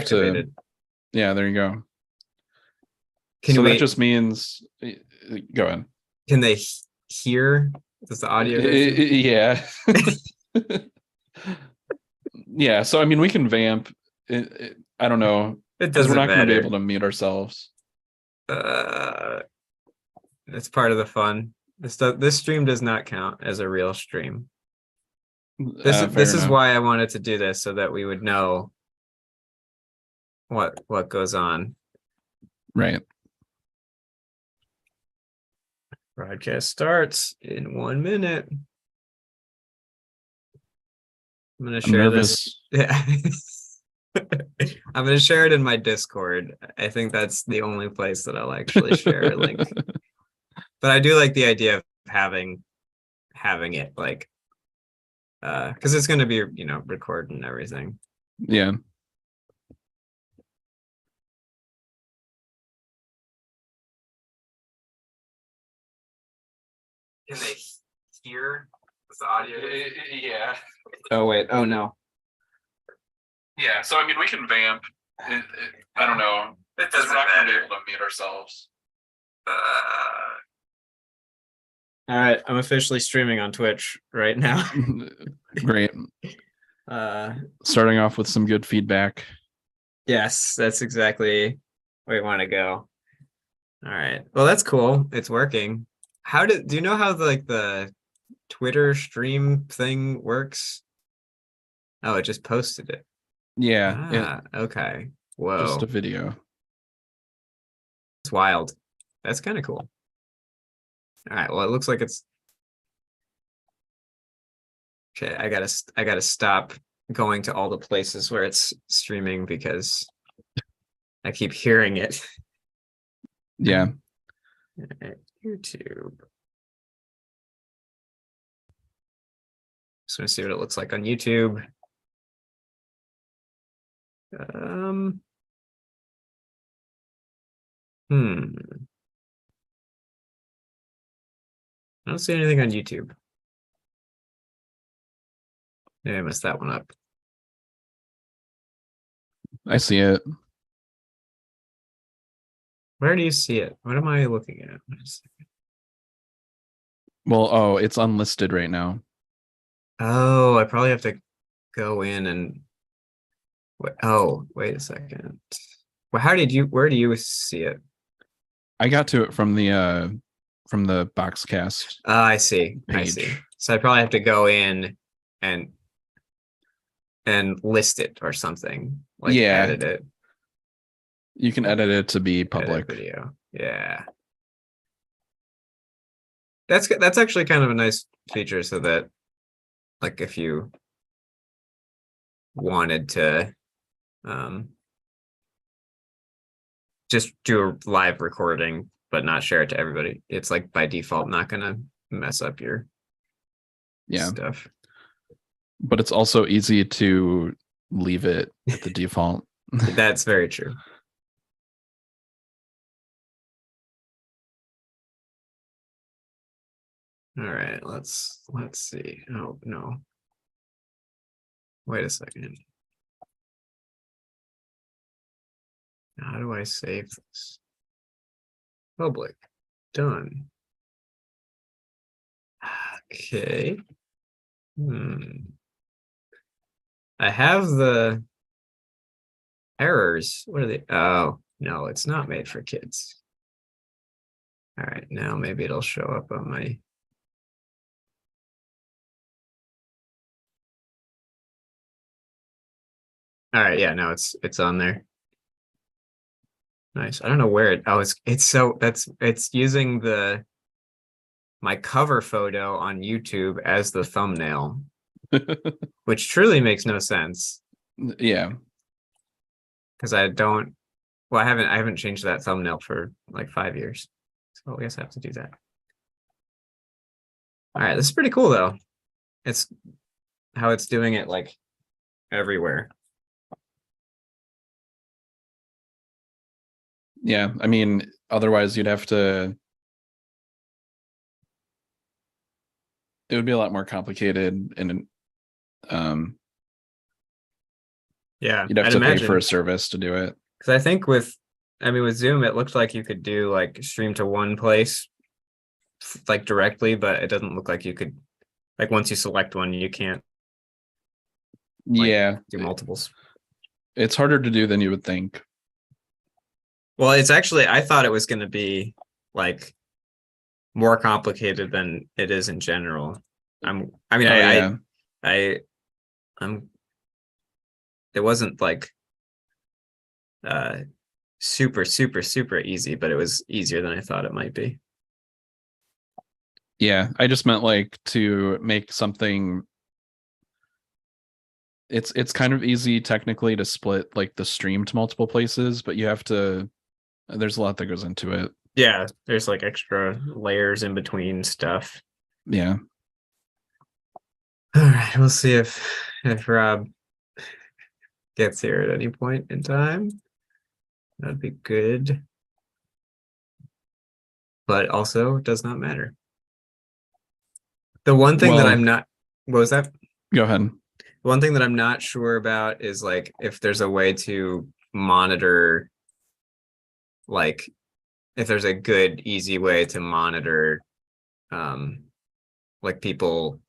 activated. Yeah, there you go. Can So we? that just means, go ahead. Can they hear? Does the audio go through? Yeah. Yeah, so I mean, we can vamp. I don't know. It Because we're doesn't not going to be matter. able to mute ourselves. It's part of the fun. This stream does not count as a real stream. This is why I wanted to do this, so that we would know what goes on. Right. Broadcast starts in 1 minute. I'm gonna share this. Yeah. I'm gonna share it in my Discord. I think that's the only place that I'll actually share a link. But I do like the idea of having it like because it's gonna be, you know, recorded and everything. Yeah. Can they hear the audio? Yeah. Oh wait. Oh no. Yeah. So I mean, we can vamp. I don't know. It doesn't we're not going to be matter. able to mute ourselves. All right, I'm officially streaming on Twitch right now. Great. Starting off with some good feedback. Yes, that's exactly where you want to go. All right. Well, that's cool. It's working. Do you know how the Twitter stream thing works? Oh, it just posted it. Yeah. Okay. Whoa. Just a video. It's wild. That's kind of cool. All right. Well, it looks like it's okay. I gotta stop going to all the places where it's streaming because I keep hearing it. Yeah. YouTube. Just want to see what it looks like on YouTube. I don't see anything on YouTube. Maybe I messed that one up. I see it. Where do you see it? What am I looking at? Well, it's unlisted right now. Oh, I probably have to go in and wait a second. Well, where do you see it? I got to it from the Boxcast. I see. Page. I see. So I probably have to go in and list it or something. Like edit it. You can edit it to be public. Edit video. Yeah. That's actually kind of a nice feature, so that like if you wanted to just do a live recording but not share it to everybody, it's like by default not gonna mess up your stuff. But it's also easy to leave it at the default. That's very true. All right, let's see. Oh no. Wait a second. How do I save this? Public. Done. Okay. I have the errors. What are they? Oh, no, it's not made for kids. All right, now maybe it'll show up on my. All right, yeah, no, it's on there. Nice. I don't know where it. Oh, it's using my cover photo on YouTube as the thumbnail, which truly makes no sense. Yeah. Because I haven't changed that thumbnail for like 5 years. So I guess I have to do that. All right, this is pretty cool though. It's how it's doing it like everywhere. Yeah, I mean, otherwise you'd have to. It would be a lot more complicated, and Yeah, You'd have I'd to pay for a imagine. service to do it. Because I think I mean, with Zoom, it looked like you could do like stream to one place like directly, but it doesn't look like you could, like once you select one, you can't like Yeah, do multiples. it's harder to do than you would think. Well, it's actually, I thought it was going to be like more complicated than it is in general. I mean, Oh yeah. I, I'm, it wasn't like uh super easy, but it was easier than I thought it might be. Yeah, I just meant like to make something. It's kind of easy technically to split like the stream to multiple places, but you have to. There's a lot that goes into it. Yeah, there's like extra layers in between stuff. Yeah. All right, we'll see if Rob gets here at any point in time. That'd be good. But also does not matter. The one thing that Well, I'm not, what was that? go ahead. One thing that I'm not sure about is like if there's a way to monitor, like if there's a good, easy way to monitor um like people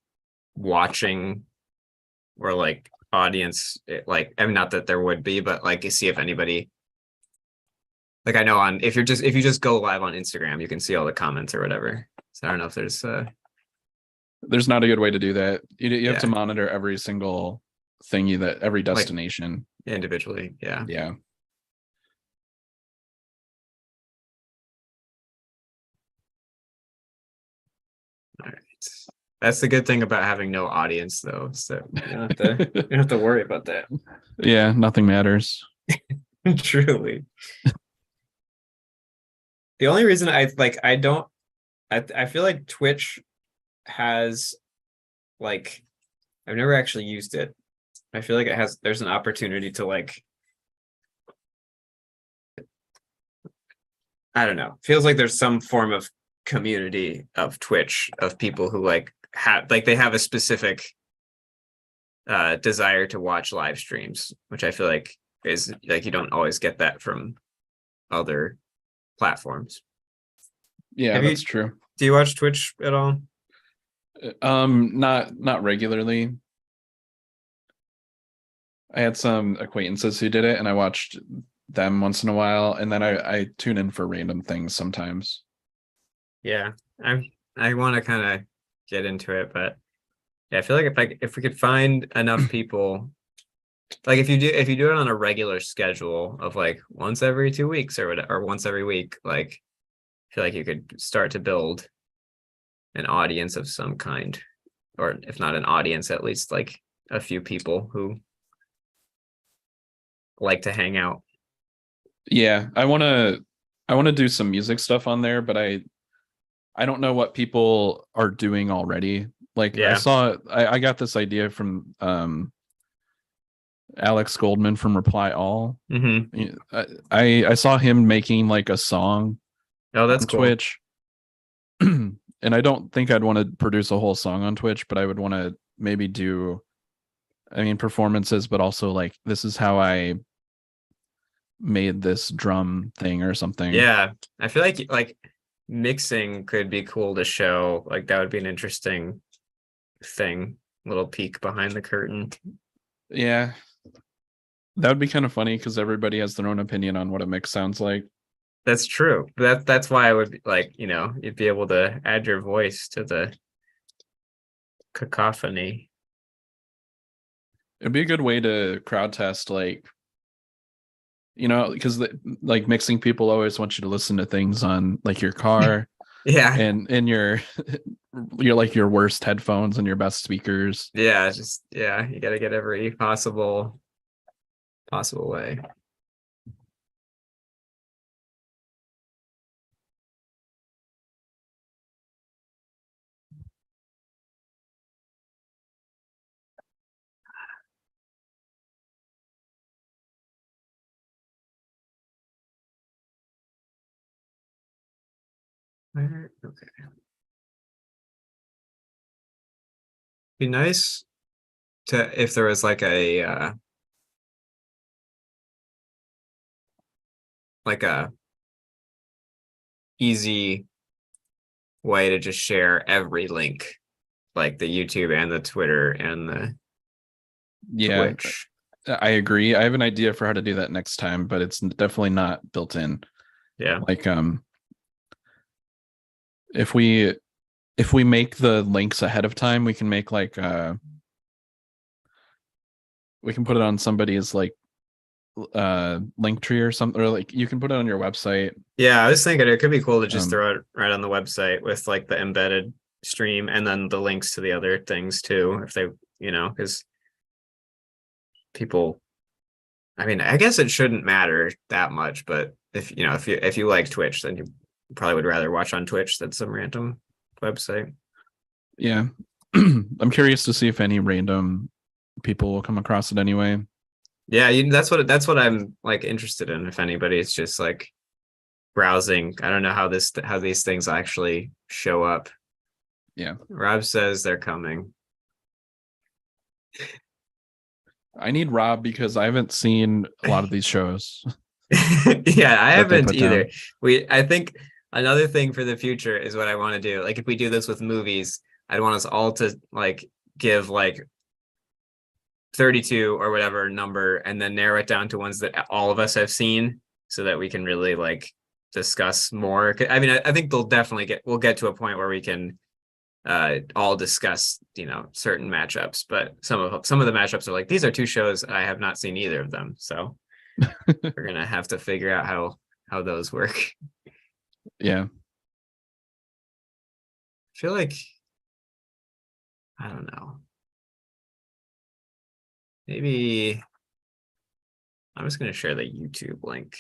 watching or like audience like I mean not that there would be, but like see if anybody like I know on if you just go live on Instagram, you can see all the comments or whatever. So I don't know if There's not a good way to do that. You have to yeah, monitor every single thing that every like destination. individually. Yeah. Yeah. All right. That's the good thing about having no audience though. So you don't have to worry about that. Yeah, nothing matters. Truly. The only reason I don't I feel like Twitch has like I've never actually used it. I feel like there's an opportunity to like I don't know. Feels like there's some form of community of Twitch of people who like have like they have a specific desire to watch live streams, which I feel like is like you don't always get that from other platforms. Yeah, Have that's you true. do you watch Twitch at all? Not regularly. I had some acquaintances who did it, and I watched them once in a while, and then I tune in for random things sometimes. Yeah, I want to kind of get into it, but yeah, I feel like if we could find enough people, like if you do it on a regular schedule of like once every 2 weeks or whatever, or once every week, like I feel like you could start to build an audience of some kind, or if not an audience, at least like a few people who like to hang out. Yeah, I want to do some music stuff on there, but I don't know what people are doing already. Like Yeah. I got this idea from Alex Goldman from Reply All. Mm-hmm. I saw him making like a song Oh, that's on cool. Twitch. And I don't think I'd want to produce a whole song on Twitch, but I would want to maybe do, I mean, performances, but also like this is how I made this drum thing or something. Yeah, I feel like mixing could be cool to show. Like that would be an interesting thing, little peek behind the curtain. Yeah, that would be kind of funny because everybody has their own opinion on what a mix sounds like. That's true. That's why I would like, you'd be able to add your voice to the cacophony. It'd be a good way to crowd test, like, because like mixing people always want you to listen to things on like your car Yeah. and in your like your worst headphones and your best speakers. Yeah, you got to get every possible way. Okay. Be nice to if there was like like a easy way to just share every link, like the YouTube and the Twitter and the Yeah, Twitch. I agree. I have an idea for how to do that next time, but it's definitely not built in. Yeah. Like if we make the links ahead of time, we can make like we can put it on somebody's like link tree or something, or like you can put it on your website. Yeah, I was thinking it could be cool to just Um, throw it right on the website with like the embedded stream and then the links to the other things too, if they, because people, I mean, I guess it shouldn't matter that much, but if you like Twitch, then you probably would rather watch on Twitch than some random website. yeah. I'm curious to see if any random people will come across it anyway. Yeah, that's what I'm like interested in. If anybody's just like browsing, I don't know how these things actually show up. Yeah. Rob says they're coming. I need Rob because I haven't seen a lot of these shows Yeah, I that they haven't put either. down. I think another thing for the future is what I want to do. Like if we do this with movies, I'd want us all to like give like 32 or whatever number and then narrow it down to ones that all of us have seen so that we can really like discuss more. I mean, I think we'll get to a point where we can all discuss, certain matchups, but some of the matchups are like, these are two shows I have not seen either of them. So we're gonna have to figure out how those work. Yeah. I feel like I don't know. Maybe I'm just gonna share the YouTube link.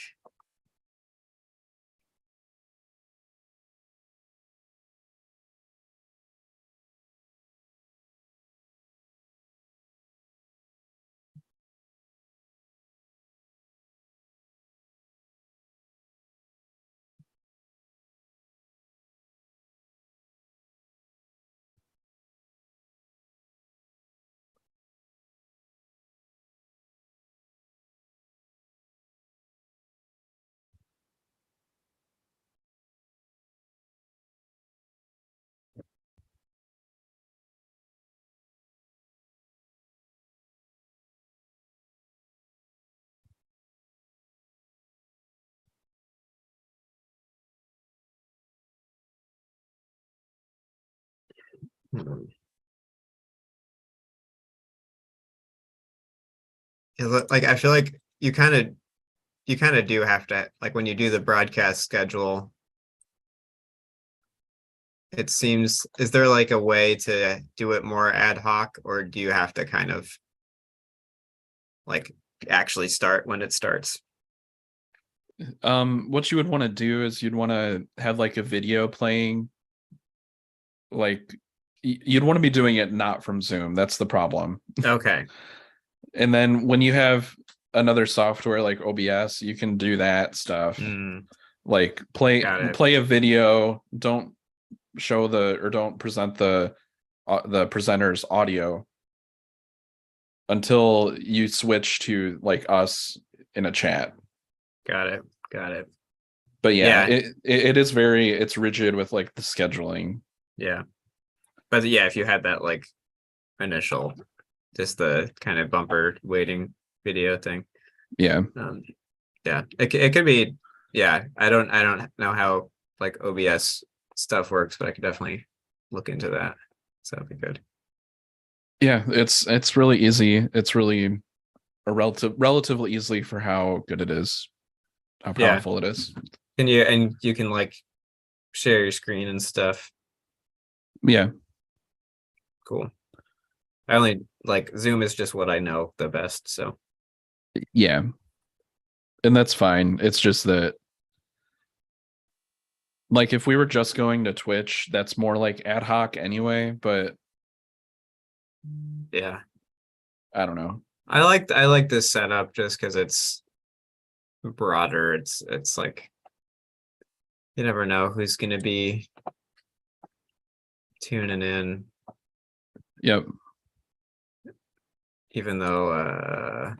Like I feel like you kind of do have to, like, when you do the broadcast schedule, it seems, is there like a way to do it more ad hoc, or do you have to kind of like actually start when it starts? What you would want to do is you'd want to have like a video playing, like you'd want to be doing it not from Zoom. That's the problem. Okay. And then when you have another software like OBS, you can do that stuff. Mm, Like got it. play a video, don't show or don't present the presenter's audio until you switch to like us in a chat. Got it. Got it. But yeah, Yeah. it is very, it's rigid with like the scheduling. Yeah. But yeah, if you had that like initial, just the kind of bumper waiting video thing. Yeah. Yeah, it could be. Yeah, I don't know how like OBS stuff works, but I could definitely look into that. So that'd be good. Yeah, it's really easy. It's really a relatively easily for how good it is, how Yeah, powerful it is. you can like share your screen and stuff. Yeah. Cool. I only like Zoom is just what I know the best. So Yeah. And that's fine. It's just that like if we were just going to Twitch, that's more like ad hoc anyway, but yeah, I don't know. I like this setup just because it's broader. It's like you never know who's gonna be tuning in, Yep. even though I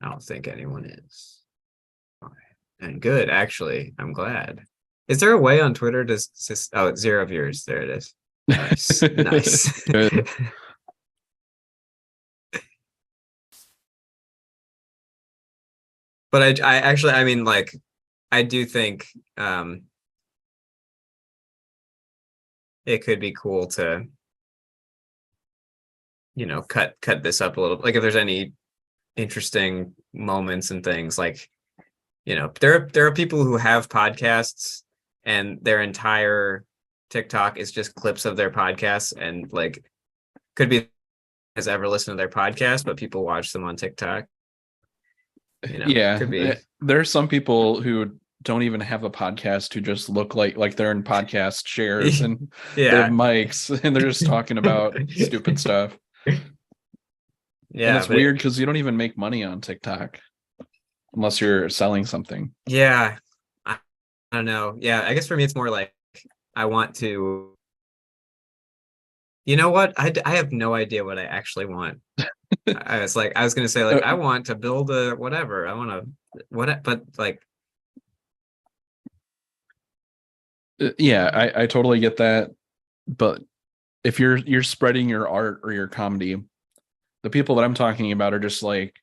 don't think anyone is. And good, actually. I'm glad. Is there a way on Twitter to oh, it's 0 viewers. There it is. Nice. Nice. Good. But I actually, I mean, like, I do think it could be cool to, cut this up a little. Like, if there's any interesting moments and things, like, there are people who have podcasts and their entire TikTok is just clips of their podcasts, and like could be has ever listened to their podcast, but people watch them on TikTok. Yeah, could be. there are some people who don't even have a podcast who just look like they're in podcast chairs and they have Yeah. mics and they're just talking about stupid stuff. Yeah, And it's weird because you don't even make money on TikTok unless you're selling something. Yeah, I don't know. Yeah, I guess for me it's more like I want to. You know what? I have no idea what I actually want. I was gonna say like I want to build a whatever. I want to but like yeah, I totally get that. But if you're spreading your art or your comedy, the people that I'm talking about are just like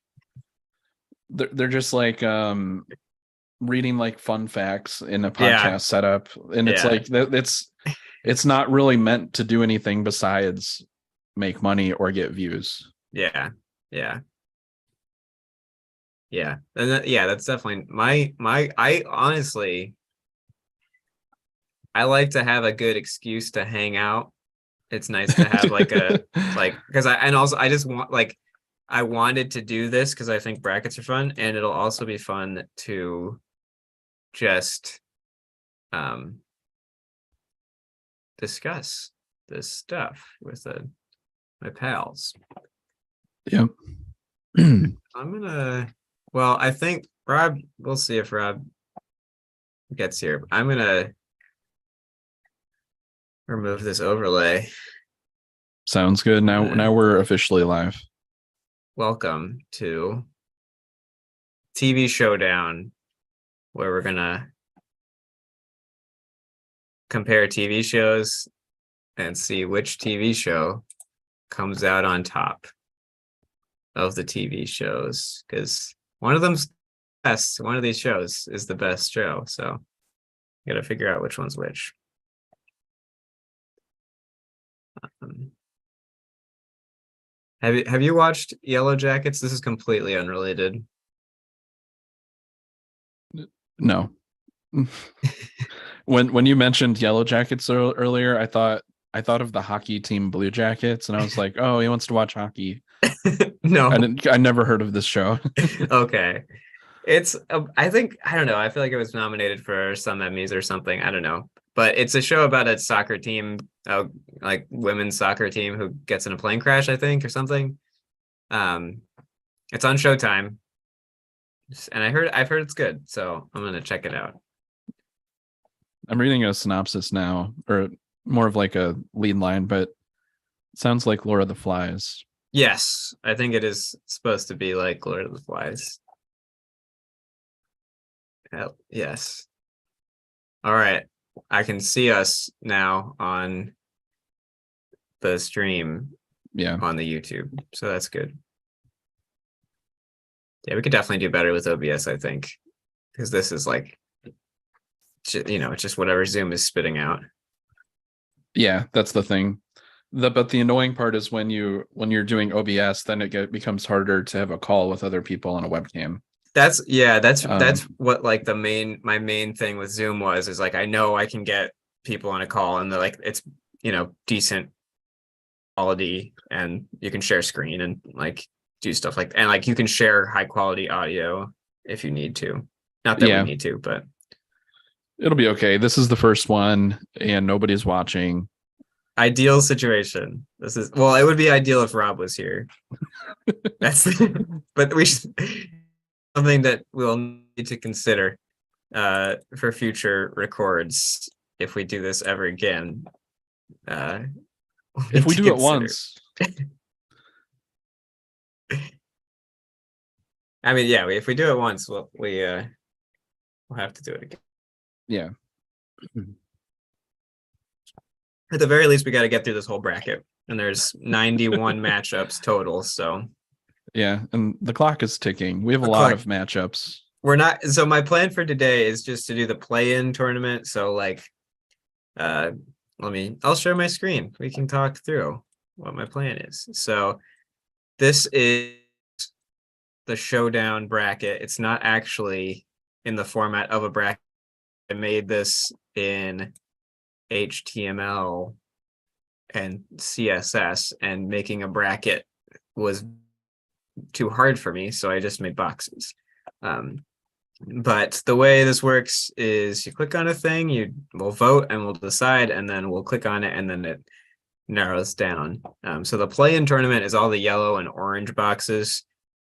they're just like reading like fun facts in a podcast setup, and it's like it's not really meant to do anything besides make money or get views. Yeah. And that's definitely I honestly I like to have a good excuse to hang out. It's nice to have like a because I just want like I wanted to do this because I think brackets are fun, and it'll also be fun to just discuss this stuff with my pals. Yep. I'm gonna I think Rob, we'll see if Rob gets here. I'm gonna remove this overlay. Sounds good. Now we're officially live. Welcome to TV Showdown, where we're gonna compare TV shows and see which TV show comes out on top of the TV shows, because one of them's best. One of these shows is the best show, so you gotta figure out which one's which. Have you watched Yellow Jackets? This is completely unrelated. No. When you mentioned Yellow Jackets earlier, I thought of the hockey team Blue Jackets, and I was like, oh, he wants to watch hockey. No, I never heard of this show. Okay. It's I think I don't know. I feel like it was nominated for some Emmys or something. I don't know, but it's a show about a soccer team, like women's soccer team who gets in a plane crash, I think, or something. It's on Showtime, and I've heard it's good, so I'm gonna check it out. I'm reading a synopsis now, or more of like a lead line, but it sounds like Lord of the Flies. Yes, I think it is supposed to be like Lord of the Flies. Yes. All right. I can see us now on the stream. Yeah. On the YouTube. So that's good. Yeah, we could definitely do better with OBS, I think. Because this is like, it's just whatever Zoom is spitting out. Yeah, that's the thing. But the annoying part is when you're doing OBS, then it becomes harder to have a call with other people on a webcam. That's what like my main thing with Zoom is like I know I can get people on a call and they're like it's decent quality and you can share screen and like do stuff like and like you can share high quality audio if you need to. Not that we need to, but it'll be okay. This is the first one and nobody's watching. Ideal situation. This is it would be ideal if Rob was here. That's but we should something that we'll need to consider for future records if we do this ever again. If we do it once. I mean, yeah, if we do it once, we We'll have to do it again. Yeah. At the very least, we got to get through this whole bracket, and there's 91 matchups total. So Yeah, and the clock is ticking. We have a The lot clock- of matchups. we're not. So my plan for today is just to do the play-in tournament. So like, I'll share my screen. We can talk through what my plan is. So this is the showdown bracket. It's not actually in the format of a bracket. I made this in HTML and CSS, and making a bracket was too hard for me, so I just made boxes. But the way this works is you click on a thing, we'll vote and we'll decide, and then we'll click on it, and then it narrows down. So the play-in tournament is all the yellow and orange boxes.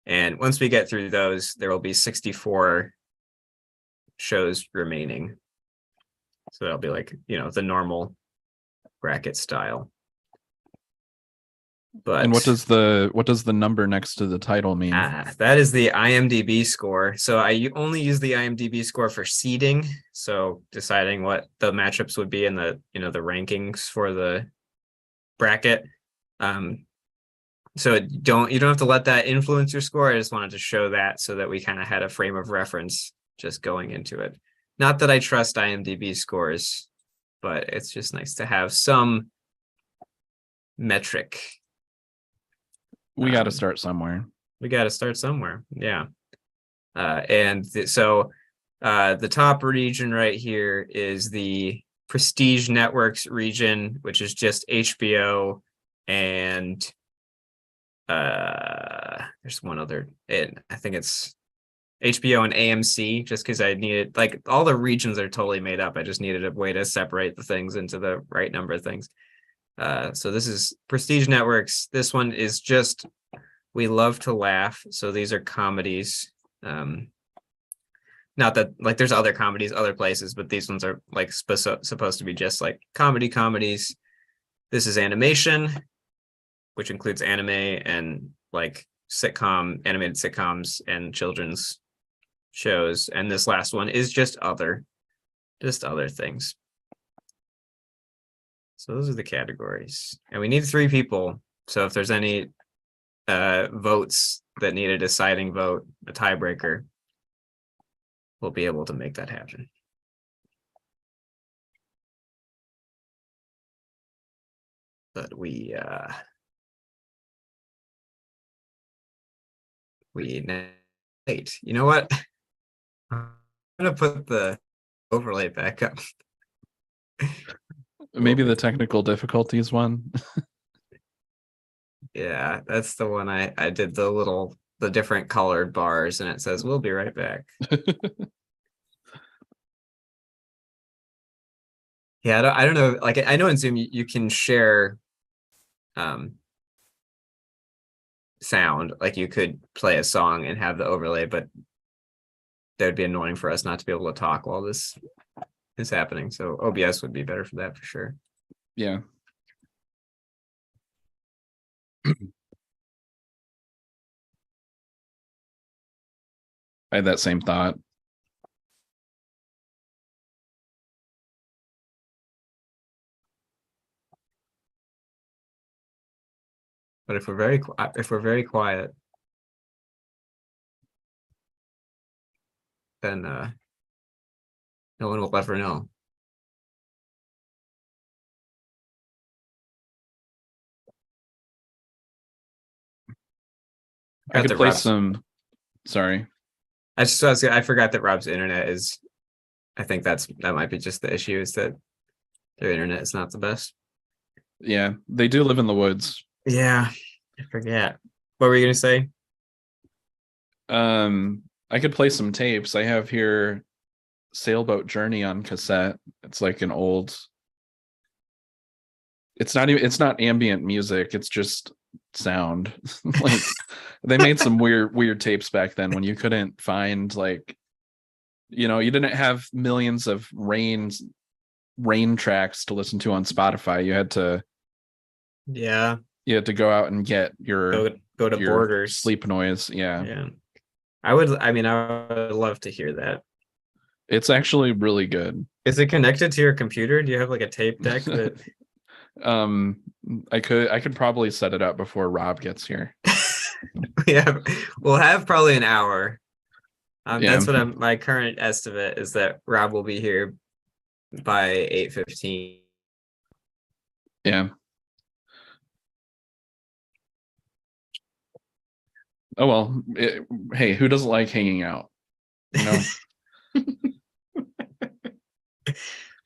And once we get through those, there will be 64 shows remaining. So that'll be like, the normal bracket style. But And what does the number next to the title mean? That is the IMDb score. So I only use the IMDb score for seeding. So deciding what the matchups would be in the the rankings for the bracket. So you don't have to let that influence your score. I just wanted to show that so that we kind of had a frame of reference just going into it. Not that I trust IMDb scores, but it's just nice to have some metric. We got to start somewhere. We got to start somewhere. Yeah. So the top region right here is the Prestige Networks region, which is just HBO and there's one other, and I think it's HBO and AMC, just because I needed, like, all the regions are totally made up. I just needed a way to separate the things into the right number of things. So this is Prestige Networks. This one is just We Love to Laugh. So these are comedies. Not that, like, there's other comedies other places, but these ones are like supposed to be just like comedies. This is animation, which includes anime and like animated sitcoms and children's shows. And this last one is just other things. So those are the categories, and we need 3 people. So if there's any votes that need a deciding vote, a tiebreaker, we'll be able to make that happen. But we wait, you know what? I'm gonna put the overlay back up. Maybe the technical difficulties one. Yeah, that's the one I did the different colored bars, and it says we'll be right back. Yeah, I don't know. Like, I know in Zoom you can share sound, like you could play a song and have the overlay, but that would be annoying for us not to be able to talk while this is happening. So OBS would be better for that for sure. Yeah. I had that same thought. But if we're very quiet, then no one will ever know. I could play some. Sorry. I forgot that Rob's internet is. I think that might be just the issue, is that their internet is not the best. Yeah, they do live in the woods. Yeah, I forget. What were you gonna say? I could play some tapes. I have here Sailboat Journey on cassette. It's like an old. It's not ambient music. It's just sound. Like, they made some weird tapes back then when you couldn't find, like, you didn't have millions of rain tracks to listen to on Spotify. You had to go out and get your go to Borders sleep noise. Yeah. I would love to hear that. It's actually really good. Is it connected to your computer? Do you have like a tape deck that um, I could probably set it up before Rob gets here. yeah, we'll have probably an hour. Yeah. That's what my current estimate is that Rob will be here by 8:15. Yeah. Oh well. Hey, who doesn't like hanging out? You know.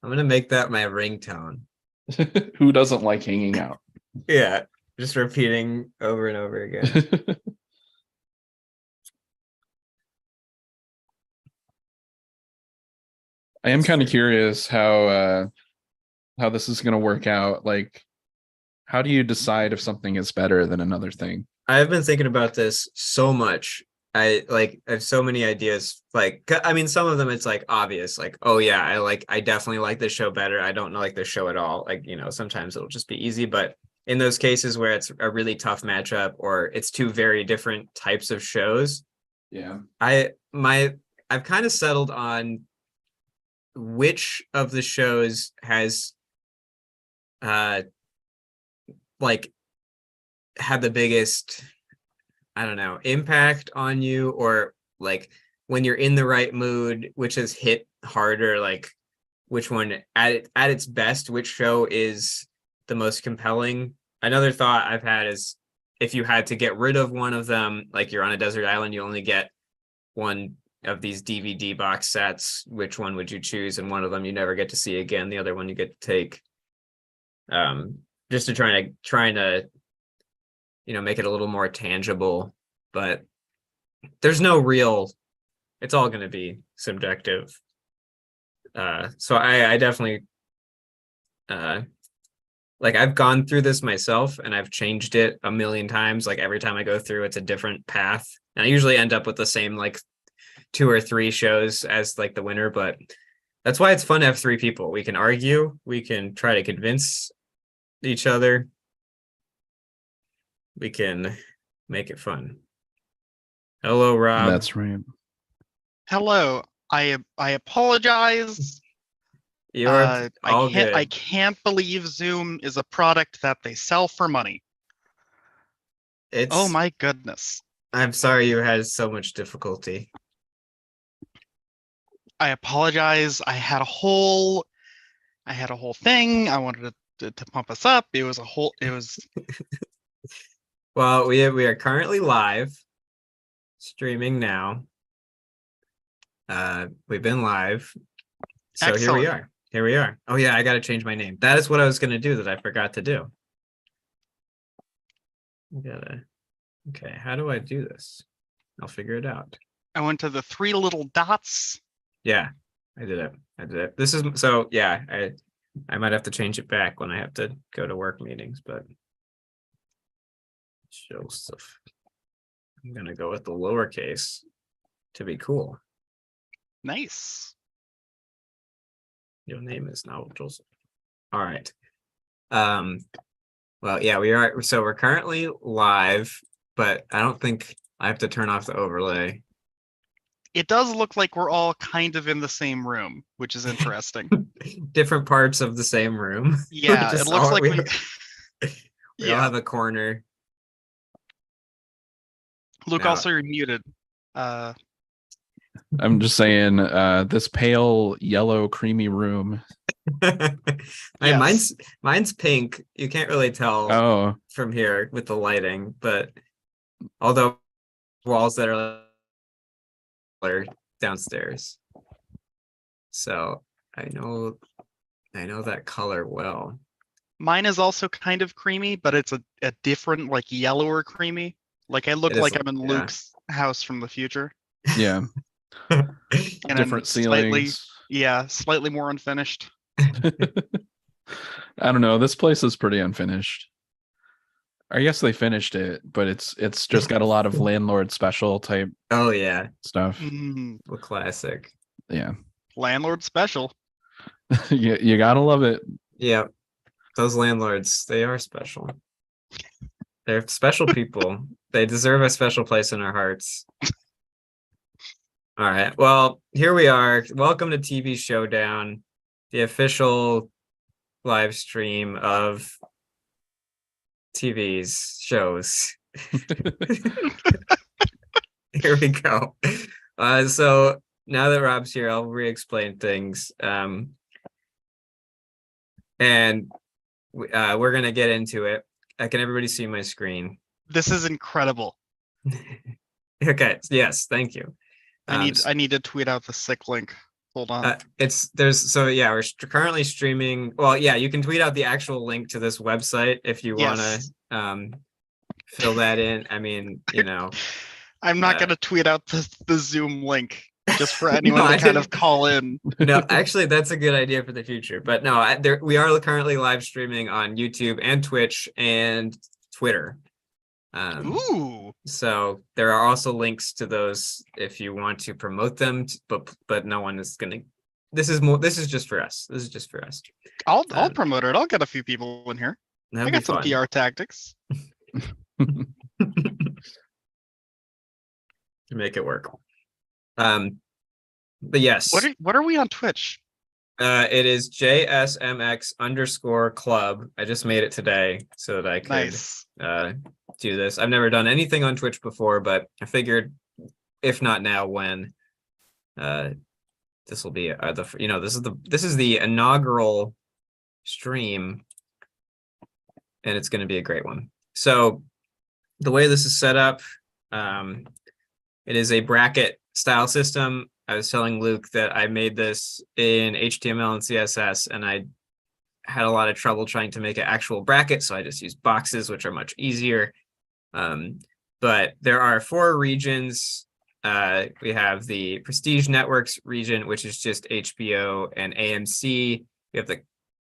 I'm gonna make that my ringtone. Who doesn't like hanging out? Yeah, just repeating over and over again. I am That's kind of true. curious how this is going to work out. Like, how do you decide if something is better than another thing? I've been thinking about this so much. I have so many ideas. Like, I mean, some of them it's like obvious, like, oh yeah, I definitely like this show better. I don't like this show at all. Like, sometimes it'll just be easy, but in those cases where it's a really tough matchup or it's two very different types of shows, Yeah. I my I've kind of settled on which of the shows has uh like had the biggest, I don't know, impact on you, or like when you're in the right mood, which has hit harder, like which one at its best, which show is the most compelling. Another thought I've had is if you had to get rid of one of them, like you're on a desert island, you only get one of these DVD box sets, which one would you choose? And one of them you never get to see again, the other one you get to take. Um, just to trying to make it a little more tangible, but there's no real, it's all going to be subjective. So I definitely like I've gone through this myself and I've changed it a million times. Like every time I go through, it's a different path. And I usually end up with the same like two or three shows as like the winner, but that's why it's fun to have three people. We can argue, we can try to convince each other, we can make it fun. Hello, Rob. That's right. Hello. I apologize. You're I all can't good. believe Zoom is a product that they sell for money. Oh It's my goodness. I'm sorry you had so much difficulty. I apologize. I had a whole thing. I wanted to pump us up. It was Well, we are currently live streaming now. We've been live. So here we excellent. are. Here we are. Oh yeah, I got to change my name. That is what I was going to do that I forgot to do. Okay, how do I do this? I'll figure it out. I went to the three little dots. Yeah, I did it. I did it. This is so yeah, I might have to change it back when I have to go to work meetings, but Joseph. I'm gonna go with the lowercase to be cool. Nice. Your name is now Joseph. All right. Well, yeah, we are. So we're currently live, but I don't think I have to turn off the overlay. It does look like we're all kind of in the same room, which is interesting. Different parts of the same room. Yeah, it looks like we all have a corner. Luke, No. also you're muted. I'm just saying, this pale yellow creamy room. Yes. Mine's pink. You can't really tell Oh, from here with the lighting, but although walls that are downstairs. So I know that color well. Mine is also kind of creamy, but it's a different, like yellower creamy. Like I look It is, like I'm in yeah. Luke's house from the future. yeah. And Different I'm slightly, ceilings. slightly more unfinished. I don't know. This place is pretty unfinished. I guess they finished it, but it's just got a lot of landlord special type Oh yeah, stuff. the classic. Yeah. Landlord special. you gotta love it. Yeah, those landlords, they are special. They're special people. They deserve a special place in our hearts. All right. Well, here we are. Welcome to TV Showdown, the official live stream of TV's shows. Here we go. So now that Rob's here, I'll re-explain things. And we're gonna get into it. Can everybody see my screen? This is incredible. Okay. Yes. Thank you. I need to tweet out the sick link. Hold on. We're currently streaming. Well, yeah, you can tweet out the actual link to this website if you want to fill that in. I mean, you know, I'm not going to tweet out the Zoom link just for anyone No, to kind of call in. No, actually, that's a good idea for the future. But no, we are currently live streaming on YouTube and Twitch and Twitter. Ooh. So there are also links to those if you want to promote them, but no one is gonna. This is just for us. This is just for us. I'll promote it. I'll get a few people in here. I got some PR tactics. To make it work. But yes. What are we on Twitch? It is JSMX_club. I just made it today so that I could do this. I've never done anything on Twitch before, but I figured if not now, when this will be this is the inaugural stream, and it's going to be a great one. So the way this is set up, it is a bracket style system. I was telling Luke that I made this in HTML and CSS, and I had a lot of trouble trying to make an actual bracket, so I just used boxes, which are much easier. But there are 4 regions. We have the Prestige Networks region, which is just HBO and AMC. We have the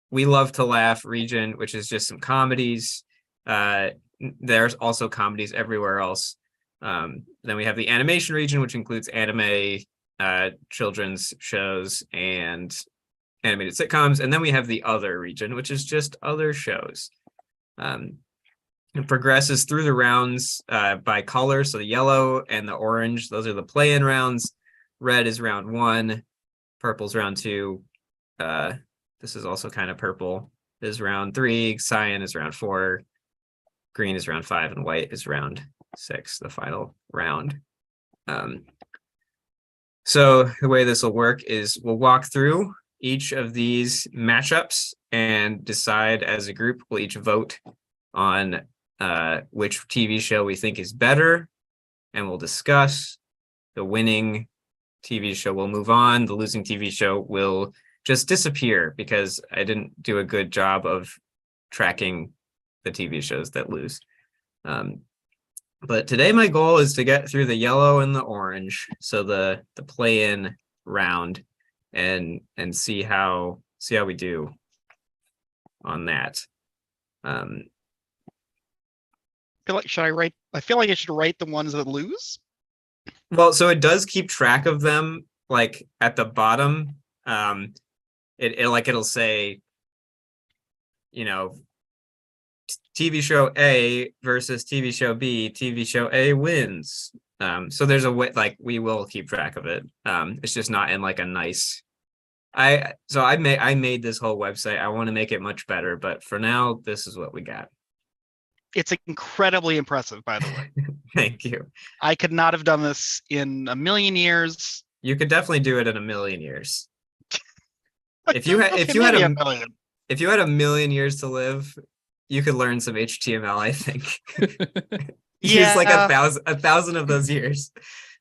We Love to Laugh region, which is just some comedies. There's also comedies everywhere else. Then we have the animation region, which includes anime, children's shows, and animated sitcoms. And then we have the other region, which is just other shows. It progresses through the rounds by color. So the yellow and the orange, those are the play-in rounds. Red is round 1. Purple's round 2. This is also kind of purple. This is round 3. Cyan is round 4. Green is round 5. And white is round 6, the final round. So the way this will work is we'll walk through each of these matchups and decide as a group. We'll each vote on which TV show we think is better, and we'll discuss. The winning TV show will move on. The losing TV show will just disappear because I didn't do a good job of tracking the TV shows that lose. But today my goal is to get through the yellow and the orange, so the play-in round, and see how we do on that. I feel like I should write the ones that lose. Well, so it does keep track of them, like at the bottom. It'll say, you know, TV show A versus TV show B. TV show A wins. So there's a way, like, we will keep track of it. It's just not in like a nice. I made this whole website. I want to make it much better, but for now, this is what we got. It's incredibly impressive, by the way. Thank you. I could not have done this in a million years. You could definitely do it in a million years. If you had a million years to live, you could learn some HTML, I think. Use like a thousand of those years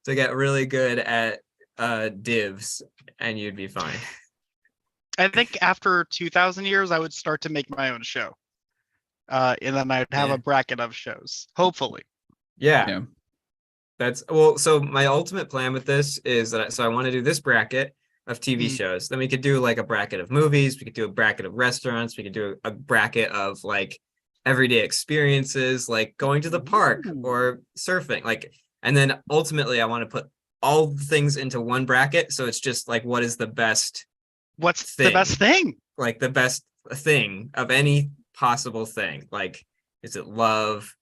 to get really good at divs, and you'd be fine. I think after 2,000 years, I would start to make my own show. And then I'd have a bracket of shows, hopefully. Yeah. That's so my ultimate plan with this is that I want to do this bracket of TV shows. Then we could do like a bracket of movies. We could do a bracket of restaurants. We could do a bracket of like everyday experiences, like going to the park or surfing. Like, and then ultimately I want to put all the things into one bracket. So it's just like, what is the best? What's the best thing? Like the best thing of any possible thing. Like, is it love?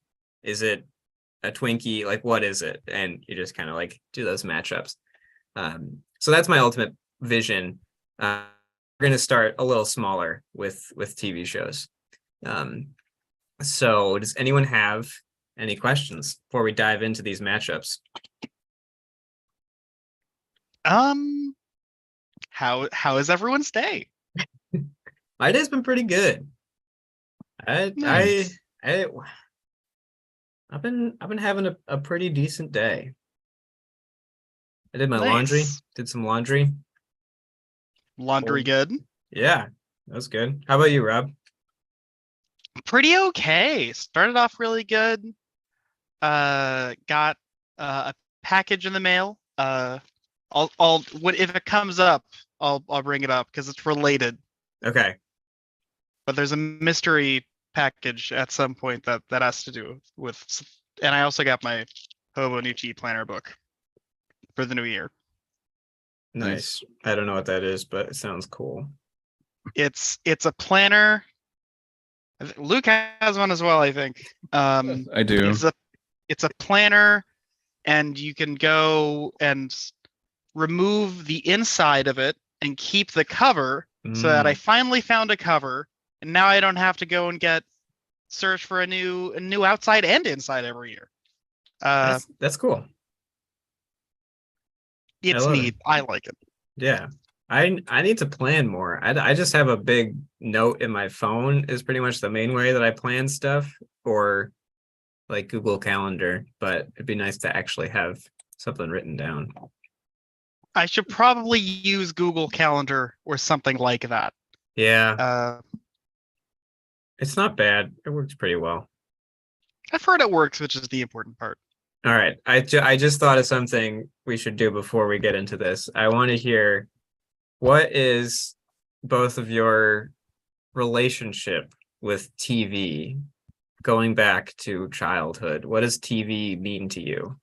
Is it a Twinkie? Like, what is it? And you just kind of like do those matchups. So that's my ultimate vision. We're going to start a little smaller with TV shows. So does anyone have any questions before we dive into these matchups? How is everyone's day? My day's been pretty good. Nice. I've been having a pretty decent day. I did my laundry, Nice. did some laundry. Laundry good? Yeah, that was good. How about you, Rob? Pretty okay. Started off really good. Got a package in the mail. If it comes up, I'll bring it up because it's related. Okay. But there's a mystery package at some point that has to do with, and I also got my Hobonichi planner book for the new year. Nice. I don't know what that is, but it sounds cool. It's a planner. Luke has one as well, I think. I do. It's a planner, and you can go and remove the inside of it and keep the cover, so that I finally found a cover, and now I don't have to go and search for a new outside and inside every year. That's cool. It's neat. I like it. Yeah. I need to plan more. I just have a big note in my phone is pretty much the main way that I plan stuff, or like Google Calendar, but it'd be nice to actually have something written down. I should probably use Google Calendar or something like that. Yeah. It's not bad. It works pretty well. I've heard it works, which is the important part. All right. I just thought of something we should do before we get into this. I want to hear, what is both of your relationship with TV going back to childhood? What does TV mean to you?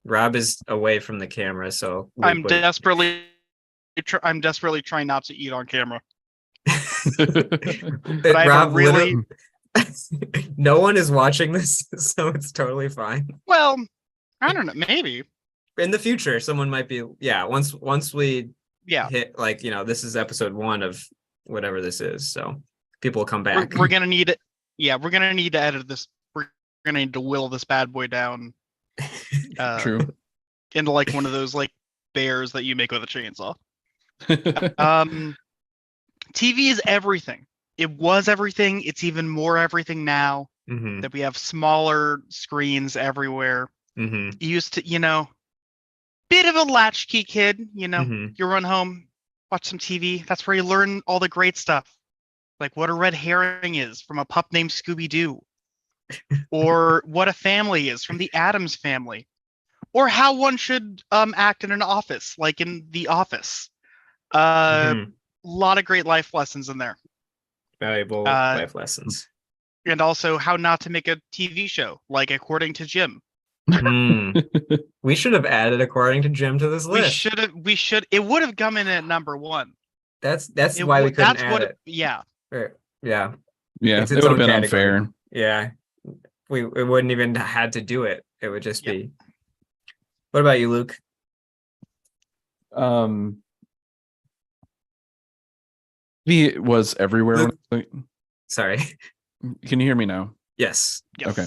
Rob is away from the camera, so I'm desperately trying not to eat on camera. But I Rob really no one is watching this, so it's totally fine. Well, I don't know, maybe in the future someone might be, once we hit, like, this is episode 1 of whatever this is, so people will come back. We're gonna need it. Yeah, we're gonna need to edit this. We're gonna need to will this bad boy down. True. Into like one of those like bears that you make with a chainsaw. TV is everything. It was everything. It's even more everything now that we have smaller screens everywhere. You used to, bit of a latchkey kid, you run home, watch some TV. That's where you learn all the great stuff. Like what a red herring is from A Pup Named Scooby-Doo. Or what a family is from the Addams Family. Or how one should act in an office, like in The Office. A lot of great life lessons in there. Valuable life lessons. And also how not to make a TV show, like According to Jim. We should have added According to Jim to this list. We should. It would have come in at number 1. That's why we couldn't add it. Yeah. Yeah. It would have been unfair. Yeah. We wouldn't even had to do it. It would just be. What about you, Luke? He was everywhere. Sorry. Can you hear me now? Yes. Okay.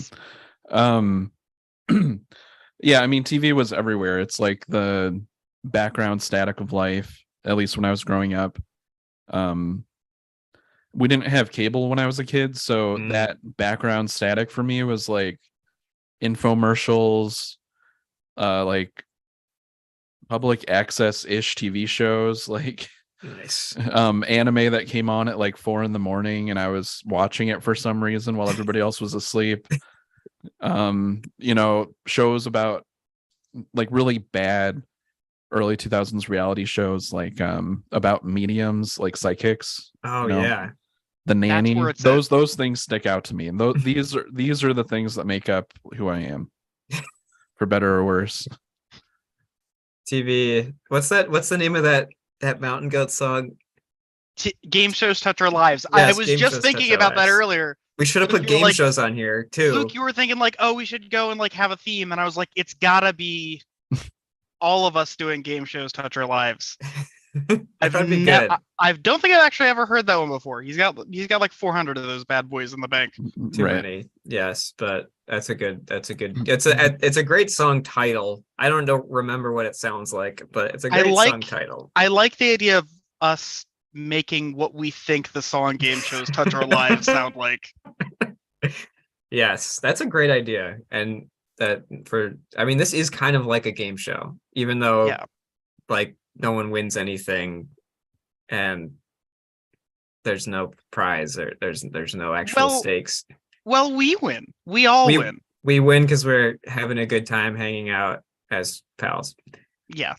Yeah, I mean, TV was everywhere. It's like the background static of life, at least when I was growing up. We didn't have cable when I was a kid, so that background static for me was like infomercials, like public access-ish TV shows, like nice. Anime that came on at like 4 a.m, and I was watching it for some reason while everybody else was asleep. Shows about like really bad early 2000s reality shows, like about mediums, like psychics. Yeah. The Nanny. Those things stick out to me, and these are the things that make up who I am, for better or worse. TV. What's the name of that Mountain Goat song? Game shows touch our lives. Yes, I was just thinking about that earlier. We should have put game shows on here too. Luke, you were thinking like, oh, we should go and like have a theme, and I was like, it's gotta be all of us doing game shows touch our lives. That'd be good. I don't think I've actually ever heard that one before. He's got like 400 of those bad boys in the bank. Too many, yes, but it's a great song title. I don't remember what it sounds like, but it's a great song title. I like the idea of us making what we think the song game shows touch our lives sound like. Yes, that's a great idea. And this is kind of like a game show, even though like no one wins anything and there's no prize or there's no actual stakes. Well, we win. We all win. We win because we're having a good time hanging out as pals. Yeah.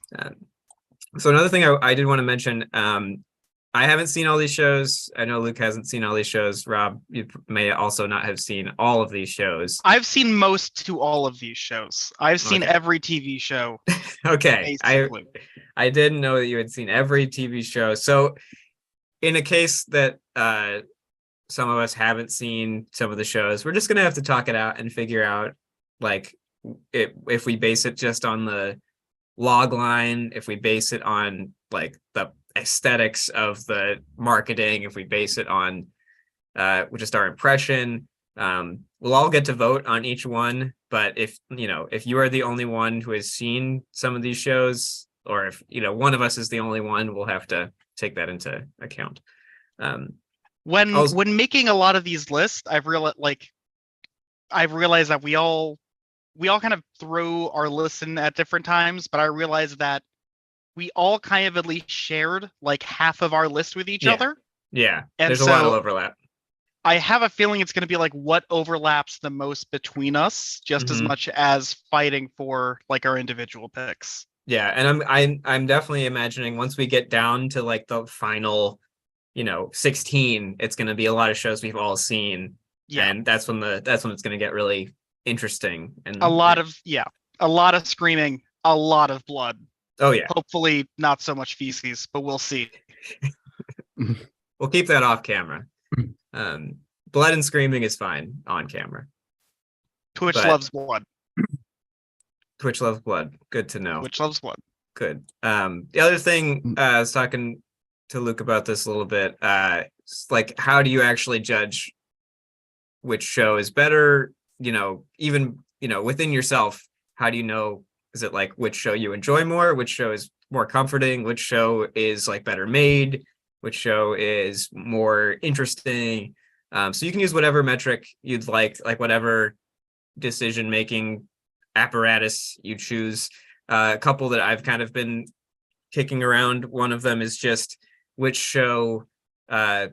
So another thing I did want to mention, I haven't seen all these shows. I know Luke hasn't seen all these shows. Rob, you may also not have seen all of these shows. I've seen most to all of these shows. I've seen every TV show. Okay. I didn't know that you had seen every TV show. So in a case that some of us haven't seen some of the shows, we're just going to have to talk it out and figure out like if we base it just on the log line, if we base it on like the aesthetics of the marketing, if we base it on just our impression, we'll all get to vote on each one. But if you are the only one who has seen some of these shows, or if one of us is the only one, we'll have to take that into account. When making a lot of these lists, I've realized that we all kind of throw our lists in at different times, but I realized that we all kind of at least shared like half of our list with each other. Yeah, and there's a lot of overlap. I have a feeling it's going to be like what overlaps the most between us, just as much as fighting for like our individual picks. Yeah, and I'm definitely imagining once we get down to like the final, 16, it's going to be a lot of shows we've all seen. Yeah, and that's when it's going to get really interesting. And a lot of screaming, a lot of blood. Oh yeah. Hopefully not so much feces, but we'll see. We'll keep that off camera. Blood and screaming is fine on camera. Twitch loves blood. Twitch loves blood. Good to know. Twitch loves blood. Good. The other thing, I was talking to Luke about this a little bit. Like, how do you actually judge which show is better? Even within yourself, how do you know? Is it like which show you enjoy more? Which show is more comforting? Which show is like better made? Which show is more interesting? So you can use whatever metric you'd like whatever decision-making apparatus you choose. A couple that I've kind of been kicking around. One of them is just which show at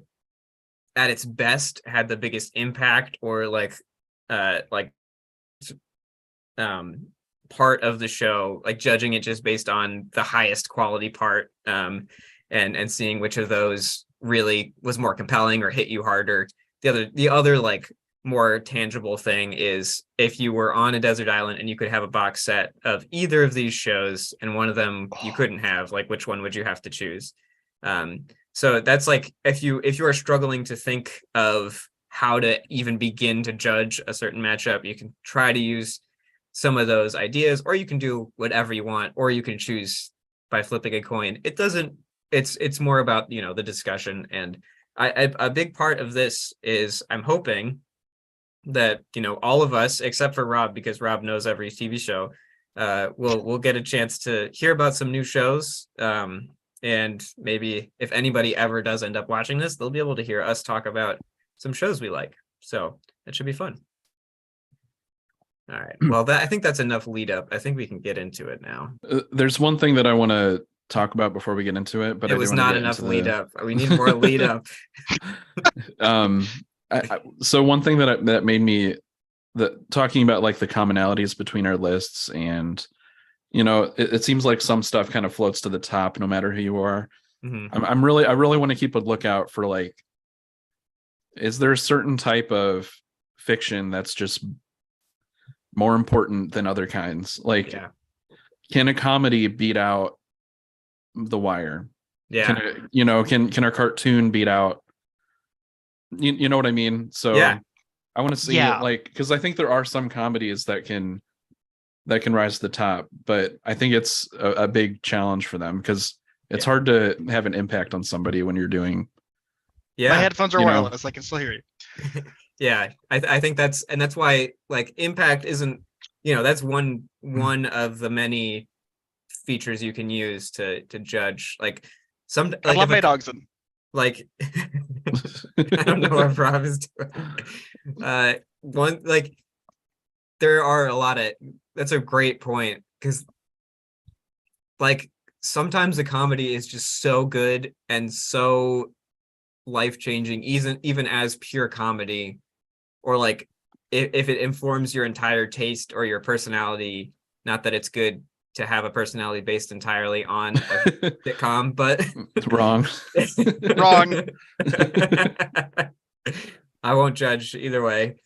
its best had the biggest impact, or part of the show, like judging it just based on the highest quality part, and seeing which of those really was more compelling or hit you harder. The other like more tangible thing is if you were on a desert island and you could have a box set of either of these shows and one of them you couldn't have, like which one would you have to choose? So that's like if you are struggling to think of how to even begin to judge a certain matchup, you can try to use some of those ideas, or you can do whatever you want, or you can choose by flipping a coin. It's more about the discussion. And a big part of this is I'm hoping that all of us except for Rob, because Rob knows every TV show, we'll get a chance to hear about some new shows, and maybe if anybody ever does end up watching this, they'll be able to hear us talk about some shows we like. So that should be fun. All right. Well, I think that's enough lead up. I think we can get into it now. There's one thing that I want to talk about before we get into it, but it was not enough lead up. We need more lead up. So one thing that made me talking about like the commonalities between our lists, and it seems like some stuff kind of floats to the top no matter who you are. Mm-hmm. I really want to keep a lookout for like, is there a certain type of fiction that's just more important than other kinds? Like, can a comedy beat out The Wire? Yeah. Can our cartoon beat out? You know what I mean? So I want to see like, because I think there are some comedies that can that can rise to the top, but I think it's a big challenge for them because it's hard to have an impact on somebody when you're doing. Yeah, my headphones are wireless. I can still hear you. Yeah, I think that's why like impact isn't, that's one of the many features you can use to judge. Like I love my dogs. Like I don't know what Rob is doing. One like there are a lot of, that's a great point, because like sometimes the comedy is just so good and so life-changing, even as pure comedy, or like if it informs your entire taste or your personality. Not that it's good to have a personality based entirely on a sitcom, but Wrong. I won't judge either way.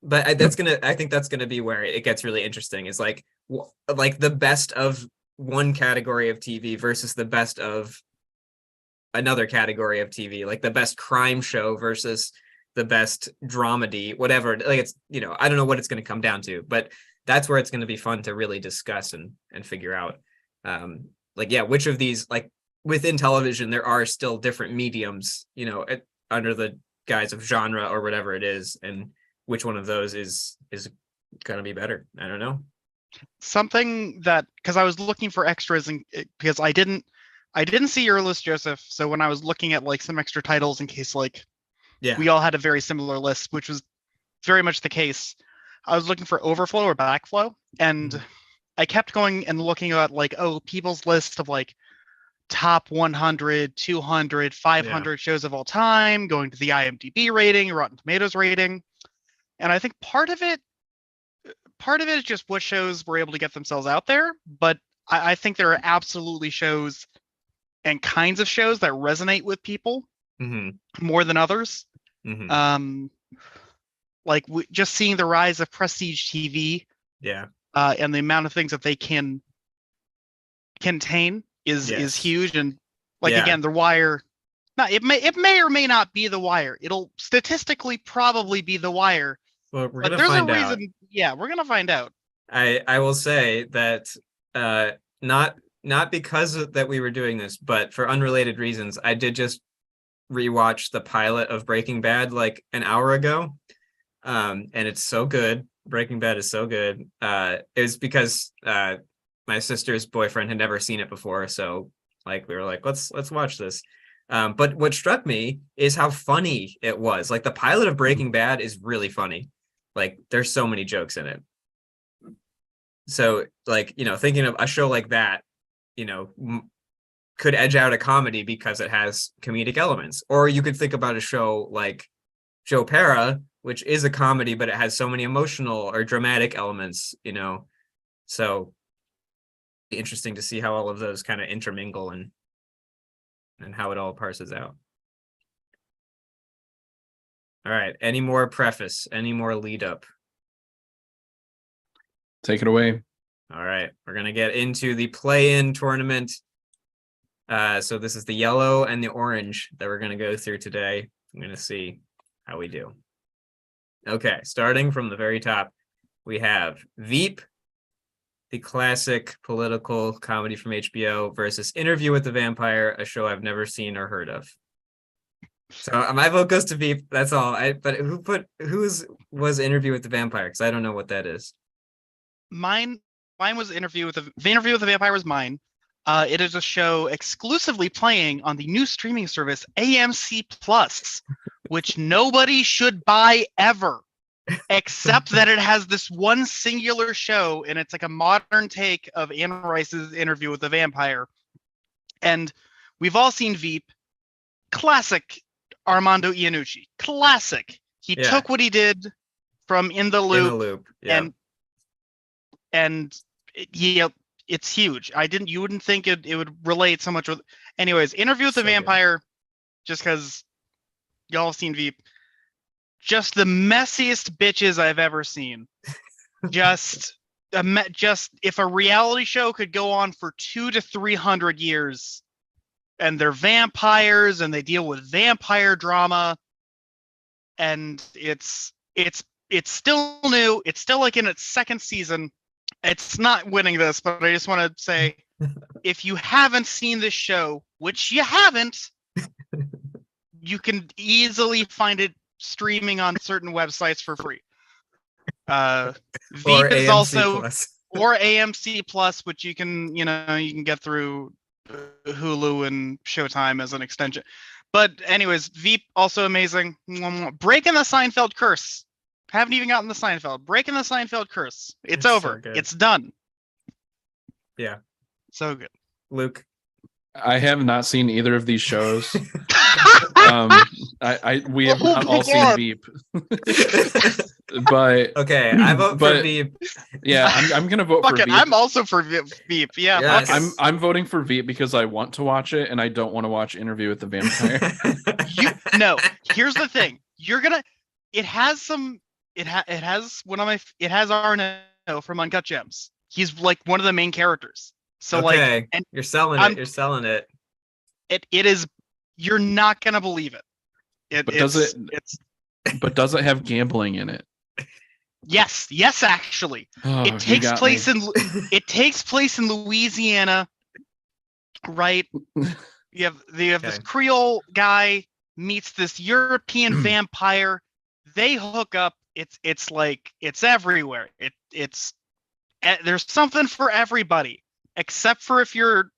But I think that's gonna be where it gets really interesting, is like the best of one category of TV versus the best of another category of TV, like the best crime show versus the best dramedy, whatever. Like it's, I don't know what it's going to come down to, but that's where it's going to be fun to really discuss and figure out. Like, yeah, which of these, like within television, there are still different mediums, under the guise of genre or whatever it is, and which one of those is going to be better. I don't know. Something that, because I was looking for extras, and because I didn't see your list, Joseph. So when I was looking at like some extra titles in case like we all had a very similar list, which was very much the case, I was looking for overflow or backflow, and I kept going and looking at like, people's list of like top 100, 200, 500 shows of all time, going to the IMDb rating, Rotten Tomatoes rating. And I think part of it is just what shows were able to get themselves out there. But I think there are absolutely shows and kinds of shows that resonate with people more than others. Like just seeing the rise of prestige TV, and the amount of things that they can contain is huge. And like again, The Wire, it may or may not be The Wire. It'll statistically probably be The Wire. Well, we're gonna find out. Yeah, we're gonna find out. I will say that not because that we were doing this, but for unrelated reasons, I did just rewatch the pilot of Breaking Bad like an hour ago. And it's so good. Breaking Bad is so good. It was because my sister's boyfriend had never seen it before, so like we were like, let's watch this. But what struck me is how funny it was. Like the pilot of Breaking Bad is really funny. Like there's so many jokes in it. So like, thinking of a show like that, could edge out a comedy because it has comedic elements. Or you could think about a show like Joe Pera, which is a comedy, but it has so many emotional or dramatic elements, So interesting to see how all of those kind of intermingle and how it all parses out. All right. Any more preface? Any more lead up? Take it away. All right. We're going to get into the play-in tournament. So this is the yellow and the orange that we're going to go through today. I'm going to see how we do. Okay. Starting from the very top, we have Veep, the classic political comedy from HBO, versus Interview with the Vampire, a show I've never seen or heard of. So my vote goes to Veep. That's all. But whose Interview with the Vampire? Because I don't know what that is. Mine was the Interview with the Vampire was mine. It is a show exclusively playing on the new streaming service AMC Plus, which nobody should buy ever, except that it has this one singular show, and it's like a modern take of Anne Rice's Interview with the Vampire. And we've all seen Veep. Classic Armando Iannucci. Classic. He took what he did from In the Loop. Yeah. And it's huge. You wouldn't think it would relate so much with. Anyways, Interview with the Vampire, just because y'all have seen Veep, just the messiest bitches I've ever seen. Just if a reality show could go on for 200 to 300 years, and they're vampires and they deal with vampire drama, and it's it's still new. It's still like in its second season. It's not winning this, but I just want to say, if you haven't seen this show, which you haven't, you can easily find it streaming on certain websites for free. Veep Or is AMC also Plus. or AMC Plus, which you can get through Hulu and Showtime as an extension. But anyways, Veep also amazing. Breaking the Seinfeld curse. Haven't even gotten the Seinfeld. Breaking the Seinfeld curse. It's over. So it's done. Yeah. So good. Luke. I have not seen either of these shows. We have not all seen Veep. But okay, I vote for Veep. Yeah, I'm gonna vote for Veep. I'm also for Veep. Yeah, yes. I'm voting for Veep because I want to watch it and I don't want to watch Interview with the Vampire. No, here's the thing. You're gonna. It has some. It has one of my. It has Arno from Uncut Gems. He's like one of the main characters. So okay, like, and you're selling it. You're selling it. It is. You're not gonna believe it. But does it have gambling in it? Yes, actually. Oh, it takes place in Louisiana, right? You have this Creole guy meets this European vampire. They hook up. It's like it's everywhere. It's there's something for everybody, except for if you're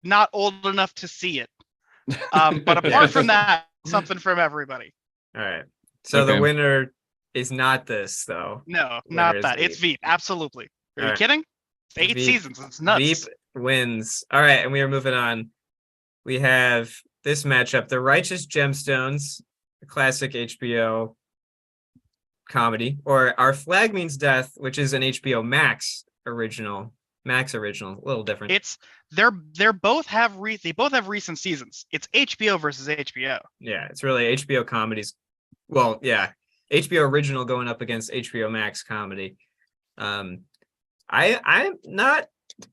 not old enough to see it. But apart from that, something from everybody. All right. So the winner is not this, though. No, not that. Veep. It's Veep. Absolutely. Are you kidding? 8 seasons. It's nuts. Veep wins. All right, and we are moving on. We have this matchup: The Righteous Gemstones, a classic HBO comedy, or Our Flag Means Death, which is an HBO Max original. A little different. They both have recent seasons. It's HBO versus HBO. Yeah, it's really HBO comedies. Well, yeah, HBO original going up against HBO Max comedy. I'm kind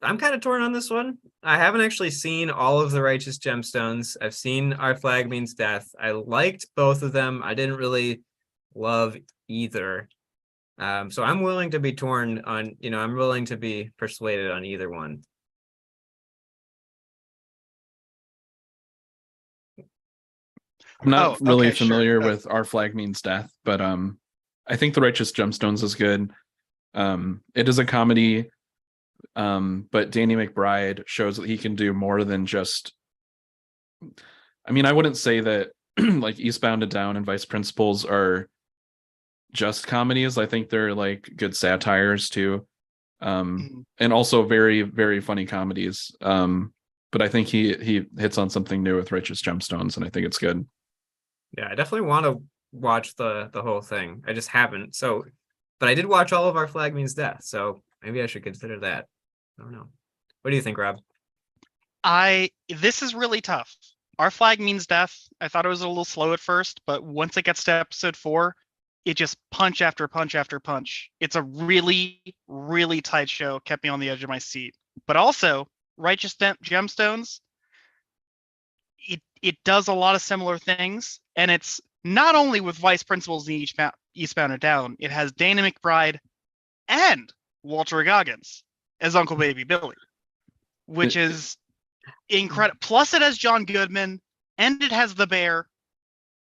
of torn on this one. I haven't actually seen all of The Righteous Gemstones. I've seen Our Flag Means Death. I liked both of them. I didn't really love either. So I'm willing to be torn on, I'm willing to be persuaded on either one. I'm not really familiar with Our Flag Means Death, but I think The Righteous Gemstones is good. It is a comedy, but Danny McBride shows that he can do more than just. I mean, I wouldn't say that like Eastbound and Down and Vice Principals are just comedies. I think they're like good satires too, and also very, very funny comedies. But I think he hits on something new with Righteous Gemstones, and I think it's good. Yeah, I definitely want to watch the whole thing. I just haven't. So, but I did watch all of Our Flag Means Death, so maybe I should consider that. I don't know. What do you think, Rob? This is really tough. Our Flag Means Death. I thought it was a little slow at first, but once it gets to episode 4, it just punch after punch after punch. It's a really, really tight show. Kept me on the edge of my seat. But also, Righteous Gemstones, it does a lot of similar things. And it's not only with Vice Principals in Eastbound and Down, it has Dana McBride and Walter Goggins as Uncle Baby Billy, which is incredible. Plus it has John Goodman, and it has the Bear,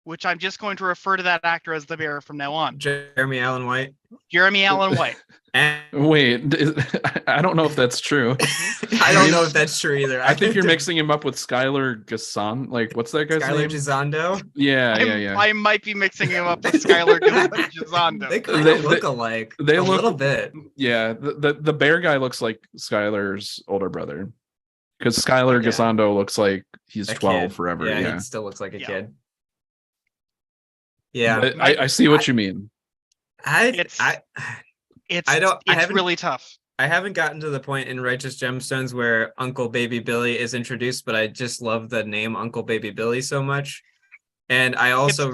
which I'm just going to refer to that actor as the Bear from now on. Jeremy Allen White. Wait, I don't know if that's true. I don't know if that's true either. I think you're mixing him up with Skylar Gasson. Like, what's that guy's name? Gisondo? Yeah. I might be mixing him up with Skylar Gisondo. They kind of look alike. They look a little bit. Yeah, the Bear guy looks like Skylar's older brother. Because Skylar Gisondo looks like he's 12 forever. Yeah, he still looks like a kid. Yeah, I see what you mean. It's really tough. I haven't gotten to the point in Righteous Gemstones where Uncle Baby Billy is introduced, but I just love the name Uncle Baby Billy so much. And I also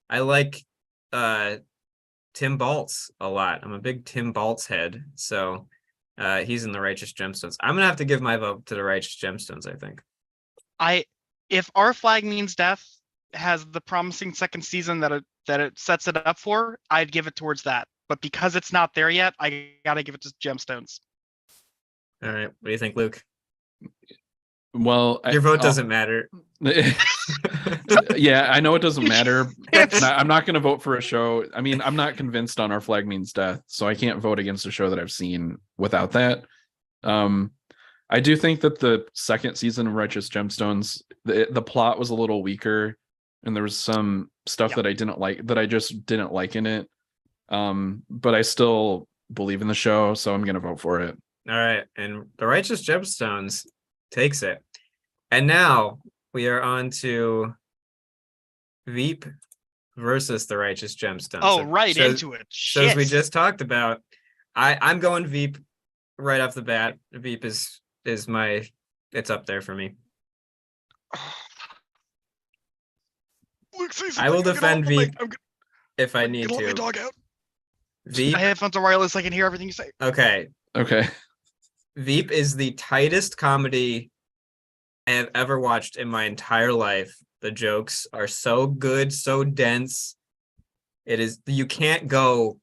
I like Tim Baltz a lot. I'm a big Tim Baltz head. So he's in The Righteous Gemstones. I'm going to have to give my vote to The Righteous Gemstones, I think. If Our Flag Means Death has the promising second season that it sets it up for, I'd give it towards that. But because it's not there yet, I gotta give it to Gemstones. All right. What do you think, Luke? Well, your vote doesn't matter. Yeah, I know it doesn't matter. I'm not going to vote for a show. I mean, I'm not convinced on Our Flag Means Death, so I can't vote against a show that I've seen without that. I do think that the second season of Righteous Gemstones, the plot was a little weaker, and there was some stuff that I didn't like, that I just didn't like in it. But I still believe in the show, so I'm going to vote for it. All right, and the Righteous Gemstones takes it. And now we are on to Veep versus the Righteous Gemstones. Oh, right into it. So as we just talked about, I'm going Veep right off the bat. Veep is my, it's up there for me. I will defend Veep if I need to. Let my dog out. Veep. My headphones are wireless. I can hear everything you say. Okay. Okay. Veep is the tightest comedy I've ever watched in my entire life. The jokes are so good, so dense. It is, you can't go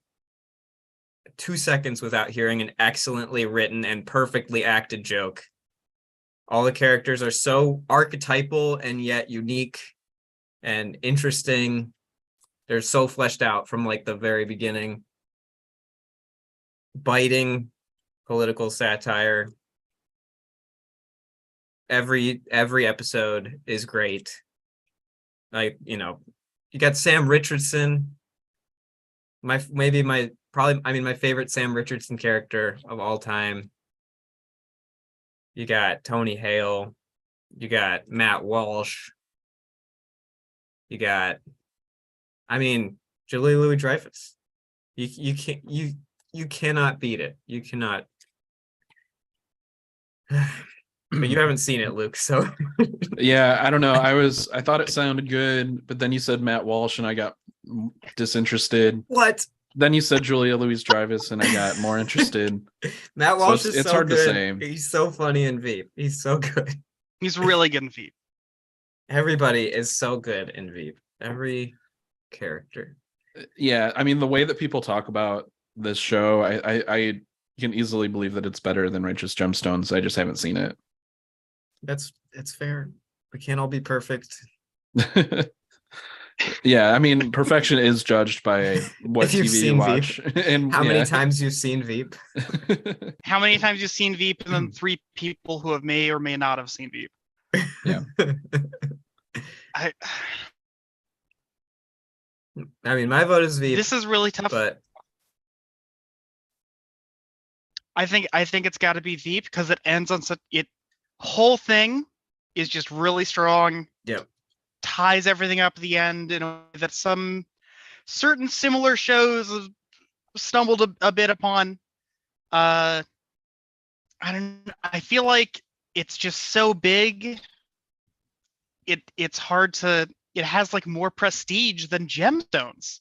2 seconds without hearing an excellently written and perfectly acted joke. All the characters are so archetypal and yet unique and interesting. They're so fleshed out from like the very beginning. Biting political satire. Every episode is great. Like, you know, you got Sam Richardson. My favorite Sam Richardson character of all time. You got Tony Hale. You got Matt Walsh. You got, Julia Louis-Dreyfus. You cannot beat it. You cannot. But you haven't seen it, Luke, so yeah, I don't know. I thought it sounded good, but then you said Matt Walsh and I got disinterested. What? Then you said Julia Louis-Dreyfus and I got more interested. Matt Walsh so is it's so hard good. to say. He's so funny in Veep. He's so good. He's really good in Veep. Everybody is so good in Veep. Every character. Yeah, I mean, the way that people talk about this show, I can easily believe that it's better than Righteous Gemstones. I just haven't seen it. It's fair. We can't all be perfect. Yeah, I mean, perfection is judged by what TV you watch. And how many times you've seen Veep? How many times you've seen Veep, and then 3 people who have may or may not have seen Veep. Yeah. My vote is Veep. This is really tough. But I think it's got to be Veep because it ends on such whole thing is just really strong. Yep. Ties everything up at the end in a way that some certain similar shows have stumbled a bit upon. I feel like it's just so big. It's hard to. It has like more prestige than Gemstones.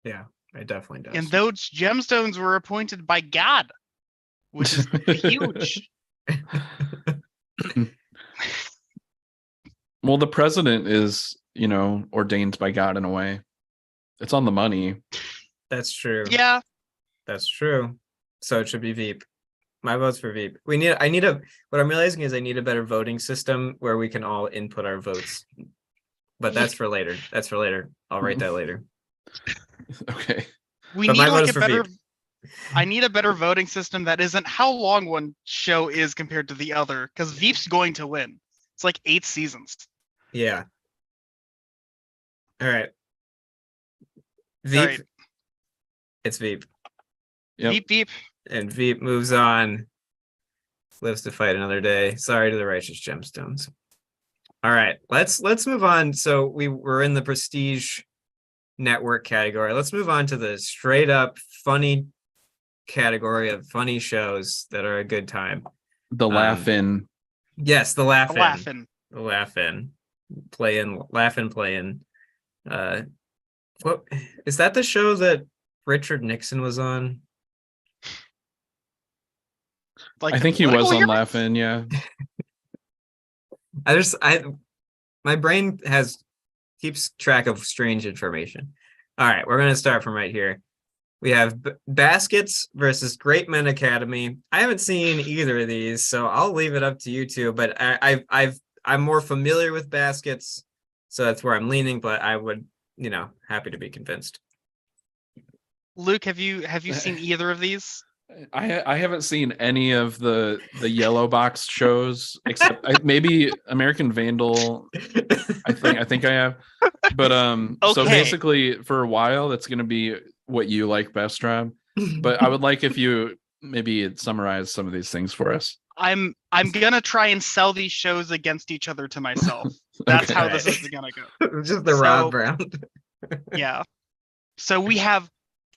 Yeah, it definitely does. And those Gemstones were appointed by God, which is huge. Well, the president is, ordained by God in a way. It's on the money. That's true. Yeah. That's true. So it should be Veep. My vote's for Veep. What I'm realizing is I need a better voting system where we can all input our votes. But that's for later. I'll write that later. Okay. We need like a better Veep. I need a better voting system that isn't how long one show is compared to the other, because Veep's going to win. It's like 8 seasons. Yeah. All right. Veep. All right. It's Veep. Yep. Veep. And Veep moves on. Lives to fight another day. Sorry to the Righteous Gemstones. All right. Let's move on. So we were in the prestige network category. Let's move on to the straight up funny category of funny shows that are a good time. The Laugh-In. Yes, the Laugh-In. Laugh-In. The Laugh-In. Play-In. Laugh-In, Play-In. What is that the show that Richard Nixon was on? Like I think he was on Laugh-In, yeah. My brain has keeps track of strange information. All right, we're gonna start from right here. We have Baskets versus Great Men Academy. I haven't seen either of these, so I'll leave it up to you two. But I'm more familiar with Baskets, so that's where I'm leaning. But I would, happy to be convinced. Luke, have you seen either of these? I haven't seen any of the yellow box shows except maybe American Vandal. I think I have. But so Okay. basically for a while that's going to be what you like best, Rob. But I would like if you maybe summarize some of these things for us. I'm gonna try and sell these shows against each other to myself. That's how this is gonna go. Just the Rob round. Yeah. So we have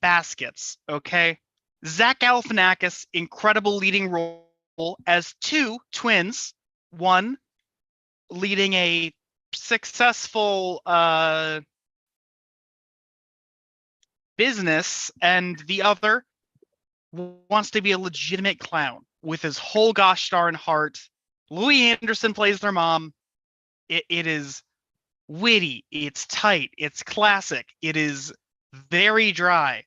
Baskets, okay? Zach Galifianakis, incredible leading role as two twins, one leading a successful business, and the other wants to be a legitimate clown with his whole gosh darn heart. Louis Anderson plays their mom. It is witty, it's tight, it's classic, it is very dry.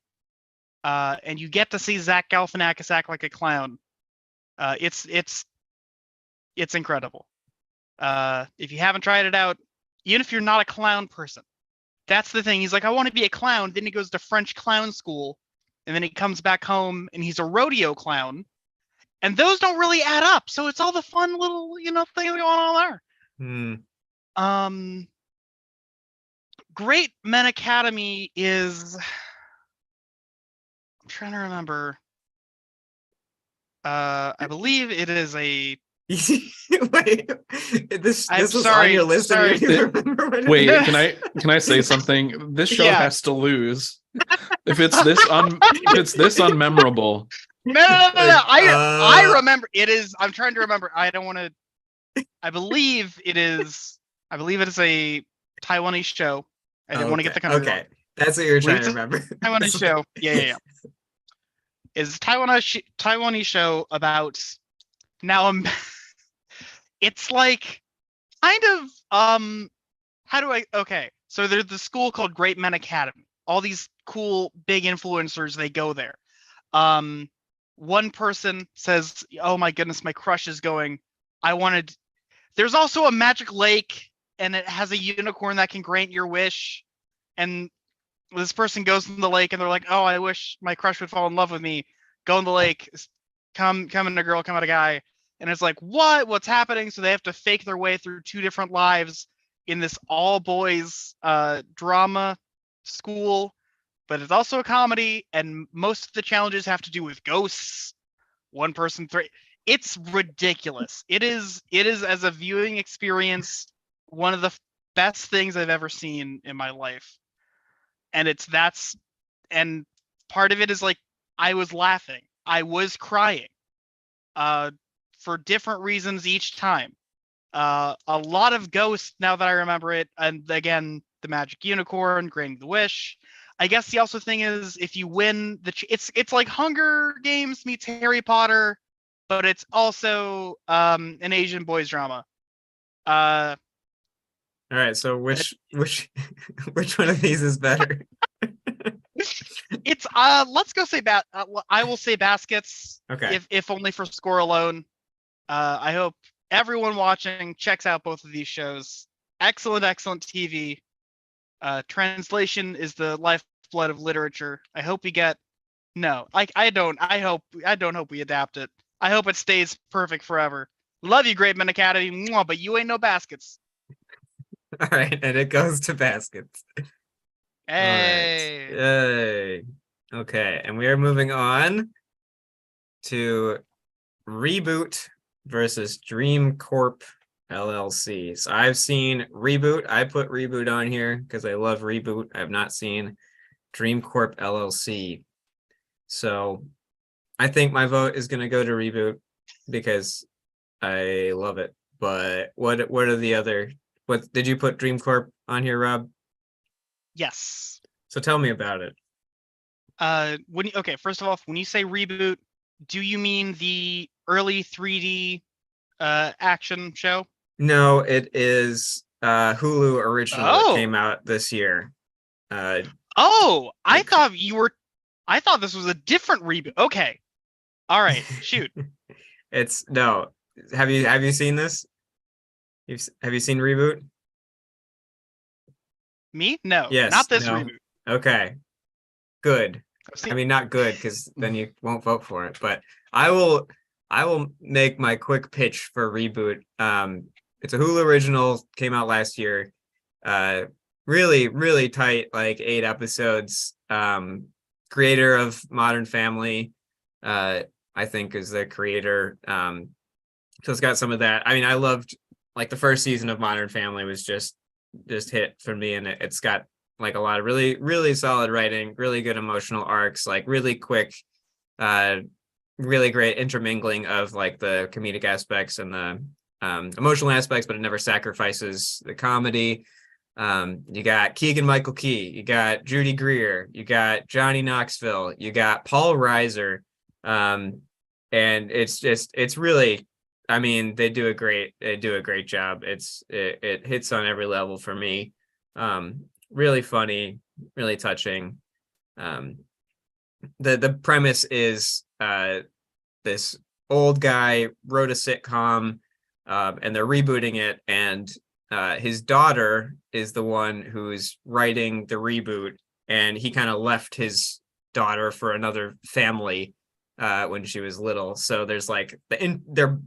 And you get to see Zach Galifianakis act like a clown. It's incredible. If you haven't tried it out, even if you're not a clown person, that's the thing. He's like, I want to be a clown. Then he goes to French clown school, and then he comes back home and he's a rodeo clown. And those don't really add up. So it's all the fun little, things going on there. Great Men Academy is, I'm trying to remember. I believe it is a. Wait, this was sorry, on your list. sorry. Wait, can I say something? This show has to lose if it's this unmemorable. No. I remember it is. I'm trying to remember. I don't want to. I believe it is a Taiwanese show. I didn't want to get the country wrong. That's what you're trying to remember. Taiwanese show. Yeah. Is Taiwanese show about now? It's like kind of how do I? Okay, so there's the school called Great Men Academy. All these cool big influencers, they go there. One person says, "Oh my goodness, my crush is going. I wanted." There's also a magic lake, and it has a unicorn that can grant your wish. And this person goes in the lake, and they're like, "Oh, I wish my crush would fall in love with me." Go in the lake, come in a girl, come out a guy, and it's like, what's happening? So they have to fake their way through two different lives in this all boys drama school, but it's also a comedy, and most of the challenges have to do with ghosts. One person, three. It's ridiculous. It is as a viewing experience one of the best things I've ever seen in my life. And and part of it is like, I was laughing, I was crying, for different reasons each time. A lot of ghosts now that I remember it, and again, the magic unicorn granting the wish. I guess the also thing is, if you win it's like Hunger Games meets Harry Potter, but it's also an Asian boys drama. All right, so which one of these is better? It's let's go say I will say Baskets. Okay. If only for score alone. I hope everyone watching checks out both of these shows. Excellent TV. Translation is the lifeblood of literature. I hope we get I don't hope we adapt it. I hope it stays perfect forever. Love you, Great Men Academy, but you ain't no Baskets. All right, and it goes to Baskets. Hey. All right. Yay. Okay, and we are moving on to Reboot versus Dream Corp LLC. So I've seen Reboot. I put Reboot on here because I love Reboot. I have not seen Dream Corp LLC. So I think my vote is going to go to Reboot because I love it. But what are the other? What did you put Dream Corp on here, Rob? Yes. So tell me about it. First of all, when you say Reboot, do you mean the early 3D action show? No, it is Hulu original that came out this year. I thought this was a different reboot. Okay. All right, shoot. It's no. Have you seen this? Have you seen Reboot? Me? No. Yes. Not this no. reboot. Okay. Good. I mean, not good because then you won't vote for it. But I will make my quick pitch for Reboot. It's a Hulu original, came out last year. Really, really tight, like 8 episodes. Creator of Modern Family, I think is the creator. So it's got some of that. I mean, I loved like the first season of Modern Family was just hit for me, and it's got like a lot of really, really solid writing, really good emotional arcs, like really quick, really great intermingling of like the comedic aspects and the emotional aspects, but it never sacrifices the comedy. You got Keegan-Michael Key, you got Judy Greer, you got Johnny Knoxville, you got Paul Reiser, and it's really, I mean, they do a great job. It hits on every level for me. Really funny, really touching. The premise is this old guy wrote a sitcom, and they're rebooting it, and his daughter is the one who's writing the reboot, and he kind of left his daughter for another family when she was little. So there's like they're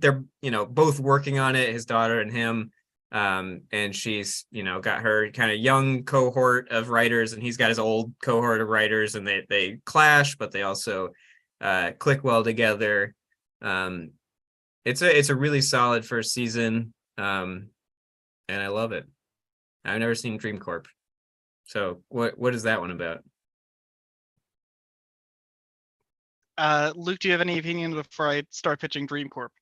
both working on it, his daughter and him, and she's got her kind of young cohort of writers, and he's got his old cohort of writers, and they clash, but they also click well together. It's a really solid first season, and I love it. I've never seen Dream Corp. So what is that one about? Luke, do you have any opinions before I start pitching Dream Corp?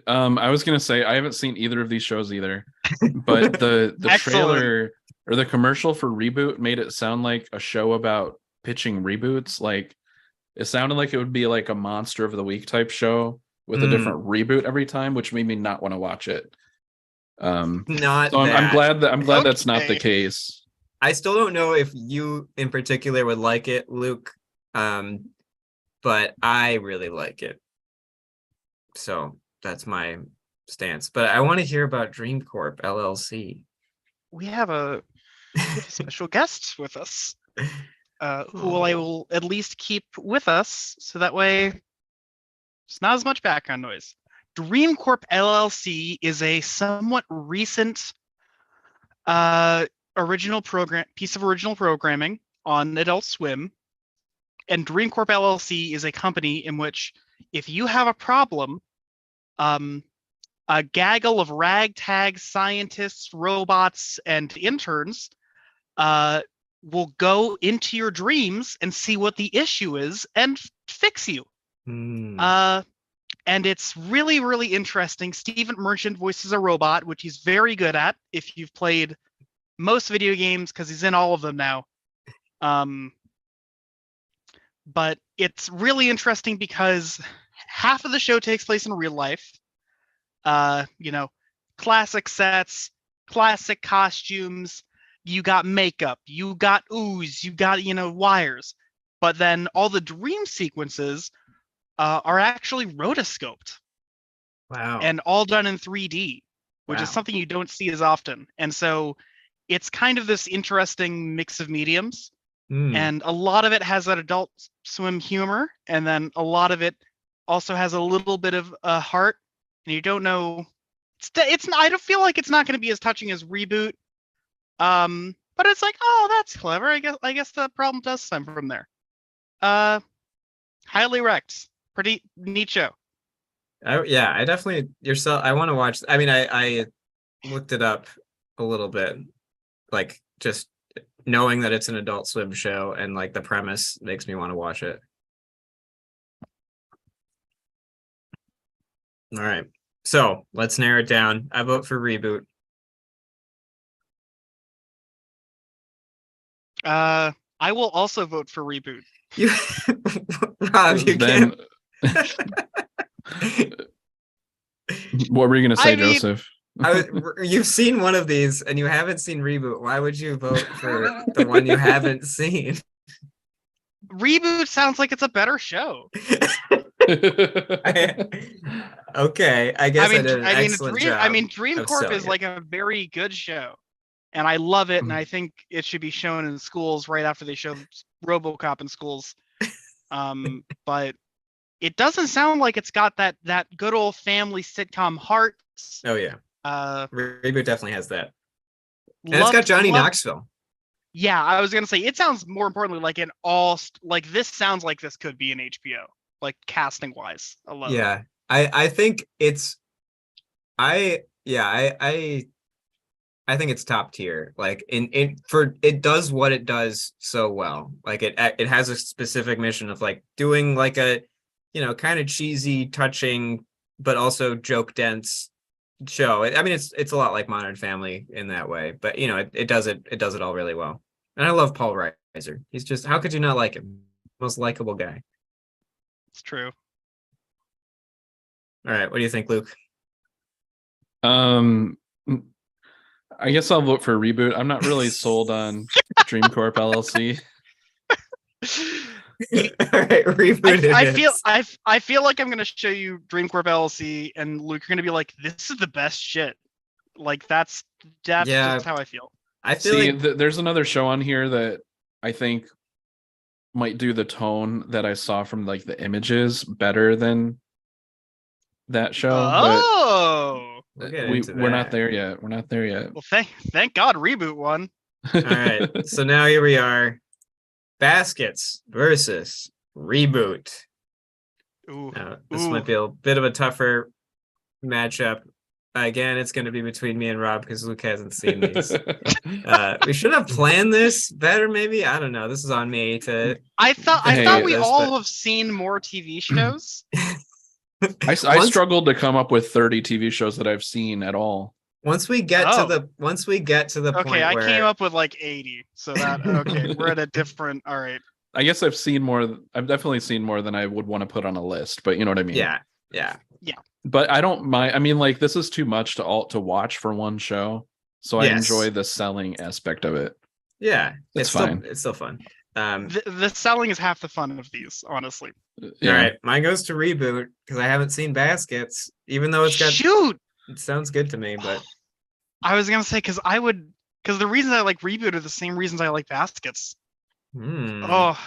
I was gonna say I haven't seen either of these shows either, but the trailer or the commercial for Reboot made it sound like a show about pitching reboots. Like it sounded like it would be like a Monster of the Week type show with a different reboot every time, which made me not want to watch it. Not so I'm glad that's not the case. I still don't know if you in particular would like it, Luke, but I really like it. So that's my stance. But I want to hear about Dream Corp LLC. We have a special guest with us, who I will at least keep with us, so that way there's not as much background noise. Dream Corp LLC is a somewhat recent piece of original programming on Adult Swim. And Dream Corp LLC is a company in which if you have a problem, a gaggle of ragtag scientists, robots, and interns will go into your dreams and see what the issue is and fix you. And it's really, really interesting. Stephen Merchant voices a robot, which he's very good at if you've played most video games, because he's in all of them now. But it's really interesting because half of the show takes place in real life. Classic sets, classic costumes. You got makeup, you got ooze, you got, wires. But then all the dream sequences are actually rotoscoped. Wow. And all done in 3D, which is something you don't see as often. And so it's kind of this interesting mix of mediums. And a lot of it has that Adult Swim humor, and then a lot of it also has a little bit of heart. And you don't know, I don't feel like it's not going to be as touching as Reboot, but it's like, oh, that's clever. I guess the problem does stem from there. Highly wrecked, pretty neat show. I definitely I want to watch. I mean, I looked it up a little bit, like just knowing that it's an Adult Swim show and like the premise makes me want to watch it. All right, so let's narrow it down. I vote for Reboot. I will also vote for Reboot. Rob, you can't. What were you going to say, Joseph? You've seen one of these and you haven't seen Reboot. Why would you vote for the one you haven't seen? Reboot sounds like it's a better show. Okay, I guess I did an excellent job. Dream of Corp selling is it. like a very good show, and I love it. And I think it should be shown in schools right after they show RoboCop in schools. But it doesn't sound like it's got that good old family sitcom heart. Oh yeah, Reboot definitely has that, and Loved, it's got Johnny Knoxville. Yeah, I was gonna say it sounds more importantly like this sounds like this could be an HBO, like casting wise alone. Yeah, I think it's I think it's top tier. Like it does what it does so well. Like it has a specific mission of like doing like a kind of cheesy, touching, but also joke dense show. I mean, it's a lot like Modern Family in that way, but it does it all really well. And I love Paul Reiser. He's just, how could you not like him? Most likable guy. It's true. All right, what do you think, Luke? I guess I'll vote for Reboot. I'm not really sold on Dream Corp LLC. All right, Reboot. I feel like I'm gonna show you Dream Corp LLC, and Luke, you're gonna be like, "This is the best shit." Like that's just how I feel. I feel like there's another show on here that I think might do the tone that I saw from like the images better than that show. Oh, but we're not there yet. We're not there yet. Well, thank God Reboot won. All right, so now here we are. Baskets versus Reboot. This might be a bit of a tougher matchup. Again, it's going to be between me and Rob because Luke hasn't seen these. We should have planned this better, maybe. I don't know. This is on me to. I thought we all have seen more TV shows. I struggled to come up with 30 TV shows that I've seen at all. Once we get to the point where I came up with like 80. So we're at a different. All right. I guess I've definitely seen more than I would want to put on a list, but you know what I mean? Yeah. But I don't mind. I mean, like this is too much to watch for one show. So I enjoy the selling aspect of it. Yeah. It's fine. It's still fun. The selling is half the fun of these, honestly. Yeah. All right. Mine goes to Reboot because I haven't seen Baskets, even though it's got It sounds good to me, but I was gonna say because the reasons I like Reboot are the same reasons I like Baskets. Oh,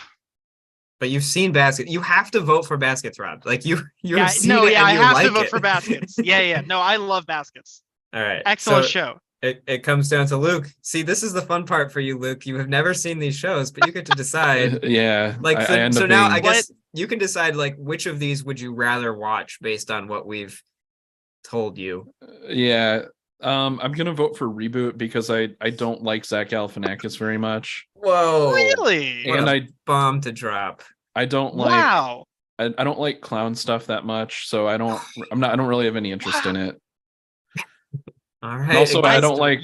but you've seen Baskets. You have to vote for Baskets, Rob. Like I have to vote for Baskets. Yeah. No, I love Baskets. All right, excellent show. It comes down to Luke. See, this is the fun part for you, Luke. You have never seen these shows, but you get to decide. Yeah. Like I guess you can decide like which of these would you rather watch based on what we've told you. Yeah. I'm gonna vote for Reboot because I don't like Zach Galifianakis very much. Whoa, really? And I bomb to drop. I don't like. Wow. I don't like clown stuff that much, so I don't really have any interest in it. All right. Also, I don't like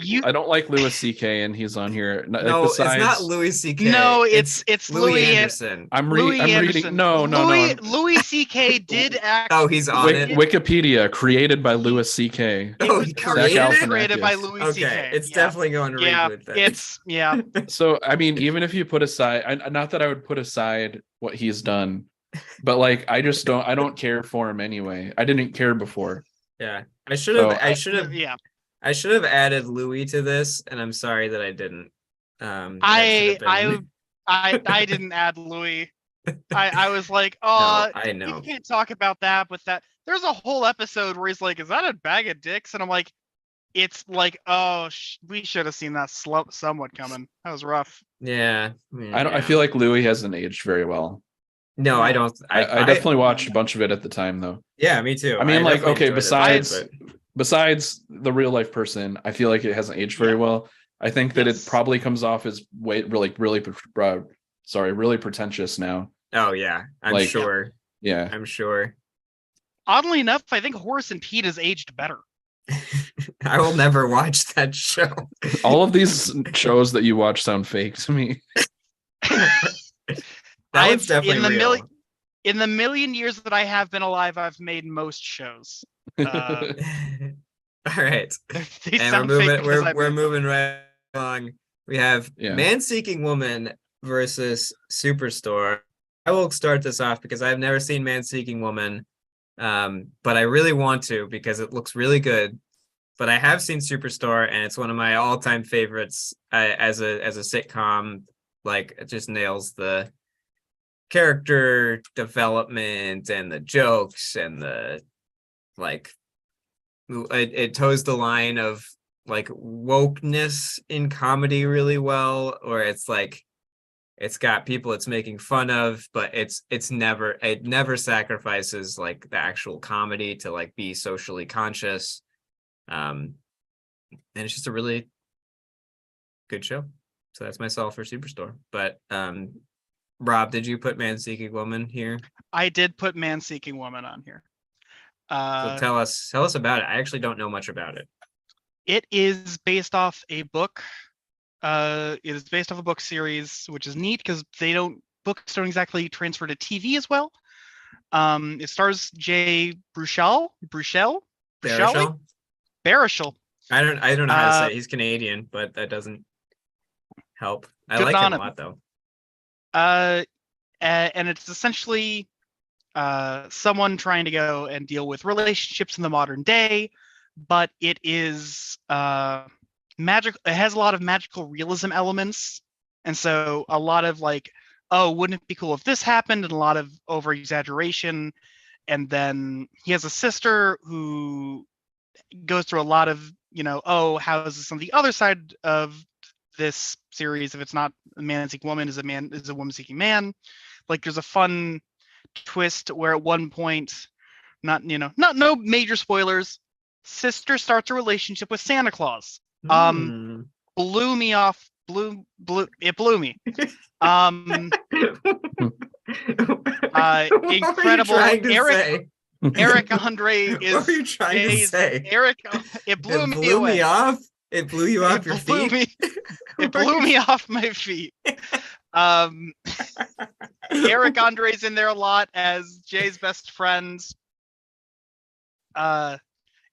Louis C.K. and he's on here. No, it's not Louis C.K. No, it's Louis Anderson. I'm reading. No. Louis C.K. did act. Oh, he's on it. Wikipedia created by Louis C.K. Oh, he created by Louis C.K. Okay, it's definitely going to Reboot then. It's So I mean, even if you put aside, not that I would put aside what he's done, but like I don't care for him anyway. I didn't care before. Yeah, I should have added Louis to this, and I'm sorry that I didn't. I didn't add Louis. I was like, oh, no, I know you can't talk about that with that. There's a whole episode where he's like, is that a bag of dicks? And I'm like, it's like, oh, we should have seen that somewhat coming. That was rough. Yeah. I feel like Louis hasn't aged very well. No, I don't. I definitely watched a bunch of it at the time, though. Yeah, me too. I mean, like, okay, besides the real life person, I feel like it hasn't aged very well. I think that it probably comes off as really pretentious now. Oh yeah, I'm sure. Yeah, I'm sure. Oddly enough, I think Horace and Pete has aged better. I will never watch that show. All of these shows that you watch sound fake to me. That one's definitely real. In the million years that I have been alive, I've made most shows. All right. They And sound fake because I we're made them. moving right along. We have Yeah. Man-Seeking Woman versus Superstore. I will start this off because I've never seen Man-Seeking Woman, but I really want to because it looks really good. But I have seen Superstore, and it's one of my all-time favorites as a sitcom. Like, it just nails the character development and the jokes and the like. It toes the line of like wokeness in comedy really well, or it's like it's got people it's making fun of, but it never sacrifices like the actual comedy to like be socially conscious. And it's just a really good show. So that's myself for Superstore. But Rob, did you put Man-Seeking Woman here? I did put Man-Seeking Woman on here. So tell us about it. I actually don't know much about it. It is based off a book. It is based off a book series, which is neat because books don't exactly transfer to TV as well. It stars Jay Baruchel. Baruchel? Baruchel. I don't know how to say it. He's Canadian, but that doesn't help. I Good like on him a him. lot though. And it's essentially someone trying to go and deal with relationships in the modern day, but it is magic. It has a lot of magical realism elements, and so a lot of like, oh, wouldn't it be cool if this happened, and a lot of over exaggeration. And then he has a sister who goes through a lot of, oh, how is this on the other side of this series? If it's not a man seeking woman, is a woman seeking man. Like, there's a fun twist where at one point, no major spoilers, sister starts a relationship with Santa Claus. Blew me off. It blew me. Incredible. Eric Andre is. What were you trying to say? Eric, it blew me away. Me off. It blew you off your feet. It blew me off my feet. Eric Andre's in there a lot as Jay's best friend.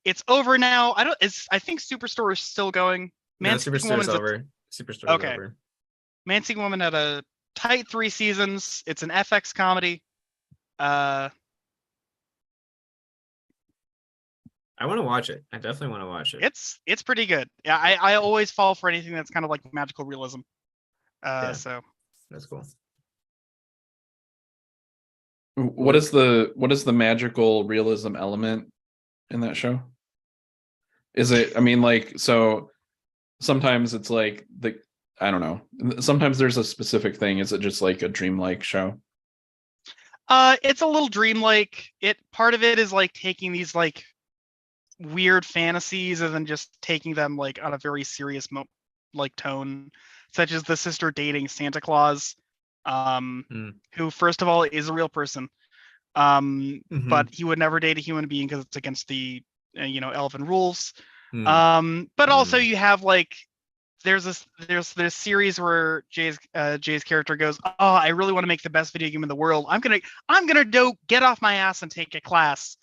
It's over now. I think Superstore is still going. Superstore's over. Superstore's over. Man-Seeking Woman had a tight 3 seasons. It's an FX comedy. I want to watch it. I definitely want to watch it. It's pretty good. Yeah, I always fall for anything that's kind of like magical realism. So that's cool. What is the magical realism element in that show? Is it, I mean, like, so sometimes it's like I don't know. Sometimes there's a specific thing. Is it just like a dreamlike show? It's a little dreamlike. Part of it is like taking these like weird fantasies and then just taking them like on a very serious like tone, such as the sister dating Santa Claus, who first of all is a real person, but he would never date a human being because it's against the elven rules. But also you have like there's this series where Jay's character goes, oh, I really want to make the best video game in the world. I'm gonna get off my ass and take a class.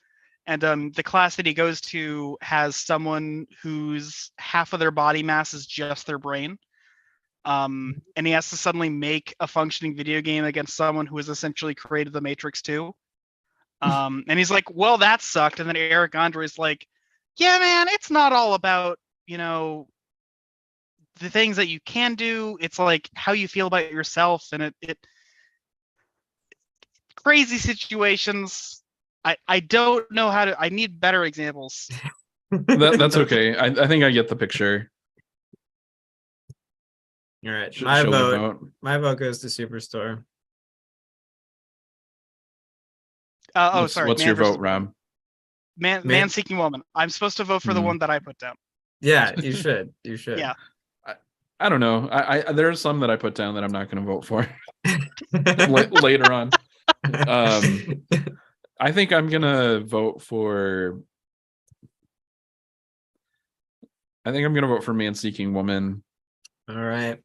And the class that he goes to has someone whose half of their body mass is just their brain. And he has to suddenly make a functioning video game against someone who has essentially created the Matrix 2. And he's like, well, that sucked. And then Eric Andre is like, yeah, man, it's not all about, the things that you can do. It's like how you feel about yourself. And it crazy situations. I don't know how to. I need better examples. That's okay. I think I get the picture. All right, my vote goes to Superstore. Sorry. What's your vote, Rob? Man-Seeking Woman. I'm supposed to vote for the one that I put down. Yeah, you should. You should. Yeah. I don't know. I there are some that I put down that I'm not going to vote for later on. I think I'm gonna vote for. I think I'm gonna vote for Man-Seeking Woman. All right,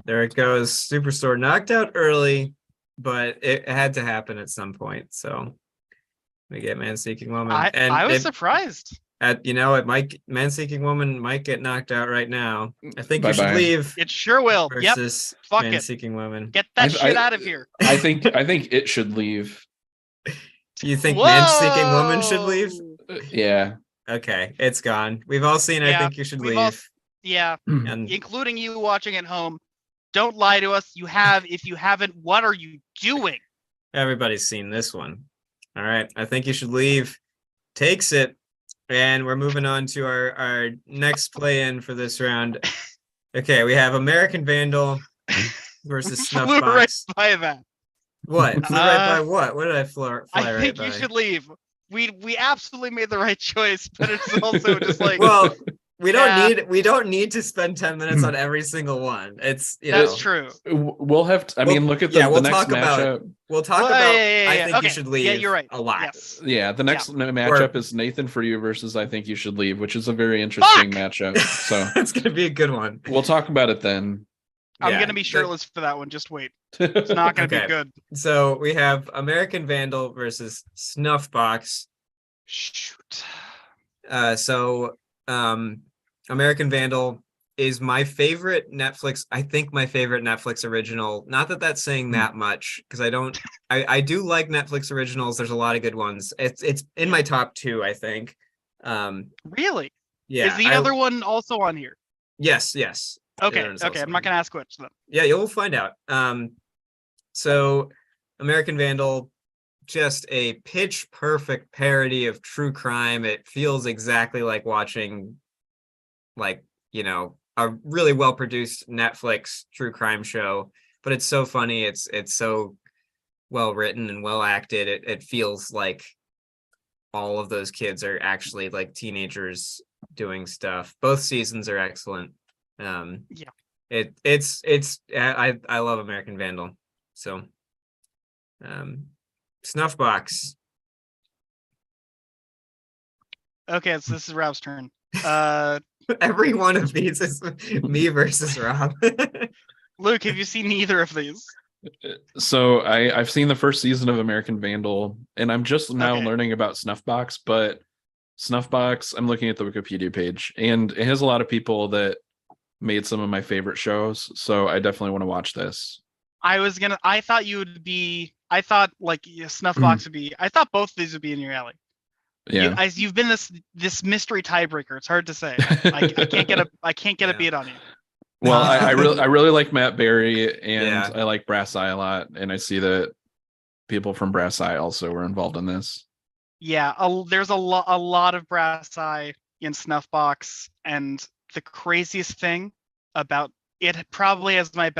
there it goes. Superstore knocked out early, but it had to happen at some point. So we get Man-Seeking Woman. I was surprised. It might Man Seeking Woman might get knocked out right now. I think you should Bye-bye. leave It sure will. versus Fuck Man it. Seeking Woman. Get that shit out of here. I think it should leave. You think Man Seeking Woman should leave? Yeah. Okay, it's gone. We've all seen I Think You Should Leave. And including you watching at home. Don't lie to us. You have. If you haven't, what are you doing? Everybody's seen this one. All right, I Think You Should Leave takes it. And we're moving on to our next play-in for this round. Okay, we have American Vandal versus Snuffbox. Flew right by that. What? Flew right by what? What did I fly right by? I think you should leave. We absolutely made the right choice, but it's also just like, well, we don't need to spend 10 minutes on every single one. That's true. We'll have to, look at the next matchup. We'll talk about I Think You Should Leave. Yeah, you're right. A lot. Yes. Yeah, the next matchup is Nathan For You versus I Think You Should Leave, which is a very interesting matchup. So it's gonna be a good one. We'll talk about it then. I'm gonna be shirtless for that one. Just wait. It's not gonna be good. So we have American Vandal versus Snuffbox. Shoot. American Vandal is my favorite Netflix. I think my favorite Netflix original. Not that that's saying that much, because I do like Netflix originals. There's a lot of good ones. It's in my top 2, I think. Really? Yeah. Is the other one also on here? Yes. Okay. I'm not gonna ask which then. Yeah, you'll find out. So American Vandal, just a pitch perfect parody of true crime. It feels exactly like watching, a really well produced Netflix true crime show, but it's so funny. It's so well written and well acted. It feels like all of those kids are actually like teenagers doing stuff. Both seasons are excellent. I love American Vandal. So Snuffbox. Okay, so this is Rob's turn. Every one of these is me versus Rob. Luke, have you seen either of these? So I've seen the first season of American Vandal, and I'm just now learning about Snuffbox, but Snuffbox, I'm looking at the Wikipedia page, and it has a lot of people that made some of my favorite shows, so I definitely want to watch this. I thought Snuffbox would be, I thought both of these would be in your alley. Yeah. You've been this mystery tiebreaker. It's hard to say. I can't get a beat on you. Well, I really like Matt Berry, and I like Brass Eye a lot, and I see that people from Brass Eye also were involved in this. Yeah, there's a lot of Brass Eye in Snuffbox, and the craziest thing about it probably has my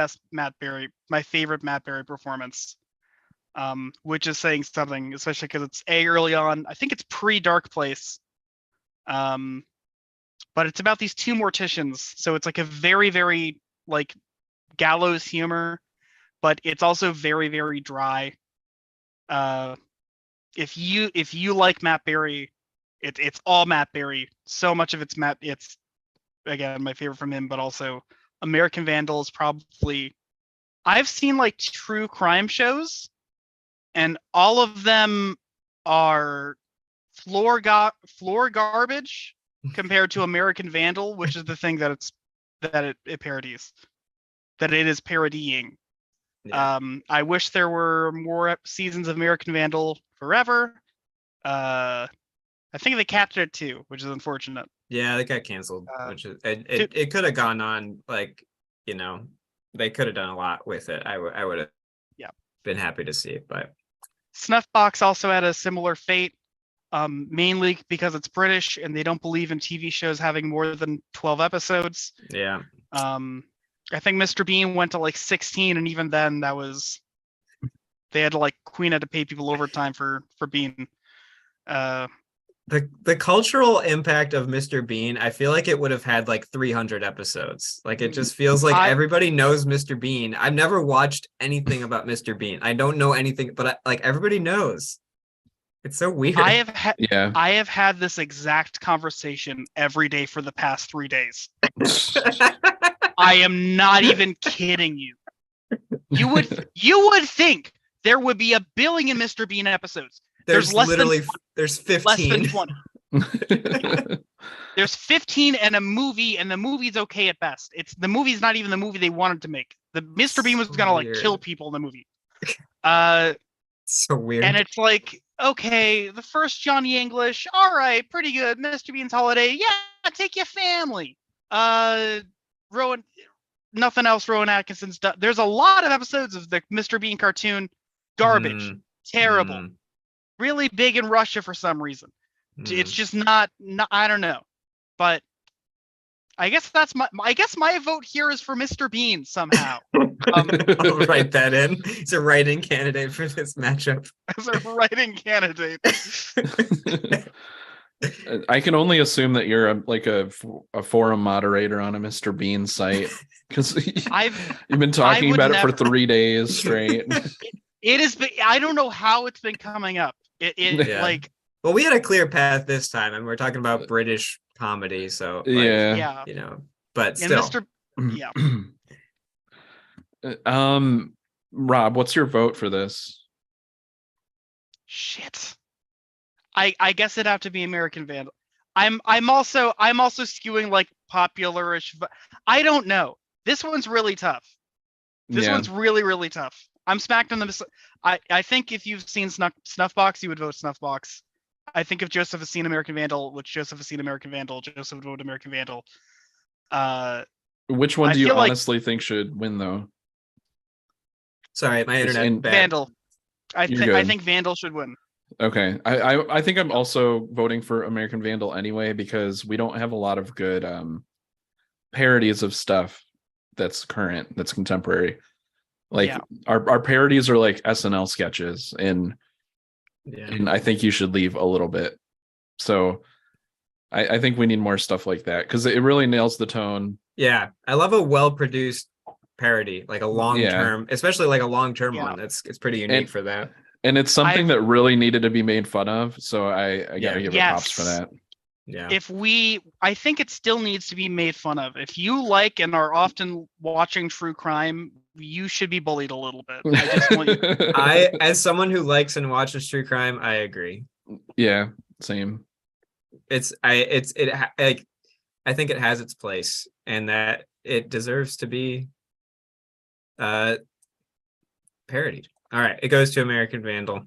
favorite Matt Berry performance. Which is saying something, especially because it's early on. I think it's pre-Dark Place. But it's about these two morticians, so it's like a very, very like gallows humor, but it's also very, very dry. If you like Matt Berry, it's all Matt Berry. So much of it's again my favorite from him, but also American Vandal is probably. I've seen like true crime shows. And all of them are floor garbage compared to American Vandal, which is the thing that it parodies, that it is parodying. Yeah. I wish there were more seasons of American Vandal forever. I think they captured it too, which is unfortunate. Yeah, they got canceled, which is it could have gone on, they could have done a lot with it. I would have been happy to see it, but Snuffbox also had a similar fate, mainly because it's British and they don't believe in TV shows having more than 12 episodes. Yeah. I think Mr. Bean went to like 16, and even then they had to Queen had to pay people overtime for Bean. The cultural impact of Mr. Bean, I feel like it would have had 300 episodes. It just feels like everybody knows Mr. Bean. I've never watched anything about Mr. Bean. I don't know anything, but everybody knows. It's so weird. I have had this exact conversation every day for the past 3 days. I am not even kidding you. You would think there would be 1 billion Mr. Bean episodes. There's 15. Less than 20. There's 15 and a movie, and the movie's okay at best. The movie's not even the movie they wanted to make. The Mr. Bean was gonna like kill people in the movie. So weird. And it's like, okay, the first Johnny English, all right, pretty good. Mr. Bean's Holiday, yeah, take your family. Rowan, nothing else. Rowan Atkinson's done. There's a lot of episodes of the Mr. Bean cartoon, garbage, terrible, really big in Russia for some reason. It's just not. I don't know, but I guess my vote here is for Mr. Bean somehow. I'll write that in. He's a writing candidate for this matchup. As a writing candidate. I can only assume that you're a forum moderator on a Mr. Bean site because you've been talking about it for 3 days straight. It is. I don't know how it's been coming up. Like. Well, we had a clear path this time, and we're talking about British comedy, so yeah, you know, but still. Yeah. Rob, what's your vote for this? Shit. I guess it'd have to be American Vandal. I'm also skewing like popularish. I don't know. This one's really tough. This one's really, really tough. I'm smacked on the. I think if you've seen Snuffbox, you would vote Snuffbox. I think if Joseph has seen American Vandal, Joseph would vote American Vandal. Which one do you honestly think should win, though? Sorry, my internet bad. Vandal. I think Vandal should win. Okay, I think I'm also voting for American Vandal anyway because we don't have a lot of good parodies of stuff that's current, that's contemporary. Like our parodies are like SNL sketches, and I think you should leave a little bit. So I think we need more stuff like that because it really nails the tone. Yeah, I love a well-produced parody, like a long-term, especially like a long-term one. It's pretty unique for that. And it's something that really needed to be made fun of. So I gotta give it props for that. Yeah. I think it still needs to be made fun of. If you like and are often watching true crime, you should be bullied a little bit. I just want you. As someone who likes and watches true crime, I agree. Yeah, same. I think it has its place and that it deserves to be parodied. All right, it goes to American Vandal.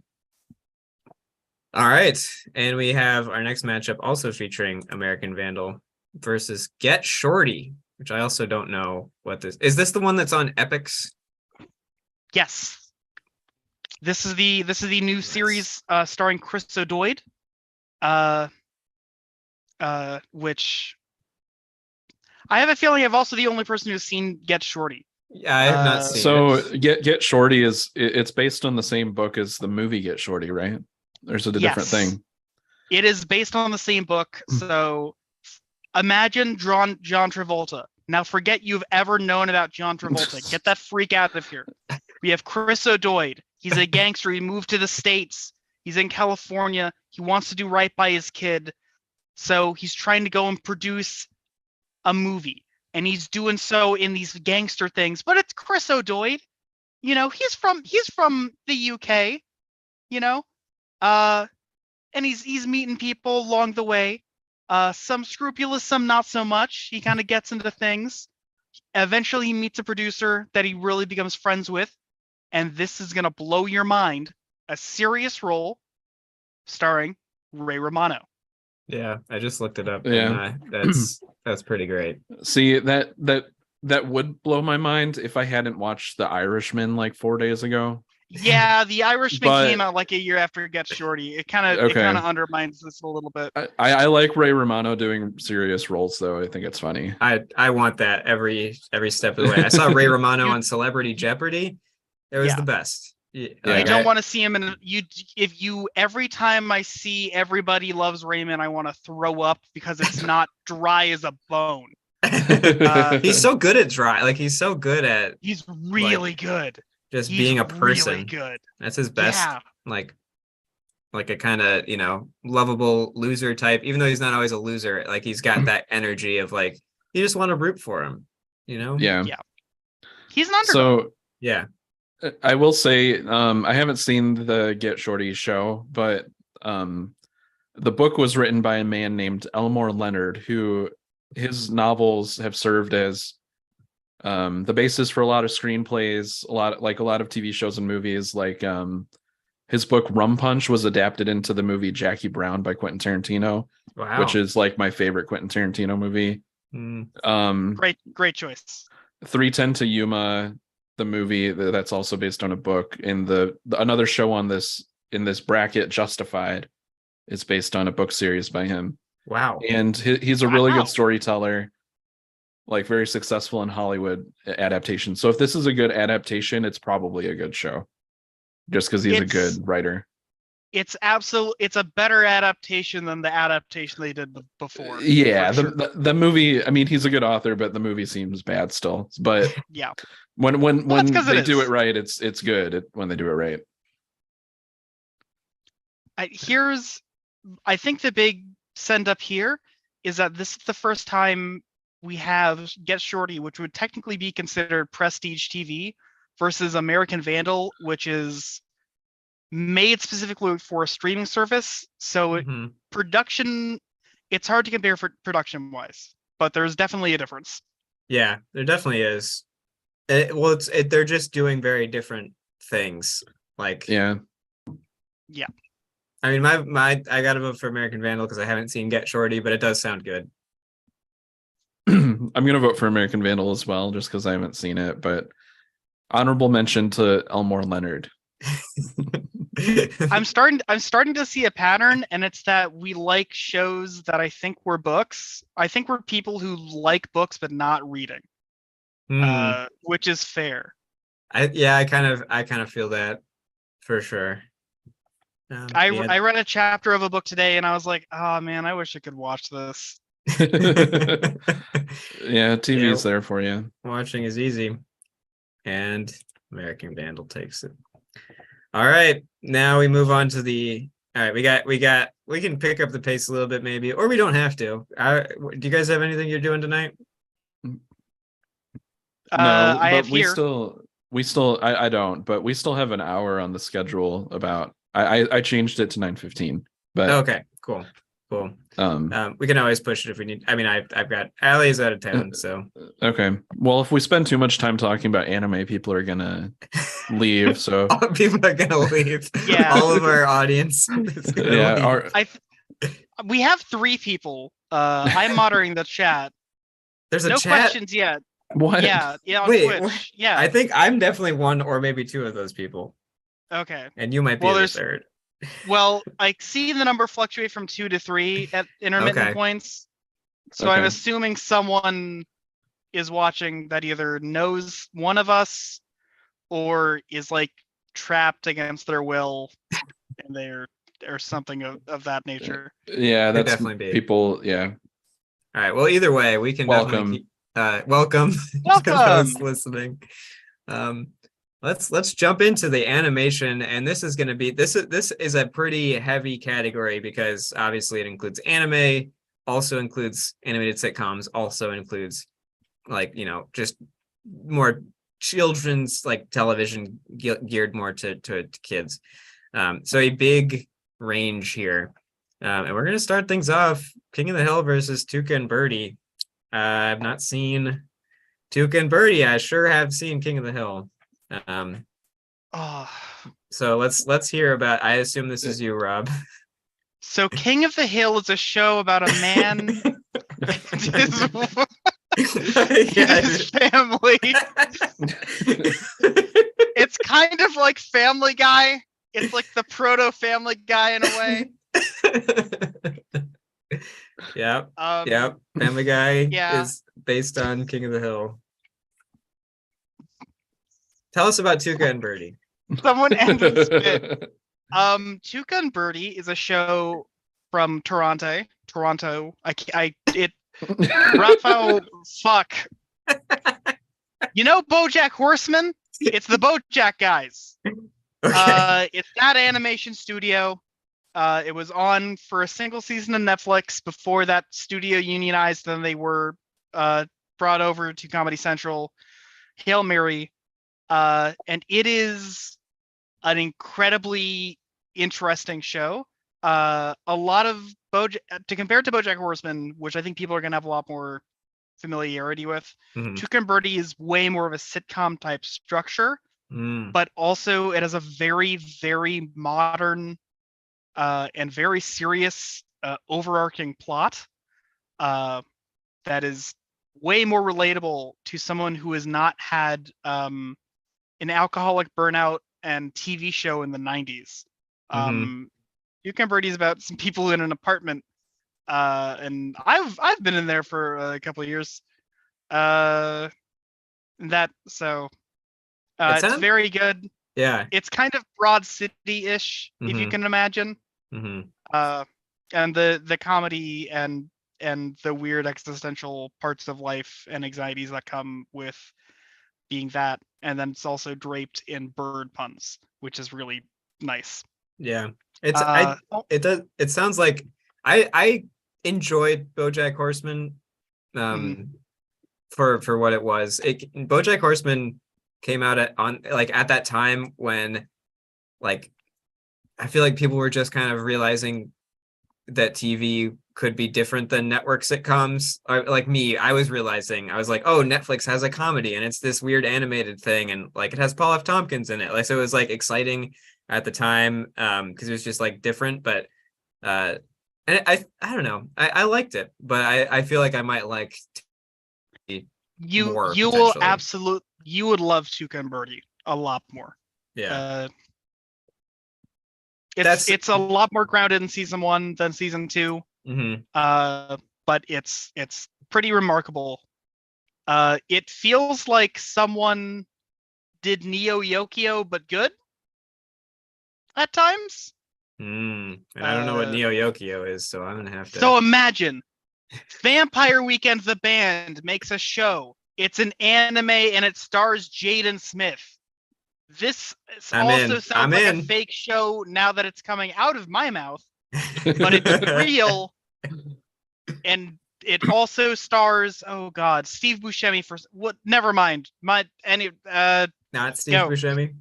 All right, and we have our next matchup also featuring American Vandal versus Get Shorty, which I also don't know what this is. This the one that's on Epix? Yes. This is the new series starring Chris O'Doyd, which I have a feeling I'm also the only person who's seen Get Shorty. Yeah, I have not seen it. Get Shorty it's based on the same book as the movie Get Shorty, right? There's a different thing. It is based on the same book. So imagine John Travolta. Now forget you've ever known about John Travolta. Get that freak out of here. We have Chris O'Doyd. He's a gangster. He moved to the States. He's in California. He wants to do right by his kid. So he's trying to go and produce a movie. And he's doing so in these gangster things. But it's Chris O'Doyd. You know, he's from the UK, you know? And he's meeting people along the way. Some scrupulous, some not so much. He kind of gets into things. Eventually he meets a producer that he really becomes friends with. And this is going to blow your mind. A serious role starring Ray Romano. Yeah, I just looked it up. Yeah, and, that's pretty great. See, that would blow my mind if I hadn't watched The Irishman like 4 days ago. Yeah, The Irishman came out like a year after Get Shorty. It kind of undermines this a little bit. I like Ray Romano doing serious roles though. I think it's funny. I want that every step of the way. I saw Ray Romano on Celebrity Jeopardy. It was the best. Yeah. I don't want to see him every time I see Everybody Loves Raymond, I want to throw up because it's not dry as a bone. He's so good at dry. Like he's so good at. He's really good. Just being a person. Really good. That's his best. Yeah. Like a kind of, lovable loser type. Even though he's not always a loser, like he's got that energy of like you just want to root for him. Yeah. Yeah. He's an underdog. So yeah. I will say, I haven't seen the Get Shorty show, but The book was written by a man named Elmore Leonard, who his novels have served as the basis for a lot of screenplays, a lot of TV shows and movies. Like his book Rum Punch was adapted into the movie Jackie Brown by Quentin Tarantino, which is like my favorite Quentin Tarantino movie. Great choice. 3:10 to Yuma, the movie that's also based on a book. In the another show on this in this bracket, Justified, is based on a book series by him. Wow. And he's a really good storyteller, like very successful in Hollywood adaptation. So if this is a good adaptation, it's probably a good show, just because he's a good writer. It's a better adaptation than the adaptation they did before. Yeah, the movie, I mean, he's a good author, but the movie seems bad still. But yeah, when they do it right, it's good when they do it right. I think the big send up here is that this is the first time we have Get Shorty, which would technically be considered prestige TV, versus American Vandal, which is made specifically for a streaming service. So production, it's hard to compare for production wise, but there's definitely a difference. Yeah, there definitely is. They're just doing very different things. Like, yeah. I mean, I got to vote for American Vandal because I haven't seen Get Shorty, but it does sound good. I'm gonna vote for American Vandal as well, just because I haven't seen it. But honorable mention to Elmore Leonard. I'm starting to see a pattern, and it's that we like shows that I think were books. I think we're people who like books but not reading, which is fair. I kind of feel that for sure. I read a chapter of a book today, and I was like, oh man, I wish I could watch this. Yeah, TV's there for you. Watching is easy, and American Vandal takes it. All right, now we move on to all right, we can pick up the pace a little bit maybe, or we don't have to. Do you guys have anything you're doing tonight? No, but I don't, but we still have an hour on the schedule. About I changed it to 9:15, but okay, cool. We can always push it if we need. I mean, I've got Allie's out of town, so okay. Well, if we spend too much time talking about anime, people are gonna leave. So people are gonna leave. Yeah, all of our audience. We have 3 people. I'm monitoring the chat. There's no questions yet. What? Yeah, on Wait, Twitch. Yeah, I think I'm definitely one or maybe 2 of those people. Okay. And you might be the third. Well, I see the number fluctuate from 2 to 3 at intermittent points. So I'm assuming someone is watching that either knows one of us or is like trapped against their will, and they're or something of that nature. Yeah, that's definitely be people. Yeah. All right. Well, either way, we can welcome to those listening. Let's jump into the animation, and this is going to be this is a pretty heavy category because obviously it includes anime, also includes animated sitcoms, also includes just more children's television geared more to kids. So a big range here, and we're going to start things off. King of the Hill versus Tuca and Birdie. I've not seen Tuca and Birdie. I sure have seen King of the Hill. So let's hear about. I assume this is you, Rob. So King of the Hill is a show about a man his family. It's kind of like Family Guy. It's like the proto Family Guy in a way. Yep. Family Guy is based on King of the Hill. Tell us about Tuca and Birdie. Someone end this bit. Tuca and Birdie is a show from Toronto. Rafael, fuck. You know BoJack Horseman? It's the BoJack guys. Okay. It's that animation studio. It was on for a single season of Netflix before that studio unionized. Then they were brought over to Comedy Central. Hail Mary. And it is an incredibly interesting show. a lot of to compare it to BoJack Horseman, which I think people are going to have a lot more familiarity with. Tuca and Birdie is way more of a sitcom type structure, but also it has a very, very modern and very serious overarching plot that is way more relatable to someone who has not had an alcoholic burnout and TV show in the 90s. Tuca and Birdie is about some people in an apartment, and I've been in there for a couple of years. It's very good. Yeah, it's kind of Broad City-ish, if you can imagine. And the comedy and the weird existential parts of life and anxieties that come with being that, and then it's also draped in bird puns, which is really nice. Yeah, it sounds like I enjoyed BoJack Horseman for what it was. BoJack Horseman came out at that time when, like, I feel like people were just kind of realizing that TV could be different than network sitcoms. Or, like me, I was realizing, I was like, oh, Netflix has a comedy and it's this weird animated thing, and like it has Paul F. Tompkins in it. Like, so it was like exciting at the time because it was just like different. But and I don't know, I liked it, but I feel like I might like more. You will absolutely, you would love Tuca and Birdie a lot more. Yeah. It's a lot more grounded in season 1 than season 2. But it's pretty remarkable. It feels like someone did Neo Yokio but good at times. And I don't know what Neo Yokio is, so I'm gonna have to. So imagine Vampire Weekend the band makes a show. It's an anime and it stars Jaden Smith. This also sounds like a fake show now that it's coming out of my mouth, but it's real. And it also stars, oh god, Steve Buscemi for what? Never mind. Not Steve Buscemi.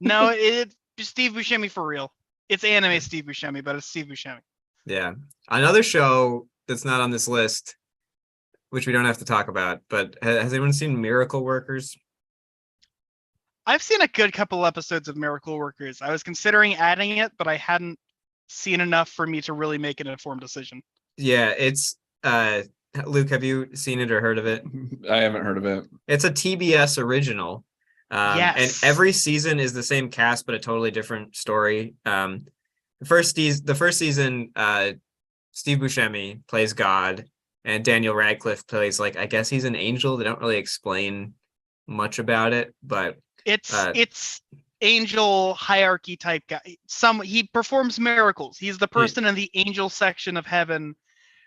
No, it's Steve Buscemi for real. It's anime Steve Buscemi, but it's Steve Buscemi. Yeah, another show that's not on this list, which we don't have to talk about, but has anyone seen Miracle Workers? I've seen a good couple episodes of Miracle Workers. I was considering adding it, but I hadn't seen enough for me to really make an informed decision. Yeah, it's Luke, have you seen it or heard of it? I haven't heard of it. It's a TBS original. Yes. And every season is the same cast, but a totally different story. The first season, Steve Buscemi plays God, and Daniel Radcliffe plays, like, I guess he's an angel. They don't really explain much about it, but it's angel hierarchy type guy. He performs miracles. He's the person in the angel section of heaven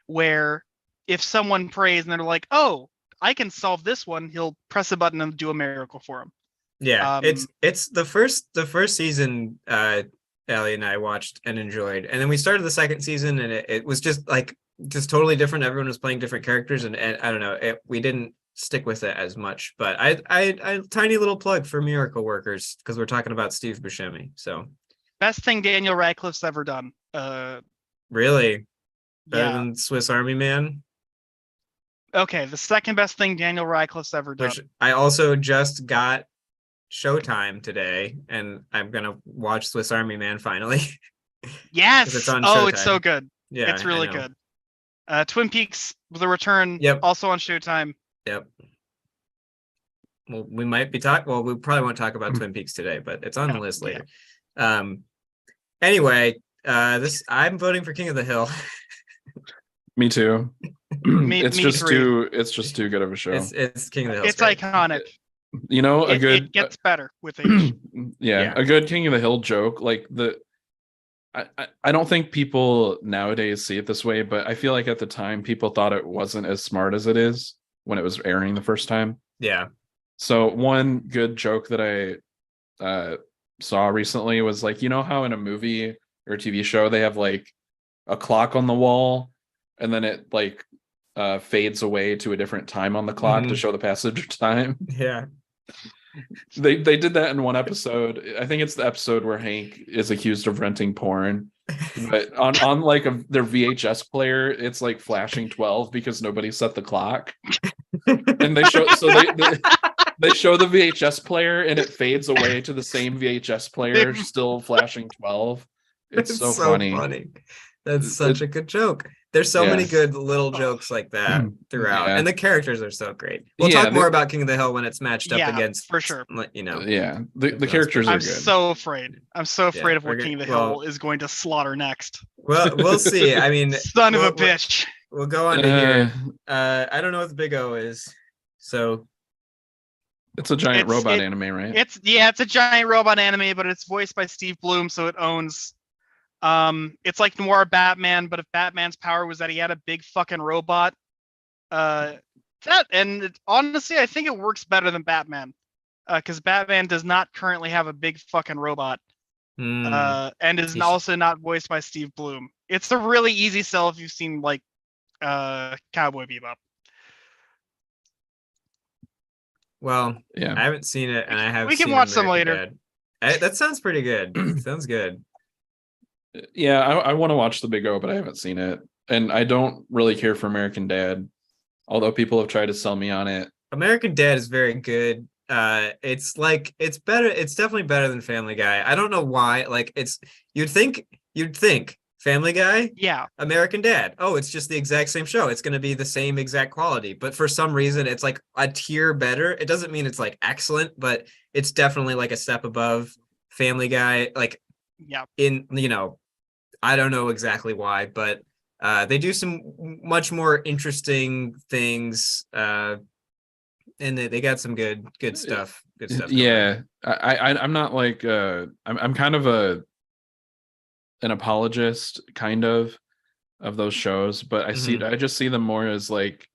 where if someone prays and they're like, oh, I can solve this one, he'll press a button and do a miracle for him. Yeah, it's the first season Allie and I watched and enjoyed, and then we started the second season and it was just totally different. Everyone was playing different characters, and I don't know, we didn't stick with it as much. But I tiny little plug for Miracle Workers because we're talking about Steve Buscemi. So best thing Daniel Radcliffe's ever done. Really? Better than Swiss Army Man? Okay, the second best thing Daniel Radcliffe's ever done. Which I also just got Showtime today, and I'm gonna watch Swiss Army Man finally. Yes. It's on Showtime. It's so good. Yeah, it's really good. Twin Peaks: The Return. Yep. Also on Showtime. Yep. Well, we might be we probably won't talk about Twin Peaks today, but it's on the list later. Yeah. Anyway, I'm voting for King of the Hill. Me too. It's just too good of a show. It's King of the Hill. It's iconic. You know, it gets better with age. Yeah, a good King of the Hill joke. Like I don't think people nowadays see it this way, but I feel like at the time people thought it wasn't as smart as it is when it was airing the first time. Yeah. So one good joke that I saw recently was, like, you know how in a movie or a TV show they have like a clock on the wall and then it like fades away to a different time on the clock to show the passage of time. Yeah. They did that in one episode. I think it's the episode where Hank is accused of renting porn, But on like their VHS player, it's like flashing 12 because nobody set the clock. And they show they show the VHS player and it fades away to the same VHS player still flashing 12. It's so funny. That's such a good joke. There's so many good little jokes like that throughout, and the characters are so great. We'll talk more about King of the Hill when it's matched up against, for sure. The characters are good. So afraid. I'm so afraid of what King of the Hill is going to slaughter next. Well, we'll see. I mean, son of a bitch. We'll go on to here. I don't know what the Big O is, so it's a giant robot anime, right? It's a giant robot anime, but it's voiced by Steve Bloom, so it owns. It's like Noir Batman, but if Batman's power was that he had a big fucking robot, honestly, I think it works better than Batman, because Batman does not currently have a big fucking robot, and is also not voiced by Steve Bloom. It's a really easy sell if you've seen like Cowboy Bebop. Well, I haven't seen it, and I have. We can watch some later. That sounds pretty good. Sounds good. Yeah, I want to watch The Big O, but I haven't seen it, and I don't really care for American Dad, although people have tried to sell me on it. American Dad is very good. It's better. It's definitely better than Family Guy. I don't know why. Like, you'd think Family Guy, American Dad. Oh, it's just the exact same show. It's going to be the same exact quality, but for some reason, it's like a tier better. It doesn't mean it's like excellent, but it's definitely like a step above Family Guy. Like, I don't know exactly why, but they do some much more interesting things, and they got some good stuff. Good stuff. Yeah, I'm not like I'm kind of an apologist kind of those shows, but I just see them more as like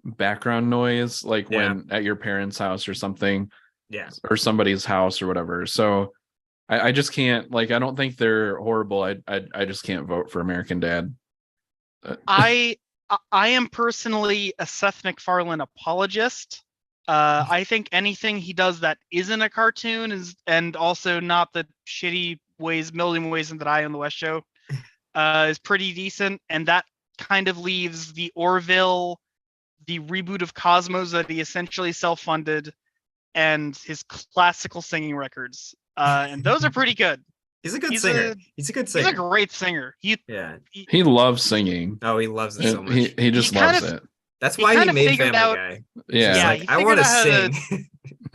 background noise, like when at your parents' house or something, or somebody's house or whatever. So I just can't, like, I don't think they're horrible. I just can't vote for American Dad. I am personally a Seth MacFarlane apologist. I think anything he does that isn't a cartoon and also not the shitty million ways that I on the West show is pretty decent, and that kind of leaves the Orville, the reboot of Cosmos that he essentially self-funded, and his classical singing records. And those are pretty good. He's a good singer. He's a good singer. He's a great singer. He loves singing. Oh, he loves it so much. He just loves it. That's why he made Family Guy. Yeah, like, I want to sing.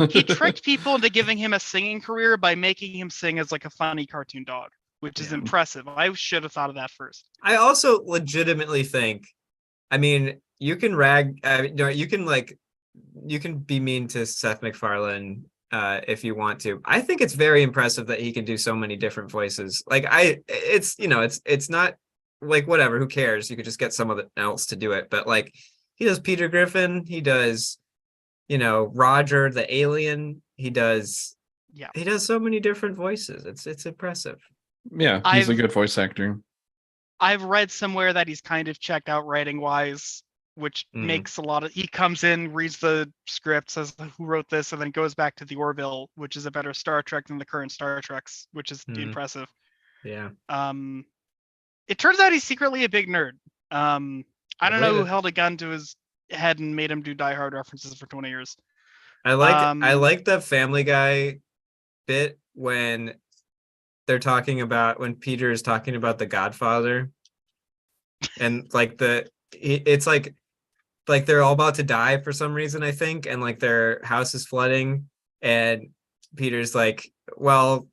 He tricked people into giving him a singing career by making him sing as like a funny cartoon dog, which is impressive. I should have thought of that first. I also legitimately think, I mean, you can you can be mean to Seth MacFarlane if you want to. I think it's very impressive that he can do so many different voices. Like, it's not like, whatever, who cares? You could just get someone else to do it. But like, he does Peter Griffin, he does, Roger the alien, he does so many different voices. It's impressive. Yeah, he's a good voice actor. I've read somewhere that he's kind of checked out writing wise, which makes a lot of, he comes in, reads the script, says who wrote this, and then goes back to the Orville, which is a better Star Trek than the current Star Treks, which is impressive. Yeah. It turns out he's secretly a big nerd. I don't know who held a gun to his head and made him do Die Hard references for 20 years. I like the Family Guy bit when they're talking about, when Peter is talking about The Godfather, and like it's like they're all about to die for some reason, I think, and like their house is flooding, and Peter's like, well,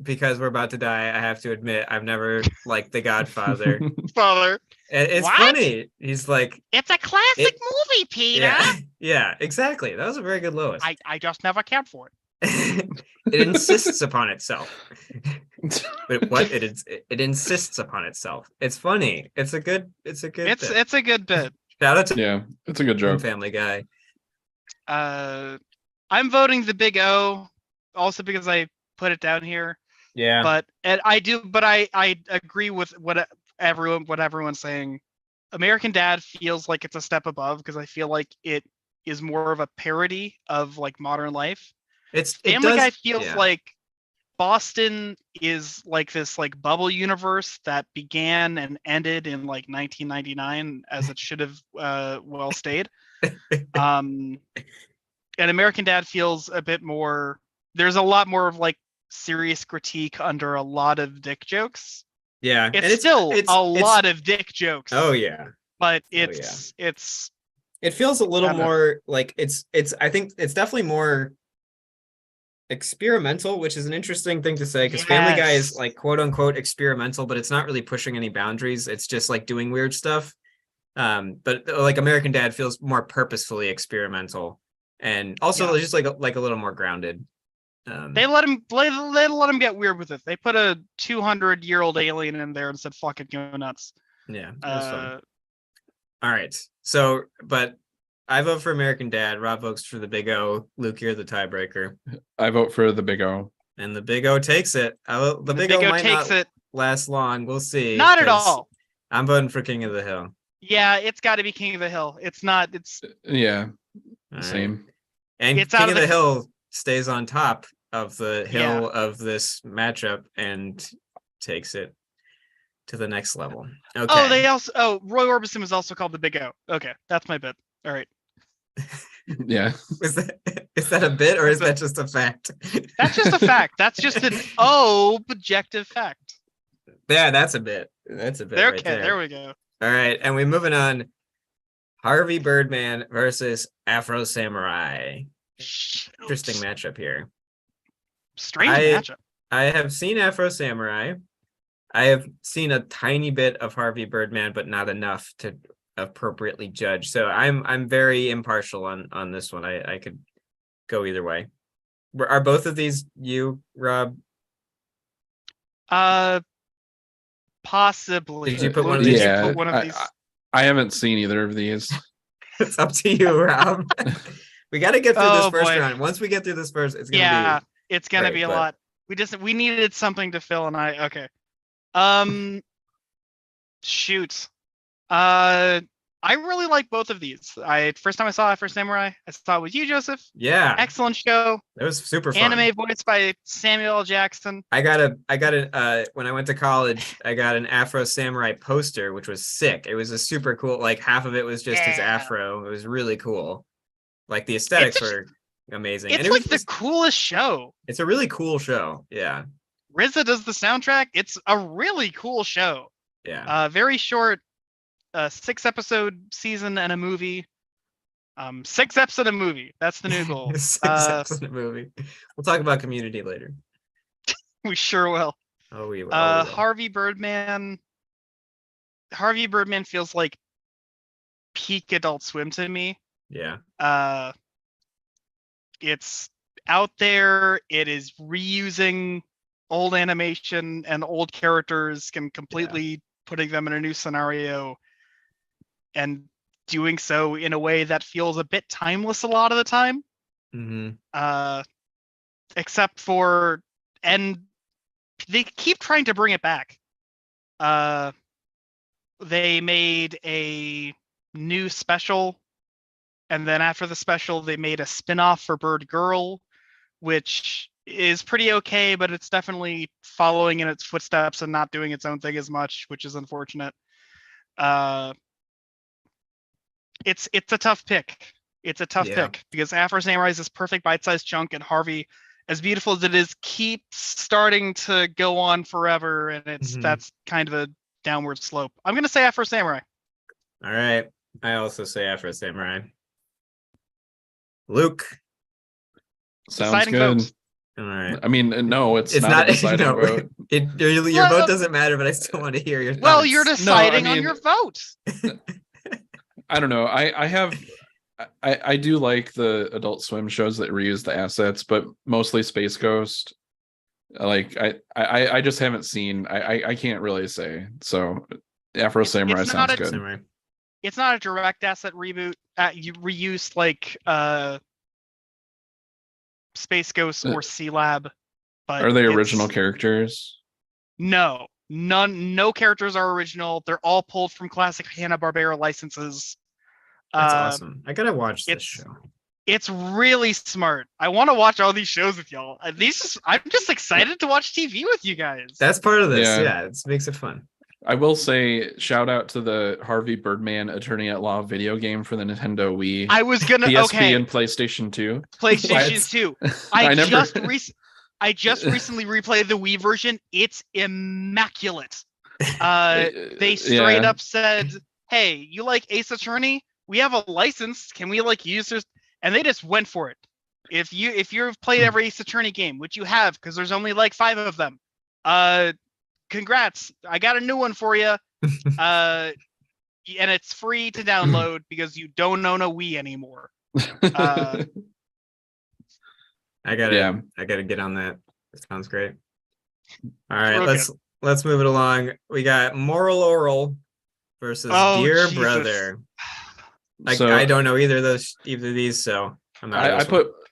because we're about to die, I have to admit I've never liked The Godfather. Father. And it's funny. He's like, it's a classic movie, Peter. Yeah, exactly. That was a very good Lois. I just never cared for it. It insists upon itself. But what it insists upon itself. It's funny. It's a good bit. It's a good bit. Shout out to it's a good joke. Family Guy. I'm voting the Big O also because I put it down here. Yeah. But I agree with what everyone's saying. American Dad feels like it's a step above because I feel like it is more of a parody of like modern life. Family Guy feels like Boston is like this like bubble universe that began and ended in like 1999, as it should have well stayed. And American Dad feels a bit more. There's a lot more of like serious critique under a lot of dick jokes. Yeah, It's and still a lot of dick jokes. Oh yeah, but it's it feels a little I don't know. more like it's I think it's definitely more experimental, which is an interesting thing to say because Family Guy is Yes. like quote unquote experimental, but it's not really pushing any boundaries. It's just like doing weird stuff. But like American Dad feels more purposefully experimental and also just like a little more grounded. They let him get weird with it. They put a 200-year-old alien in there and said, "Fuck it, go nuts." Yeah, that was fun. All right, so but I vote for American Dad. Rob votes for the Big O. Luke, you're the tiebreaker. I vote for the Big O. And the Big O takes it. The Big O might not last long. We'll see. Not at all. I'm voting for King of the Hill. Yeah, it's got to be King of the Hill. It's not. It's yeah, same. And King of the Hill stays on top of the hill of this matchup and takes it to the next level. Okay. Roy Orbison was also called the Big O. Okay, that's my bit. All right. Yeah. Is that a bit or is that just a fact? That's just a fact. That's just an objective fact. Yeah, that's a bit. That's a bit. Okay, right there we go. All right, and we're moving on. Harvey Birdman versus Afro Samurai. Interesting matchup here. Strange matchup. I have seen Afro Samurai. I have seen a tiny bit of Harvey Birdman, but not enough to appropriately judge. So I'm very impartial on this one. I could go either way. Are both of these you, Rob? Possibly. Did you put one of these? Yeah, put one of these? I haven't seen either of these. It's up to you, Rob. We got to get through this first round. Once we get through this first, it's gonna be. It's gonna be a lot. We needed something to fill, and okay. Shoot. I really like both of these. First time I saw Afro Samurai, I saw it with you, Joseph. Yeah. Excellent show. It was super fun. Anime voiced by Samuel L. Jackson. I got a when I went to college, I got an Afro Samurai poster, which was sick. It was a super cool, like half of it was just his afro. It was really cool. Like the aesthetics were amazing. It's like the coolest show. It's a really cool show. Yeah. RZA does the soundtrack. It's a really cool show. Yeah. Very short, 6-episode season and a movie. 6 eps and a movie. That's the new goal. 6 eps and a movie. We'll talk about Community later. We sure will. Oh, we will. Harvey Birdman. Harvey Birdman feels like peak Adult Swim to me. Yeah. It's out there. It is reusing old animation and old characters and completely putting them in a new scenario and doing so in a way that feels a bit timeless a lot of the time. Mm-hmm. Except for, and they keep trying to bring it back. They made a new special, and then after the special, they made a spin-off for Bird Girl, which is pretty okay, but it's definitely following in its footsteps and not doing its own thing as much, which is unfortunate. It's a tough pick. It's a tough pick because Afro Samurai is this perfect bite-sized chunk, and Harvey, as beautiful as it is, keeps starting to go on forever, and that's kind of a downward slope. I'm gonna say Afro Samurai. All right, I also say Afro Samurai. Luke. Sounds good. Vote. All right. I mean, no, it's not a deciding vote. Your vote doesn't matter, but I still want to hear your thoughts. Well, you're deciding on your vote. I don't know. I do like the Adult Swim shows that reuse the assets, but mostly Space Ghost. Like I just haven't seen. I can't really say. So Afro Samurai sounds good. It's not a direct asset reboot. You reused like Space Ghost or C Lab. But are they original characters? No, no characters are original. They're all pulled from classic Hanna-Barbera licenses. That's awesome. I gotta watch this show. It's really smart. I want to watch all these shows with y'all. I'm just excited to watch TV with you guys. That's part of this. Yeah, it makes it fun. I will say, shout out to the Harvey Birdman Attorney at Law video game for the Nintendo Wii. I was gonna PSP and PlayStation 2. PlayStation 2. I just recently replayed the Wii version. It's immaculate. They straight up said, "Hey, you like Ace Attorney? We have a license. Can we like use this?" And they just went for it. If you've played every Ace Attorney game, which you have, because there's only like 5 of them, congrats! I got a new one for you. And it's free to download because you don't own a Wii anymore. I gotta get on that. It sounds great. All right, let's move it along. We got Moral Oral versus Dear Jesus. Brother. I don't know either of these, so I'm not.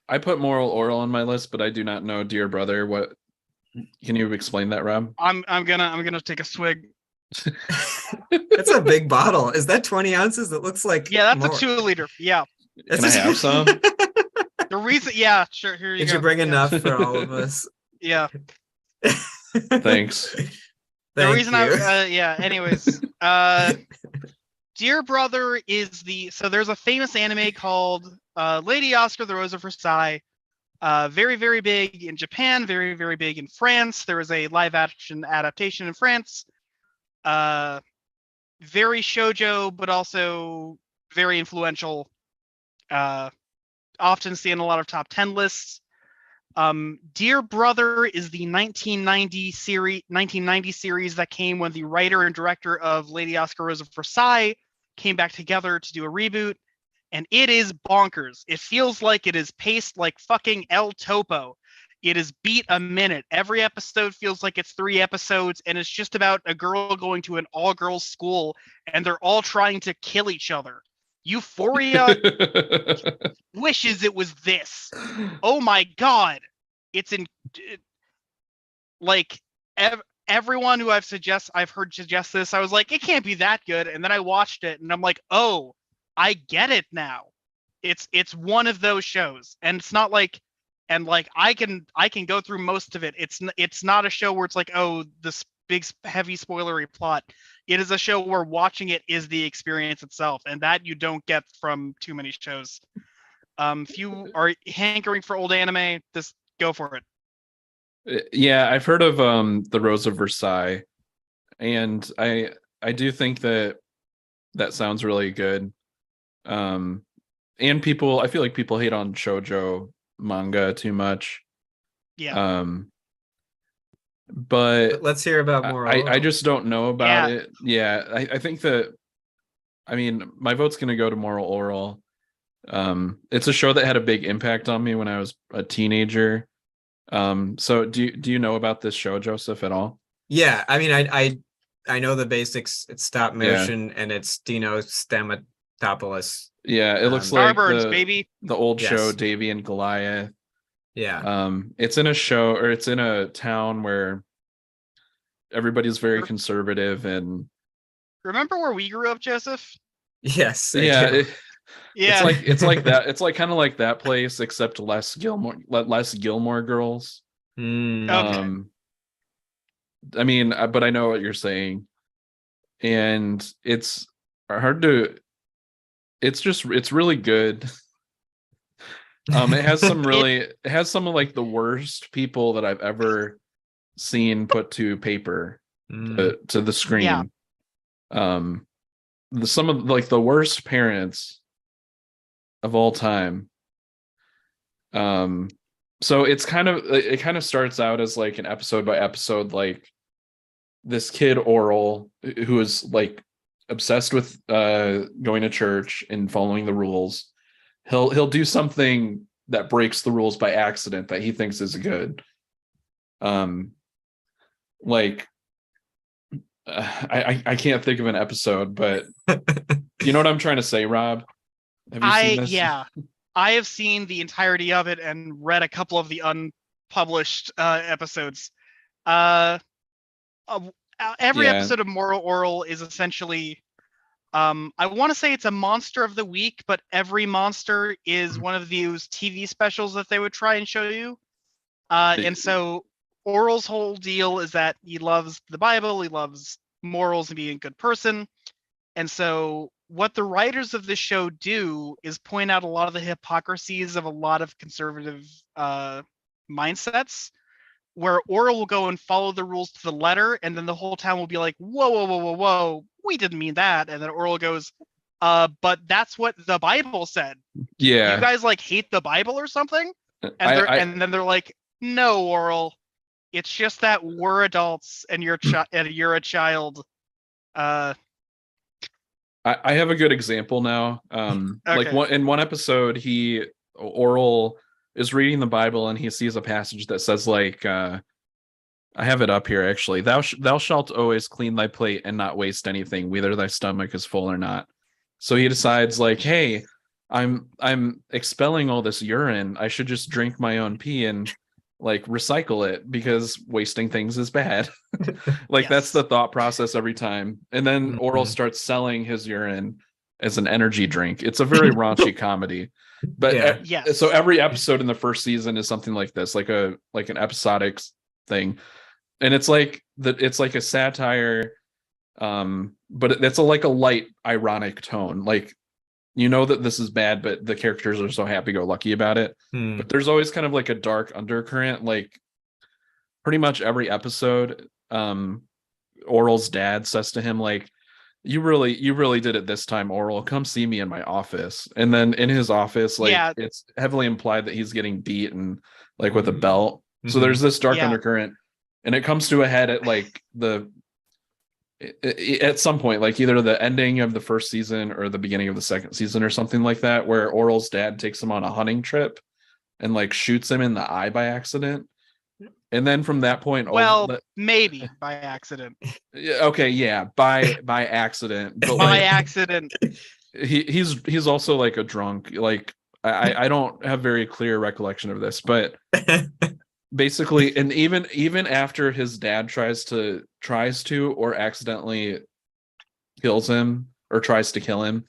I put Moral Oral on my list, but I do not know Dear Brother. What can you explain that, Rob? I'm gonna take a swig. It's a big bottle. Is that 20 ounces? It looks like that's more. A 2 liter. Yeah. Can I have some? The reason, sure. Here you go. Did you bring enough for all of us? Yeah. Thanks. The reason anyways, Dear Brother is so there's a famous anime called Lady Oscar the Rose of Versailles. Very, very big in Japan, very, very big in France. There was a live action adaptation in France. Very shoujo, but also very influential. Often seen in a lot of top 10 lists. Dear Brother is the 1990 series that came when the writer and director of Lady Oscar Rose of Versailles came back together to do a reboot, and it is bonkers. It feels like it is paced like fucking El Topo. It is beat a minute. Every episode feels like it's 3 episodes, and it's just about a girl going to an all-girls school, and they're all trying to kill each other. Euphoria wishes it was this. Oh my god. It's everyone who I've heard suggest this, I was like, it can't be that good. And then I watched it and I'm like, oh, I get it now. It's one of those shows. And it's not like, and like I can go through most of it. It's not a show where it's like, oh, this big heavy spoilery plot. It is a show where watching it is the experience itself, and that you don't get from too many shows. If you are hankering for old anime, just go for it. Yeah, I've heard of the Rose of Versailles, and I do think that sounds really good. And I feel like people hate on shoujo manga too much. Yeah. But let's hear about more. I just don't know about it. Yeah, I think that, I mean, my vote's gonna go to Moral Oral. It's a show that had a big impact on me when I was a teenager. So do you know about this show, Joseph, at all? Yeah, I mean, I know the basics. It's stop motion, and it's Dino Stamatopoulos. Yeah, it looks like baby. The old show Davy and Goliath. Yeah. It's in a town where everybody's very conservative. And remember where we grew up, Joseph? Yes. Yeah. Yeah. It's like that. It's like kind of like that place, except less Gilmore Girls. Okay. I mean, but I know what you're saying, and it's hard to. It's really good. It has some of like the worst people that I've ever seen put to paper to the screen. Yeah. Some of like the worst parents of all time. So it kind of starts out as like an episode by episode, like this kid Oral, who is like obsessed with going to church and following the rules. He'll do something that breaks the rules by accident that he thinks is good. Like I can't think of an episode, but you know what I'm trying to say, Rob? Have you seen this? Yeah, I have seen the entirety of it and read a couple of the unpublished episodes. Every episode of Moral Oral is essentially I want to say it's a monster of the week, but every monster is one of those TV specials that they would try and show you. And so Oral's whole deal is that he loves the Bible, he loves morals and being a good person. And so what the writers of this show do is point out a lot of the hypocrisies of a lot of conservative mindsets, where Oral will go and follow the rules to the letter, and then the whole town will be like, whoa, whoa, whoa, whoa, whoa, we didn't mean that. And then Oral goes, but that's what the Bible said. Yeah. You guys like hate the Bible or something? And and then they're like, no, Oral, it's just that we're adults and you're a child. I have a good example now. Okay. Like in one episode, Oral is reading the Bible and he sees a passage that says like, I have it up here actually. Thou shalt always clean thy plate and not waste anything, whether thy stomach is full or not. So he decides like, hey, I'm expelling all this urine. I should just drink my own pee and like recycle it because wasting things is bad. Like, yes. That's the thought process every time. And then Oral starts selling his urine as an energy drink. It's a very raunchy comedy. But so every episode in the first season is something like this, like an episodic thing. And it's like a satire, but it's like a light ironic tone. Like, you know that this is bad, but the characters are so happy-go-lucky about it. But there's always kind of like a dark undercurrent. Like pretty much every episode, Oral's dad says to him like, you really did it this time, Oral. Come see me in my office. And then in his office, like it's heavily implied that he's getting beat and like with a belt. So there's this dark undercurrent, and it comes to a head at like at some point, like either the ending of the first season or the beginning of the second season or something like that, where Oral's dad takes him on a hunting trip and like shoots him in the eye by accident. And then from that point, maybe by accident. Okay, yeah, by accident. But by accident. He's also like a drunk. Like I don't have very clear recollection of this, but basically, and even after his dad tries to or accidentally kills him or tries to kill him,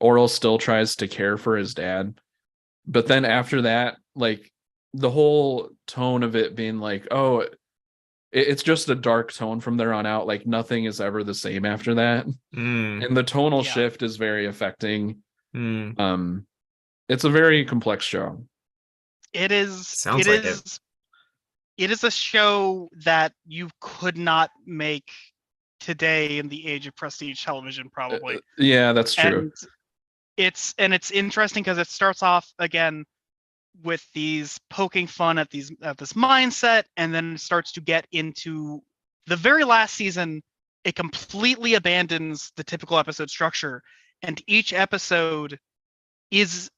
Oral still tries to care for his dad. But then after that, like the whole tone of it being like, oh, it's just a dark tone from there on out. Like nothing is ever the same after that. And the tonal shift is very affecting. It's a very complex show. It is. It is a show that you could not make today in the age of prestige television, probably. Yeah, that's true. And it's interesting because it starts off again with these poking fun at this mindset, and then it starts to get into the very last season. It completely abandons the typical episode structure, and each episode is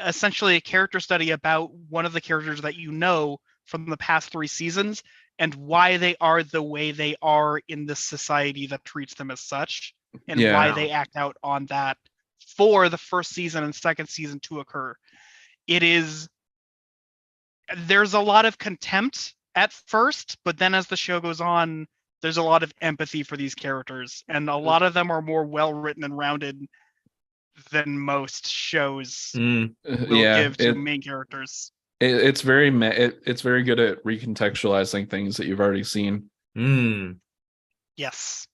essentially a character study about one of the characters that you know from the past 3 seasons and why they are the way they are in this society that treats them as such, and why they act out on that for the first season and second season to occur. There's a lot of contempt at first, but then as the show goes on, there's a lot of empathy for these characters, and a lot of them are more well written and rounded than most shows will give to main characters. It's very good at recontextualizing things that you've already seen. Yes.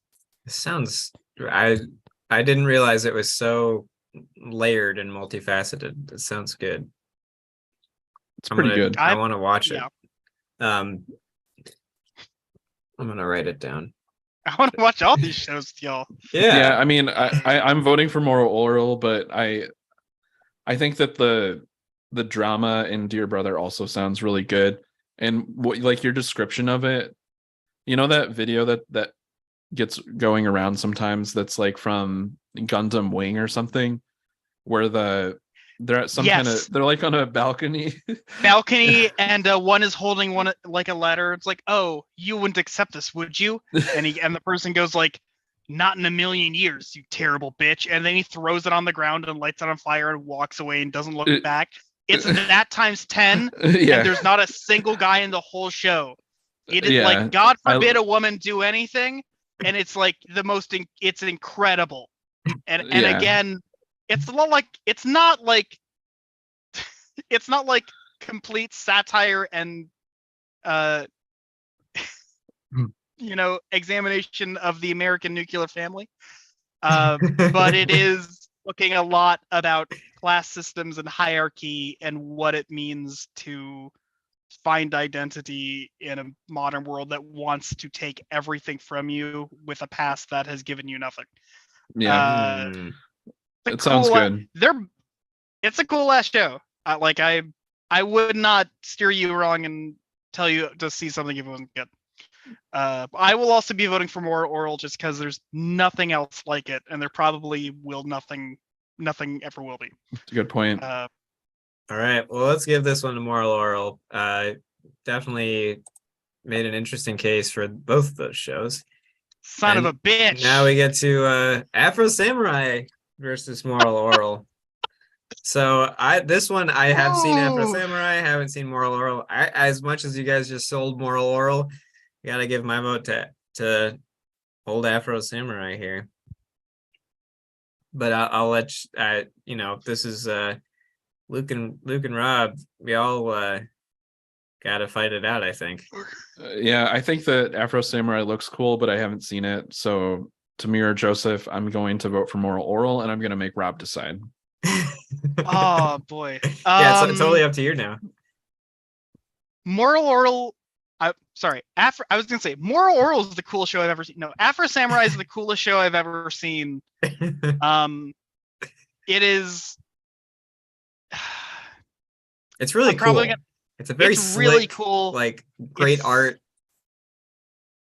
It sounds. I didn't realize it was so layered and multifaceted. It sounds good. It's pretty good. I want to watch it. I'm gonna write it down. I want to watch all these shows with y'all. Yeah. I mean, I'm voting for more Oral, but I think that the drama in Dear Brother also sounds really good. And what, like your description of it, you know, that video that gets going around sometimes that's like from Gundam Wing or something, where they're at some kind of, they're like on a balcony and one is holding one like a letter. It's like, oh, you wouldn't accept this, would you? And the person goes like, not in a million years, you terrible bitch. And then he throws it on the ground and lights it on fire and walks away and doesn't look back. It's that times 10. And there's not a single guy in the whole show. It is like, God forbid a woman do anything. And it's like it's incredible. And Yeah. again, it's not like complete satire and examination of the American nuclear family. But it is looking a lot about class systems and hierarchy and what it means to find identity in a modern world that wants to take everything from you with a past that has given you nothing. Yeah. It sounds good. It's a cool last show. I would not steer you wrong and tell you to see something if it wasn't good. I will also be voting for more oral just because there's nothing else like it, and there probably will nothing ever will be. That's a good point. All right, well, let's give this one to Moral Oral. Definitely made an interesting case for both of those shows. Son of a bitch. Now we get to Afro Samurai versus Moral Oral. So this one I have seen Afro Samurai, I haven't seen Moral Oral. As much as you guys just sold Moral Oral, I gotta give my vote to old Afro Samurai here. But I'll let this is Luke and Rob. We all gotta fight it out, I think. Yeah, I think that Afro Samurai looks cool, but I haven't seen it. So Tamir or Joseph, I'm going to vote for Moral Oral, and I'm going to make Rob decide. Oh boy. Yeah, it's totally up to you now. Moral Oral. I was gonna say Moral Oral is the coolest show I've ever seen. No, Afro Samurai is the coolest show I've ever seen. It is. It's really cool. It's a very slick, really cool, like great art.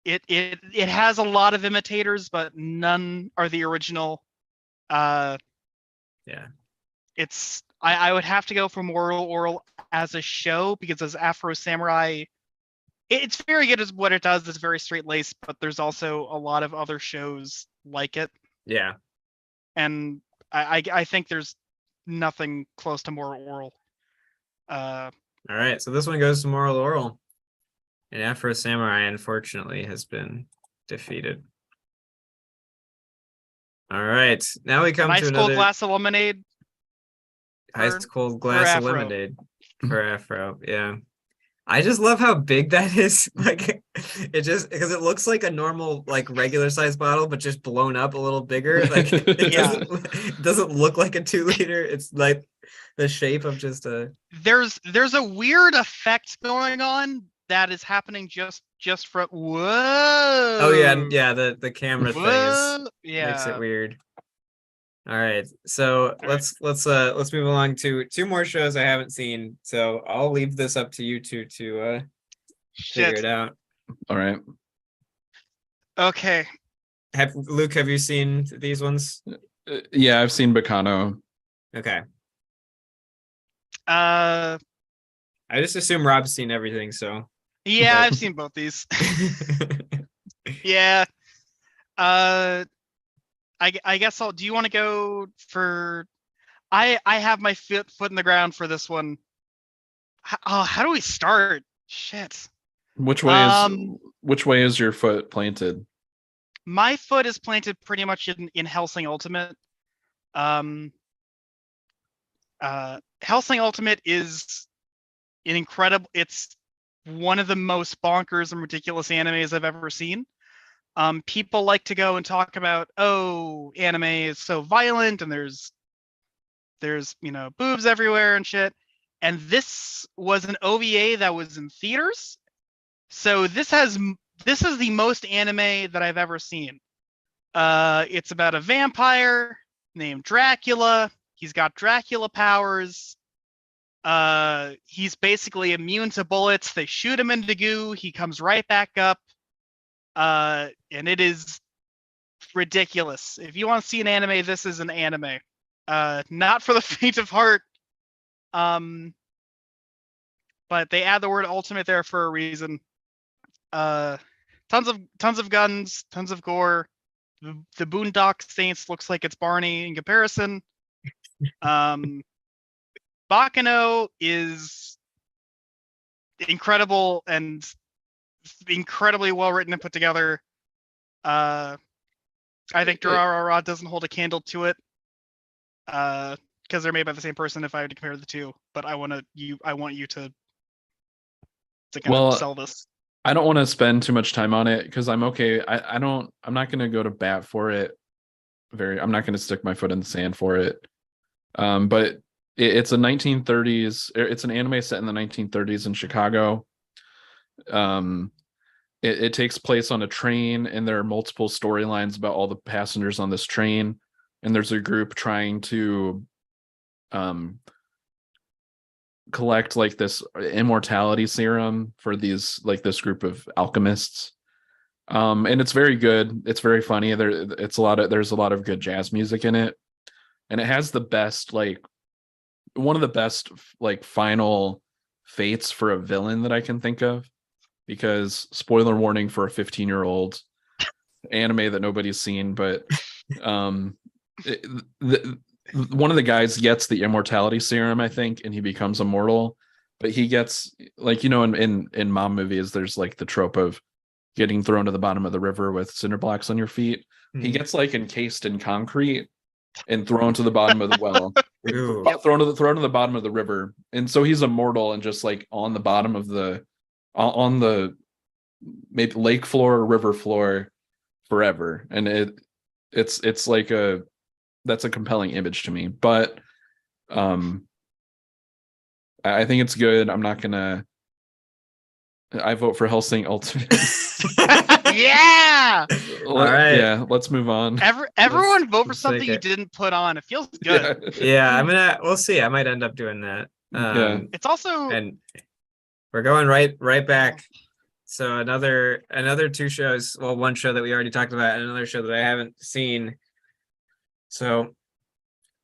It has a lot of imitators, but none are the original. Yeah. It's I would have to go for Moral Oral as a show because as Afro Samurai, it's very good as what it does. It's very straight laced, but there's also a lot of other shows like it. Yeah. And I think there's nothing close to Moral Oral. All right, so this one goes to Moral Oral. And Afro Samurai, unfortunately, has been defeated. All right, now we come to another cold glass of lemonade. Ice cold glass of lemonade for Afro. Yeah. I just love how big that is. Like it just because it looks like a normal, like regular size bottle, but just blown up a little bigger. Like it doesn't look like a 2 liter. It's like the shape of just a there's a weird effect going on that is happening just for whoa. Oh yeah, the camera thing makes it weird. All right, so let's move along to 2 more shows I haven't seen. So I'll leave this up to you two to figure it out. All right. Okay. Luke, have you seen these ones? Yeah, I've seen Bacano. Okay. I just assume Rob's seen everything, so. Yeah, I've seen both these. Yeah. I guess do you want to go for I have my foot in the ground for this one. How do we start? Shit. Which way is your foot planted? My foot is planted pretty much in Hellsing Ultimate. Hellsing Ultimate is an incredible, it's one of the most bonkers and ridiculous animes I've ever seen. People like to go and talk about, oh, anime is so violent and there's boobs everywhere and shit. And this was an OVA that was in theaters. So this is the most anime that I've ever seen. It's about a vampire named Dracula. He's got Dracula powers. He's basically immune to bullets. They shoot him into goo. He comes right back up. And it is ridiculous. If you want to see an anime, this is an anime. Not for the faint of heart. But they add the word ultimate there for a reason. Tons of guns, tons of gore. The Boondock Saints looks like it's Barney in comparison. Bakano is incredible and incredibly well written and put together. I think Durarara doesn't hold a candle to it. Because they're made by the same person. If I had to compare the two, but I want you to kind of sell this. I don't want to spend too much time on it because I'm okay. I'm not going to go to bat for it. I'm not going to stick my foot in the sand for it. But it's a 1930s. It's an anime set in the 1930s in Chicago. It takes place on a train, and there are multiple storylines about all the passengers on this train. And there's a group trying to collect like this immortality serum for these this group of alchemists. And it's very good. It's very funny. There's a lot of good jazz music in it, and it has the best one of the best final fates for a villain that I can think of. Because spoiler warning for a 15-year-old anime that nobody's seen, but one of the guys gets the immortality serum, I think, and he becomes immortal. But he gets in mom movies, there's the trope of getting thrown to the bottom of the river with cinder blocks on your feet. Mm-hmm. He gets encased in concrete and thrown to the bottom of the well. thrown to the bottom of the river, and so he's immortal and just on the bottom of on the maybe lake floor or river floor forever. And it's that's a compelling image to me. But I think it's good. I vote for Hellsing Ultimate. Yeah. All right. Yeah, let's move on. Everyone vote for something you didn't put on. It feels good. Yeah, we'll see. I might end up doing that. It's also, and we're going right back. So another two shows. Well, one show that we already talked about, and another show that I haven't seen. So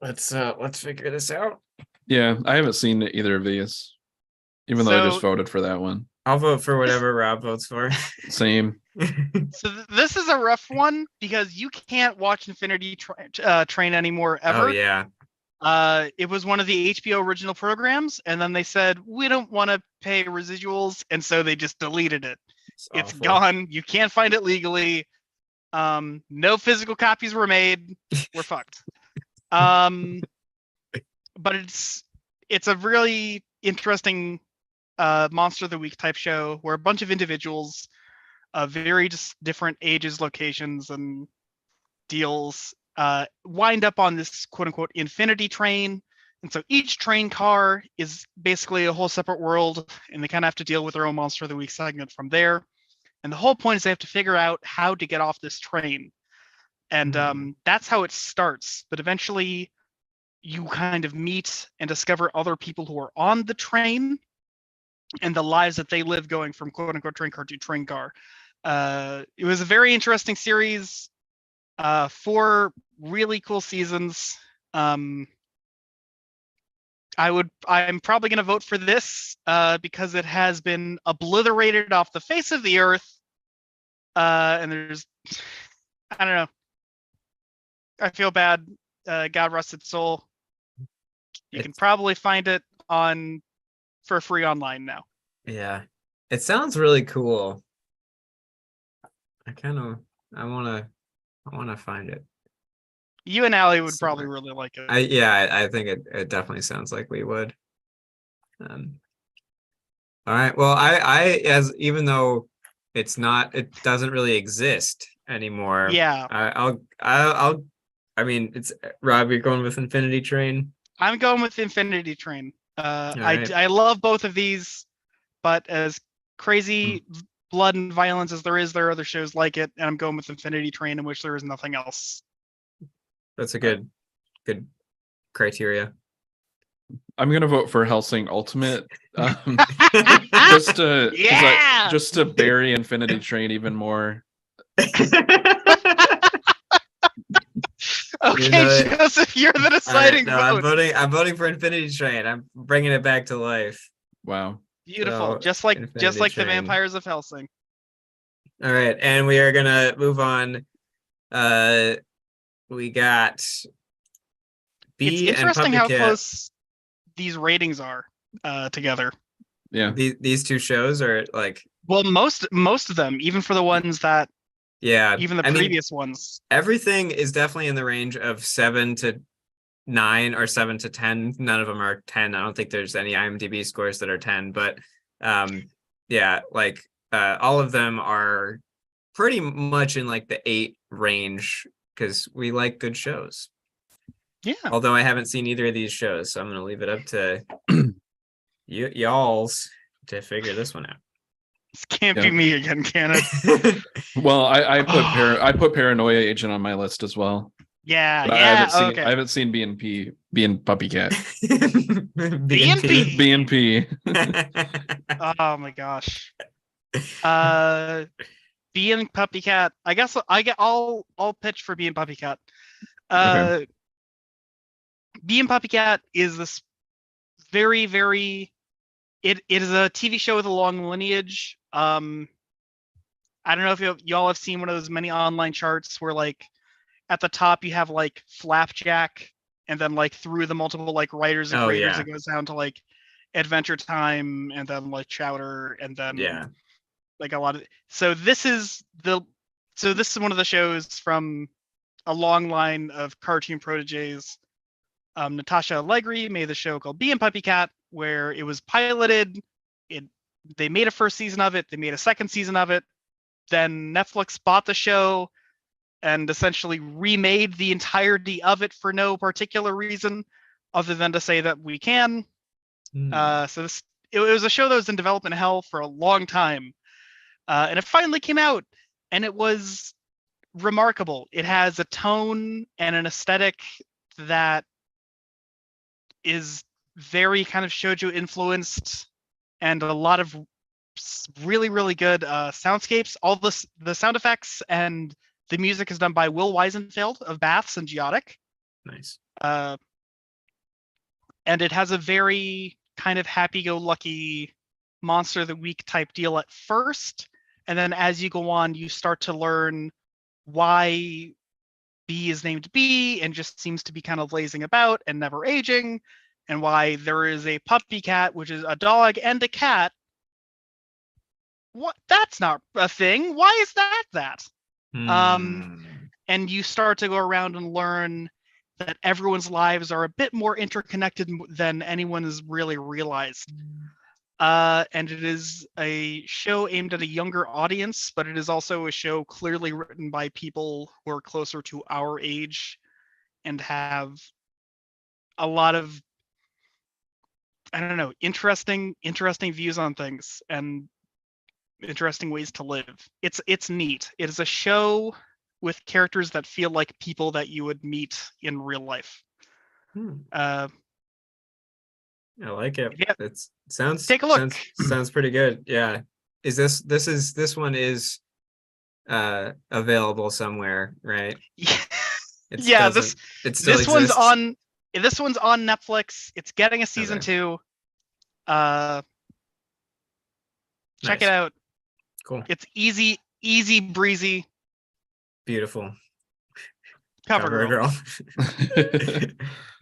let's figure this out. Yeah, I haven't seen either of these, even though I just voted for that one. I'll vote for whatever Rob votes for. Same. So this is a rough one because you can't watch Infinity Train anymore ever. Oh yeah. It was one of the HBO original programs, and then they said we don't want to pay residuals, and so they just deleted it. It's gone. You can't find it legally. No physical copies were made. We're fucked. But it's a really interesting Monster of the Week type show where a bunch of individuals of very different ages, locations, and deals wind up on this quote-unquote infinity train. And so each train car is basically a whole separate world, and they kind of have to deal with their own Monster of the Week segment from there. And the whole point is they have to figure out how to get off this train. And that's how it starts. But eventually you kind of meet and discover other people who are on the train and the lives that they live going from quote-unquote train car to train car. It was a very interesting series. 4 really cool seasons. I'm probably going to vote for this because it has been obliterated off the face of the earth. And there's, I don't know. I feel bad. God rest its soul. You can probably find it for free online now. Yeah, it sounds really cool. I want to find it. You and Allie would probably really like it. I think it definitely sounds like we would. All right. Well, even though it doesn't really exist anymore. Yeah. I mean, it's Rob, you're going with Infinity Train? I'm going with Infinity Train. Right. I love both of these, but as crazy blood and violence as there are other shows like it, and I'm going with Infinity Train, in which there is nothing else. That's a good criteria. I'm gonna vote for Hellsing Ultimate, just to bury Infinity Train even more. Okay, Joseph, you're the deciding vote. I'm voting for Infinity Train. I'm bringing it back to life. Wow, beautiful! So, just like the vampires of Hellsing. All right, and we are gonna move on. We got B. It's interesting how close these ratings are together. Yeah, these two shows are like. Well, most of them, even for the ones that Yeah, even the I mean, previous ones. everything is definitely in the range of 7 to 9 or 7 to 10. None of them are 10. I don't think there's any IMDb scores that are 10, but yeah, like all of them are pretty much in like the 8 range because we like good shows. Yeah. Although I haven't seen either of these shows, so I'm gonna leave it up to y'all's to figure this one out. This can't be me again, can it? Well, I put Paranoia Agent on my list as well. Yeah, But yeah. I haven't seen BNP, being Puppy Cat. BNP. BNP. Oh my gosh. Being Puppy Cat. I guess I'll pitch for Being Puppy Cat. Okay. Being Puppy Cat is this very, very. It is a TV show with a long lineage. I don't know if y'all have seen one of those many online charts where like at the top you have like Flapjack, and then like through the multiple like writers and creators, it goes down to like Adventure Time, and then like Chowder, and then like a lot of. So this is one of the shows from a long line of cartoon proteges. Natasha Allegri made the show called Bee and Puppy Cat, where it was piloted. They made a first season of it. They made a second season of it. Then Netflix bought the show and essentially remade the entirety of it for no particular reason other than to say that we can. So it was a show that was in development hell for a long time. And it finally came out, and it was remarkable. It has a tone and an aesthetic that is very kind of shoujo influenced, and a lot of really, really good soundscapes. All the sound effects and the music is done by Will Weisenfeld of Baths and Geotic. Nice. And it has a very kind of happy-go-lucky monster of the week type deal at first, and then as you go on, you start to learn why B is named B and just seems to be kind of lazing about and never aging, and why there is a puppy cat, which is a dog and a cat. What? That's not a thing. Why is that? And you start to go around and learn that everyone's lives are a bit more interconnected than anyone has really realized. And it is a show aimed at a younger audience, but it is also a show clearly written by people who are closer to our age and have a lot of, I don't know, interesting views on things and interesting ways to live. It's neat. It is a show with characters that feel like people that you would meet in real life. I like it. Yeah. It sounds Take a look. Sounds pretty good. Yeah. Is this one is available somewhere, right? Yeah, this one's on Netflix. It's getting a season 2. Check it out. Cool. It's easy breezy. Beautiful. Cover girl.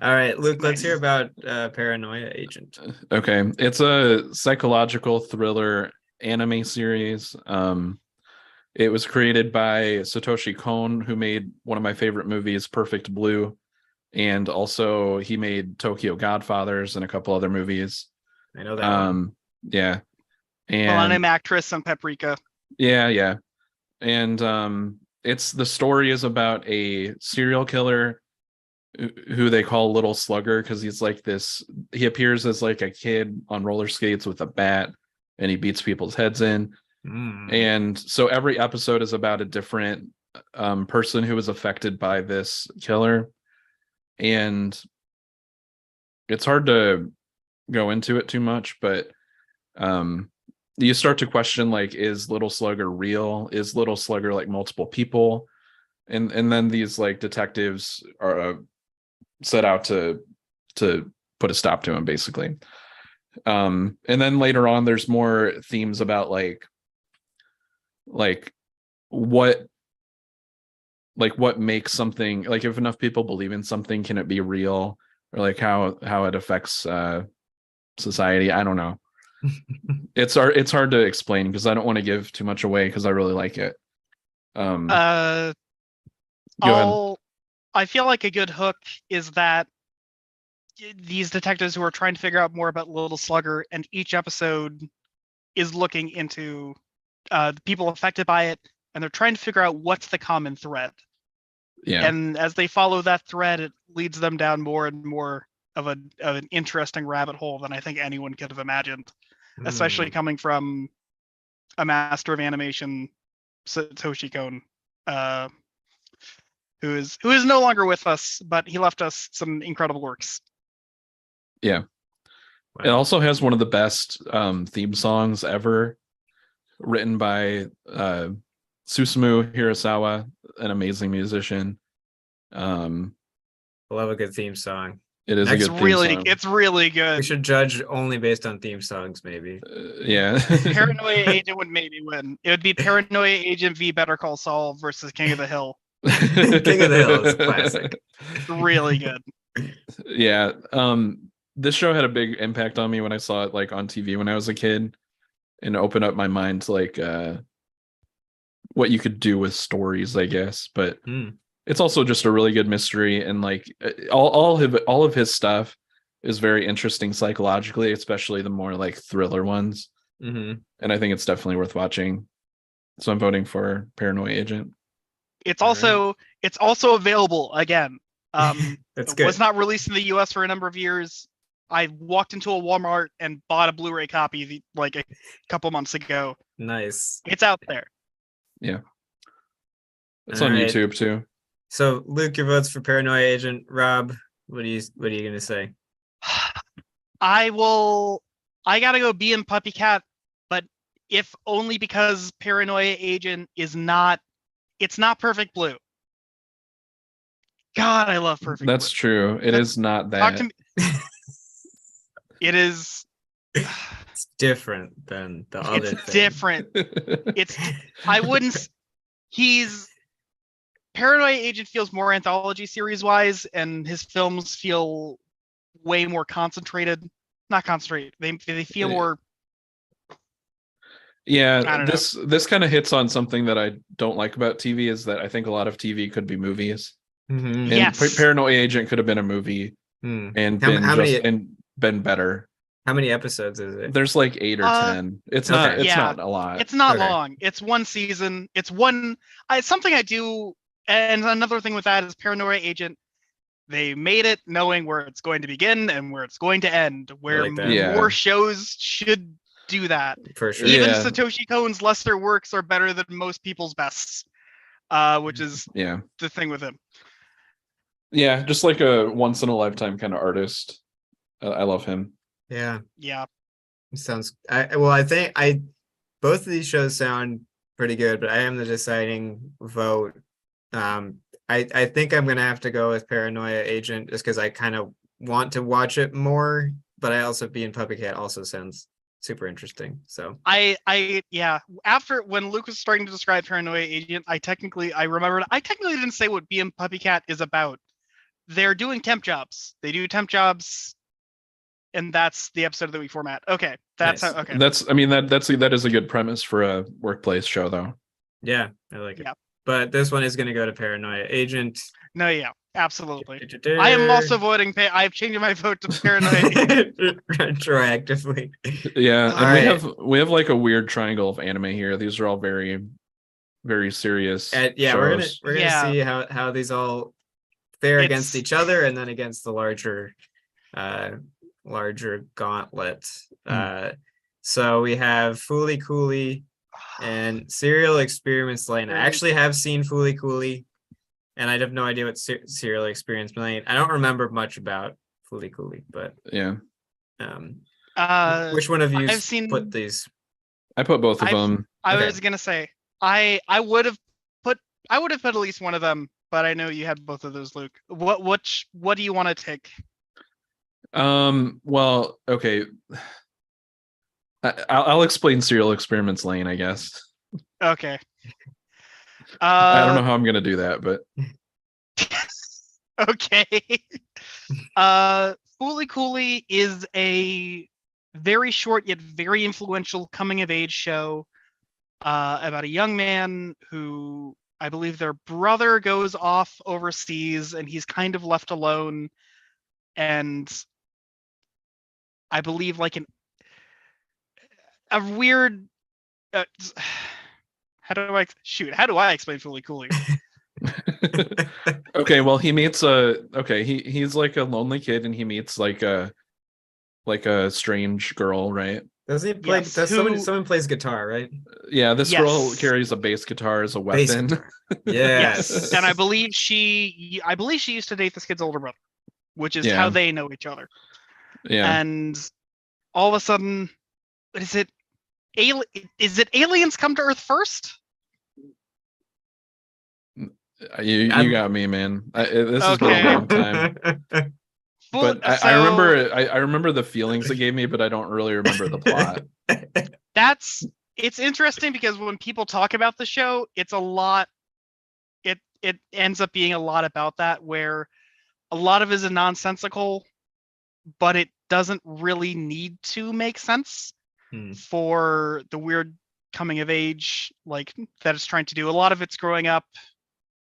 All right, Luke, let's hear about Paranoia Agent. Okay. It's a psychological thriller anime series. It was created by Satoshi Kon, who made one of my favorite movies, Perfect Blue, and also he made Tokyo Godfathers and a couple other movies. I know that one. Yeah. And Anime actress on Paprika. Yeah. And the story is about a serial killer who they call Little Slugger because he's like this. He appears as like a kid on roller skates with a bat, and he beats people's heads in. And so every episode is about a different person who was affected by this killer, and it's hard to go into it too much, but you start to question, like, is Little Slugger real? Is Little Slugger like multiple people? And then these like detectives are set out to put a stop to him, basically. And then later on, there's more themes about like what makes something, like, if enough people believe in something, can it be real? Or like how it affects society. I don't know. It's hard to explain because I don't want to give too much away because I really like it. Go ahead. I feel like a good hook is that these detectives who are trying to figure out more about Little Slugger, and each episode is looking into the people affected by it, and they're trying to figure out what's the common thread. Yeah. And as they follow that thread, it leads them down more and more of an interesting rabbit hole than I think anyone could have imagined, especially coming from a master of animation, Satoshi Kon, who is no longer with us, but he left us some incredible works. Yeah. Wow. It also has one of the best theme songs ever, written by Susumu Hirasawa, an amazing musician. I love a good theme song. It is a good theme song. It's really good. We should judge only based on theme songs, maybe. Yeah. Paranoia Agent would maybe win. It would be Paranoia Agent v Better Call Saul versus King of the Hill. King of the Hill is classic. Really good. Yeah. This show had a big impact on me when I saw it like on TV when I was a kid, and opened up my mind to like what you could do with stories, I guess. But it's also just a really good mystery, and like all of his stuff is very interesting psychologically, especially the more like thriller ones. And I think it's definitely worth watching. So I'm voting for Paranoia Agent. It's also available again. That's good. It was not released in the US for a number of years. I walked into a Walmart and bought a Blu-ray copy like a couple months ago. Nice. It's out there. Yeah. It's on YouTube too. So Luke, your vote's for Paranoia Agent. Rob, what are you gonna say? I gotta go B and Puppy Cat, but if only because Paranoia Agent is not Perfect Blue. God, I love Perfect Blue. That's true. It is not that. Talk to me. It is. It's different than the other thing. It's different. I wouldn't. Paranoia Agent feels more anthology series wise, and his films feel way more concentrated. Not concentrated. They feel more. Yeah, this kind of hits on something that I don't like about TV, is that I think a lot of TV could be movies. And yes. Paranoia Agent could have been a movie and been better. How many episodes is it? There's like 8 or 10. It's not a lot. It's not long. It's one season. It's something I do. And another thing with that is Paranoia Agent. They made it knowing where it's going to begin and where it's going to end, where more shows should do that. For sure. Even Satoshi Kon's lesser works are better than most people's bests, which is the thing with him. Yeah, just like a once in a lifetime kind of artist. I love him. Yeah. It sounds. I think both of these shows sound pretty good, but I am the deciding vote. I think I'm gonna have to go with Paranoia Agent just because I kind of want to watch it more, but I also Bee and Puppy Cat also sounds super interesting. So after when Luke was starting to describe Paranoia Agent, I technically didn't say what Bee and Puppy Cat is about. They're doing temp jobs. They do temp jobs, and that's the episode that we format. Okay, that's nice. Okay. That is a good premise for a workplace show, though. Yeah, I like it. But this one is going to go to Paranoia Agent. No, yeah, absolutely. I am also voting. I've changed my vote to Paranoia Agent. Retroactively. Yeah, and we have like a weird triangle of anime here. These are all very, very serious. Shows. we're gonna see how these all fare against each other, and then against the larger gauntlet. So we have Fooly Cooly and Serial Experiments Lane. I actually have seen Fooly Cooly, and I have no idea what Serial Experiments Lane. I don't remember much about Fooly Cooly, but which one of you put these? I put both of them. I was gonna say I would have put at least one of them, but I know you had both of those, Luke. What do you want to take? Well, okay. I'll explain Serial Experiments Lane, I guess. Okay. I don't know how I'm gonna do that, but okay. Fooly Cooly is a very short yet very influential coming of age show about a young man who I believe their brother goes off overseas and he's kind of left alone. And I believe like a weird how do I explain Fully Cooley? Okay, well he meets he's like a lonely kid and he meets like a strange girl, right? Does he play? Yes, Does someone plays guitar, right? Yeah, this girl Yes. carries a bass guitar as a Bass weapon. guitar. Yes, Yes. and I believe she used to date this kid's older brother, which is Yeah. how they know each other. Yeah. And all of a sudden, is it aliens come to Earth first? You got me, man. This has been a Okay. long time. But I remember the feelings it gave me, but I don't really remember the plot. It's interesting because when people talk about the show, it's a lot. It ends up being a lot about that, where a lot of it is nonsensical, but it doesn't really need to make sense for the weird coming of age like that it's trying to do. A lot of it's growing up.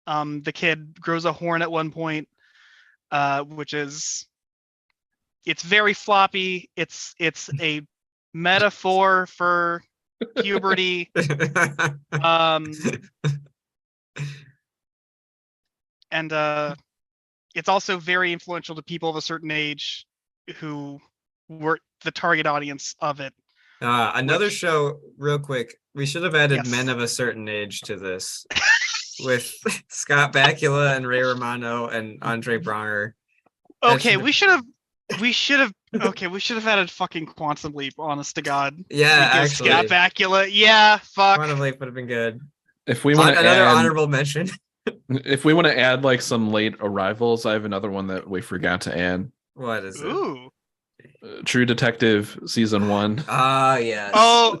The kid grows a horn at one point, which is it's very floppy. It's a metaphor for puberty. And it's also very influential to people of a certain age who were the target audience of it. Another show, real quick. We should have added Yes. Men of a Certain Age to this with Scott Bakula and Ray Romano and Andre Braugher. Okay, we should have added fucking Quantum Leap, honest to God. Yeah, because actually. Scott Bakula, yeah, fuck. Quantum Leap would have been good. If we want another honorable mention. If we want to add like some late arrivals, I have another one that we forgot to add. What is it? Ooh. True Detective season 1. Ah, yes. Oh,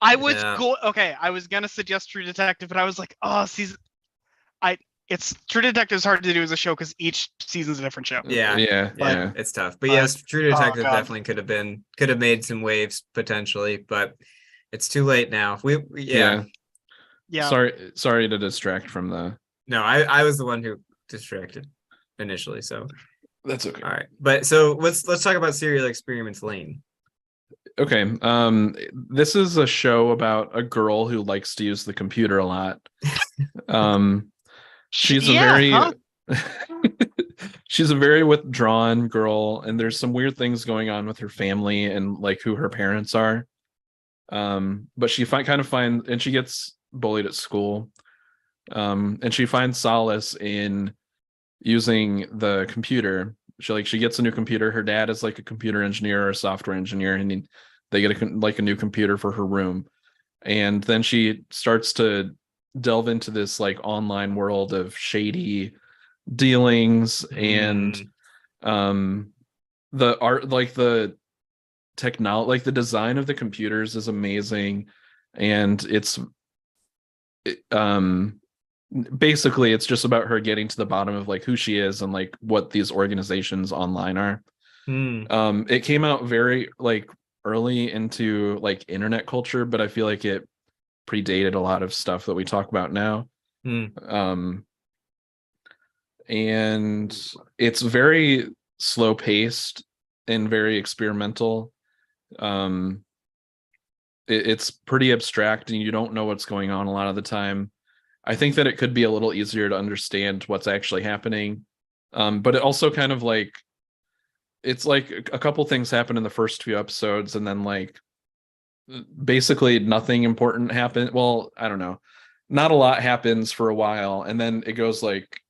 I was Yeah. okay. I was gonna suggest True Detective, but I was like, oh, it's True Detective is hard to do as a show because each season's a different show. Yeah. It's tough. But yes, True Detective God. definitely could have made some waves potentially, but it's too late now. Yeah. Sorry to distract from the. No, I was the one who distracted initially, so that's okay. All right, but so let's talk about Serial Experiments Lane. Okay, this is a show about a girl who likes to use the computer a lot. She's she's a very withdrawn girl, and there's some weird things going on with her family and like who her parents are. But she and she gets bullied at school. And she finds solace in using the computer. She gets a new computer. Her dad is like a computer engineer or a software engineer, and they get a new computer for her room. And then she starts to delve into this like online world of shady dealings and the art, like the technology, like the design of the computers is amazing, and basically it's just about her getting to the bottom of like who she is and like what these organizations online are. It came out very like early into like internet culture, but I feel like it predated a lot of stuff that we talk about now. And it's very slow paced and very experimental. It's pretty abstract and you don't know what's going on a lot of the time. I think that it could be a little easier to understand what's actually happening. But it also kind of like, it's like a couple things happen in the first few episodes and then like basically nothing important happened. Well, I don't know. Not a lot happens for a while. And then it goes like,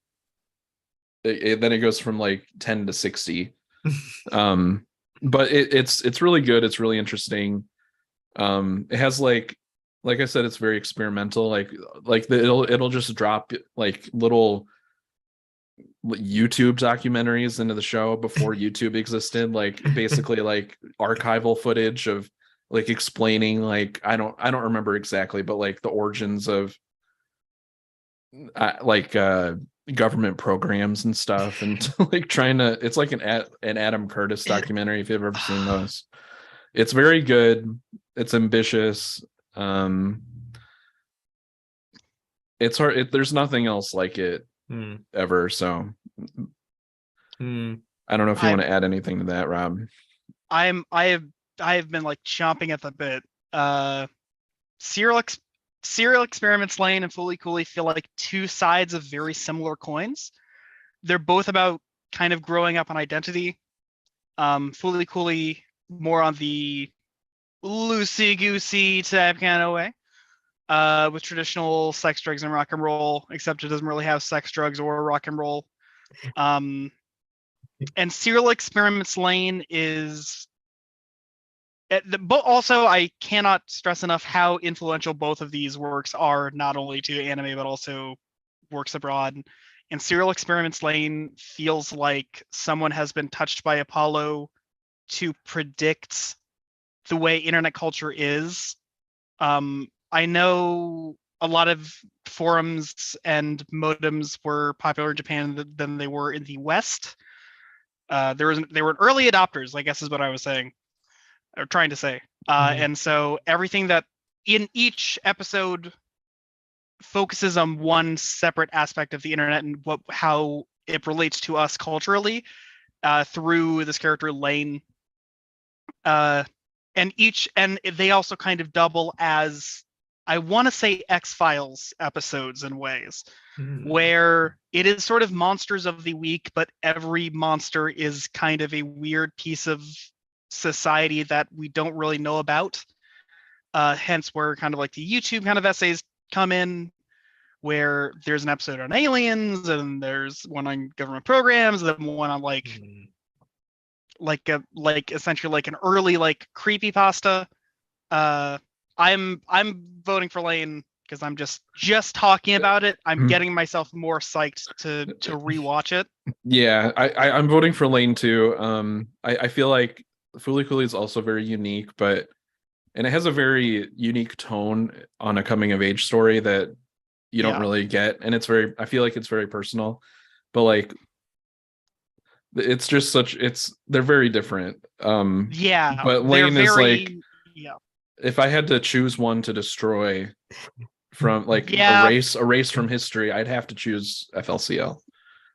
then it goes from like 10 to 60. But it's really good. It's really interesting. It has like I said, it's very experimental. It'll just drop like little YouTube documentaries into the show before YouTube existed, like basically like archival footage of like explaining like I don't remember exactly, but like the origins of government programs and stuff, and like trying to, it's like an Adam Curtis documentary if you've ever seen those. It's very good. It's ambitious. And it's hard. There's nothing else like it ever. So I don't know if you want to add anything to that, Rob. I have been like chomping at the bit. Serial Experiments Lane and Fully Cooley feel like two sides of very similar coins. They're both about kind of growing up an identity. Fully Cooley more on the loosey-goosey type kind of way, with traditional sex, drugs, and rock and roll, except it doesn't really have sex, drugs, or rock and roll. And Serial Experiments Lane is... But also, I cannot stress enough how influential both of these works are, not only to anime, but also works abroad. And Serial Experiments Lane feels like someone has been touched by Apollo to predict the way internet culture is. I know a lot of forums and modems were popular in Japan than they were in the West. They were early adopters, I guess is what I was saying, or trying to say. And so everything that in each episode focuses on one separate aspect of the internet and how it relates to us culturally, through this character Lane. And they also kind of double as, I want to say, X-Files episodes in ways, where it is sort of monsters of the week, but every monster is kind of a weird piece of society that we don't really know about. Hence where kind of like the YouTube kind of essays come in, where there's an episode on aliens, and there's one on government programs, and then one on like essentially like an early like creepypasta. I'm voting for Lane because I'm just talking about it. I'm getting myself more psyched to rewatch it. Yeah, I'm voting for Lane too. I feel like Fooly Cooley is also very unique, and it has a very unique tone on a coming of age story that you don't really get, and I feel like it's very personal, but like it's just they're very different. But Lane is like, if I had to choose one to destroy from like erase from history, I'd have to choose FLCL.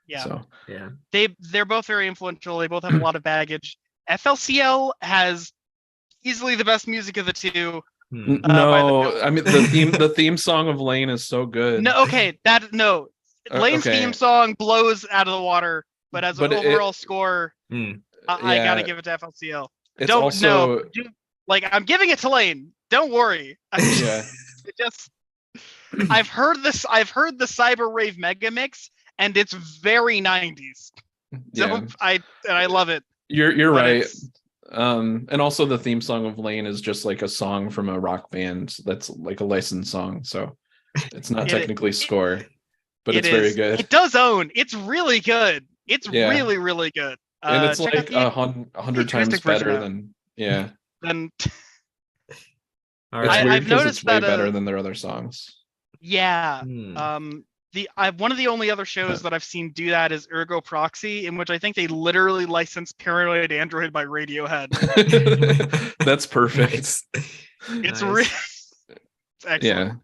Yeah. So yeah, they're both very influential. They both have a lot of baggage. FLCL has easily the best music of the two. No, I mean the theme song of Lane is so good. No, okay, Lane's theme song blows out of the water, but as an overall score, I gotta give it to FLCL. I'm giving it to Lane. Don't worry. I've heard the Cyber Rave Mega Mix, and it's very 90s. So I love it. You're right. And also the theme song of Lane is just like a song from a rock band that's like a licensed song, so it's not technically score, but it's very good. It does own. It's really good. It's really, really good. And it's like 100 times better than Then all right. It's weird because it's way better than their other songs. Yeah. One of the only other shows that I've seen do that is Ergo Proxy, in which I think they literally licensed Paranoid Android by Radiohead. That's perfect. It's really excellent.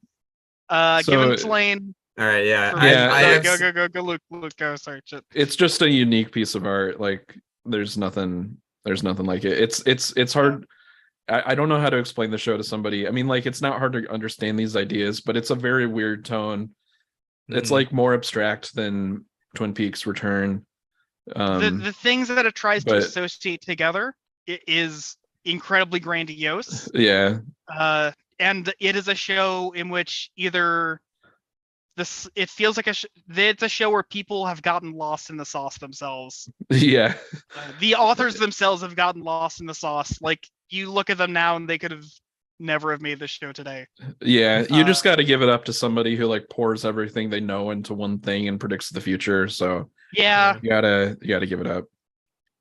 Give him to Lane. All right, yeah. Go, Luke, go. Sorry, shit. It's just a unique piece of art. Like there's nothing like it. It's hard. I don't know how to explain the show to somebody. I mean, like it's not hard to understand these ideas, but it's a very weird tone. It's like more abstract than Twin Peaks Return. The things that it tries to associate together, it is incredibly grandiose. Yeah. And it is a show in which either it feels like it's a show where people have gotten lost in the sauce themselves. Yeah. The authors themselves have gotten lost in the sauce. Like you look at them now and they could have never have made this show today. Yeah, you just got to give it up to somebody who like pours everything they know into one thing and predicts the future. So you gotta give it up.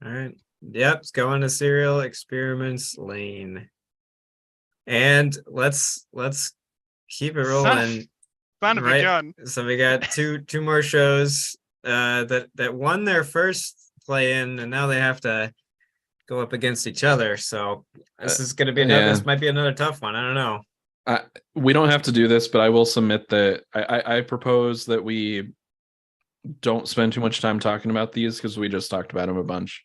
All right. Yep. Let's go on to Serial Experiments Lane, and let's keep it rolling. Right. So we got two more shows that won their first play-in, and now they have to go up against each other. So this is going to be this might be another tough one. I don't know. We don't have to do this, but I will submit that I propose that we don't spend too much time talking about these because we just talked about them a bunch.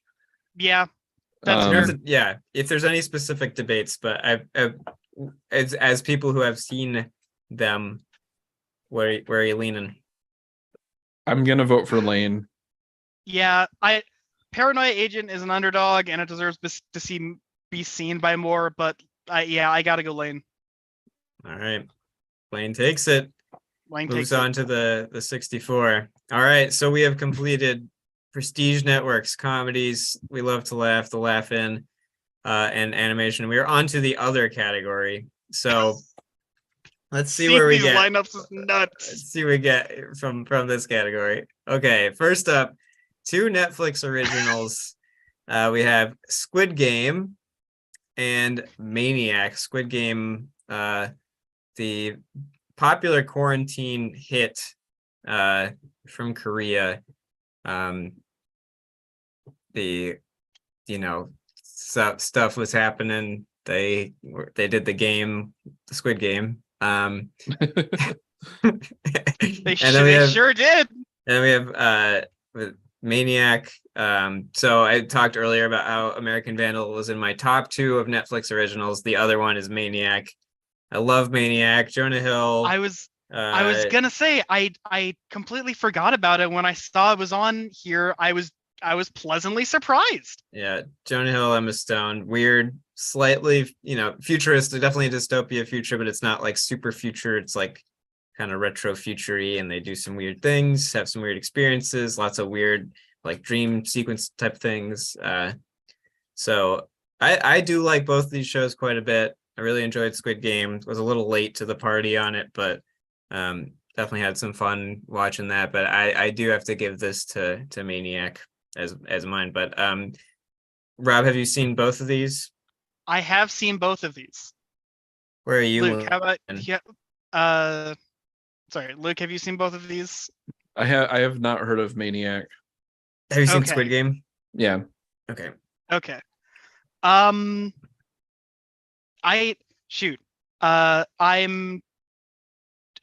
Yeah, that's fair. Yeah, if there's any specific debates, but I've as people who have seen them, where are you leaning? I'm gonna vote for Lane. Yeah, Paranoia Agent is an underdog and it deserves to be seen by more, but I gotta go Lane. All right, Lane takes it. Moves on to the 64. All right, so we have completed prestige networks, comedies. We love to laugh, the laugh in, and animation. We are on to the other category. So let's see where we get. Lineups is nuts. Let's see what we get from this category. Okay, first up, 2 Netflix originals. We have Squid Game and Maniac. Squid Game, the popular quarantine hit from Korea. Stuff was happening. They did the game, the Squid Game. They sure did. And we have with Maniac. So I talked earlier about how American Vandal was in my top 2 of Netflix originals. The other one is Maniac. I love Maniac. Jonah Hill. I was gonna say I completely forgot about it when I saw it was on here. I was pleasantly surprised. Yeah, Jonah Hill, Emma Stone. Weird, slightly, futuristic, definitely a dystopia future, but it's not like super future. It's like kind of retro future-y, and they do some weird things, have some weird experiences, lots of weird like dream sequence type things. So I do like both of these shows quite a bit. I really enjoyed Squid Game. Was a little late to the party on it, but definitely had some fun watching that. But I do have to give this to Maniac as mine. But Rob, have you seen both of these? I have seen both of these. Where are you, Luke? How about sorry, Luke, have you seen both of these? I have not heard of Maniac. Have you seen Squid Game? Yeah. Okay. I'm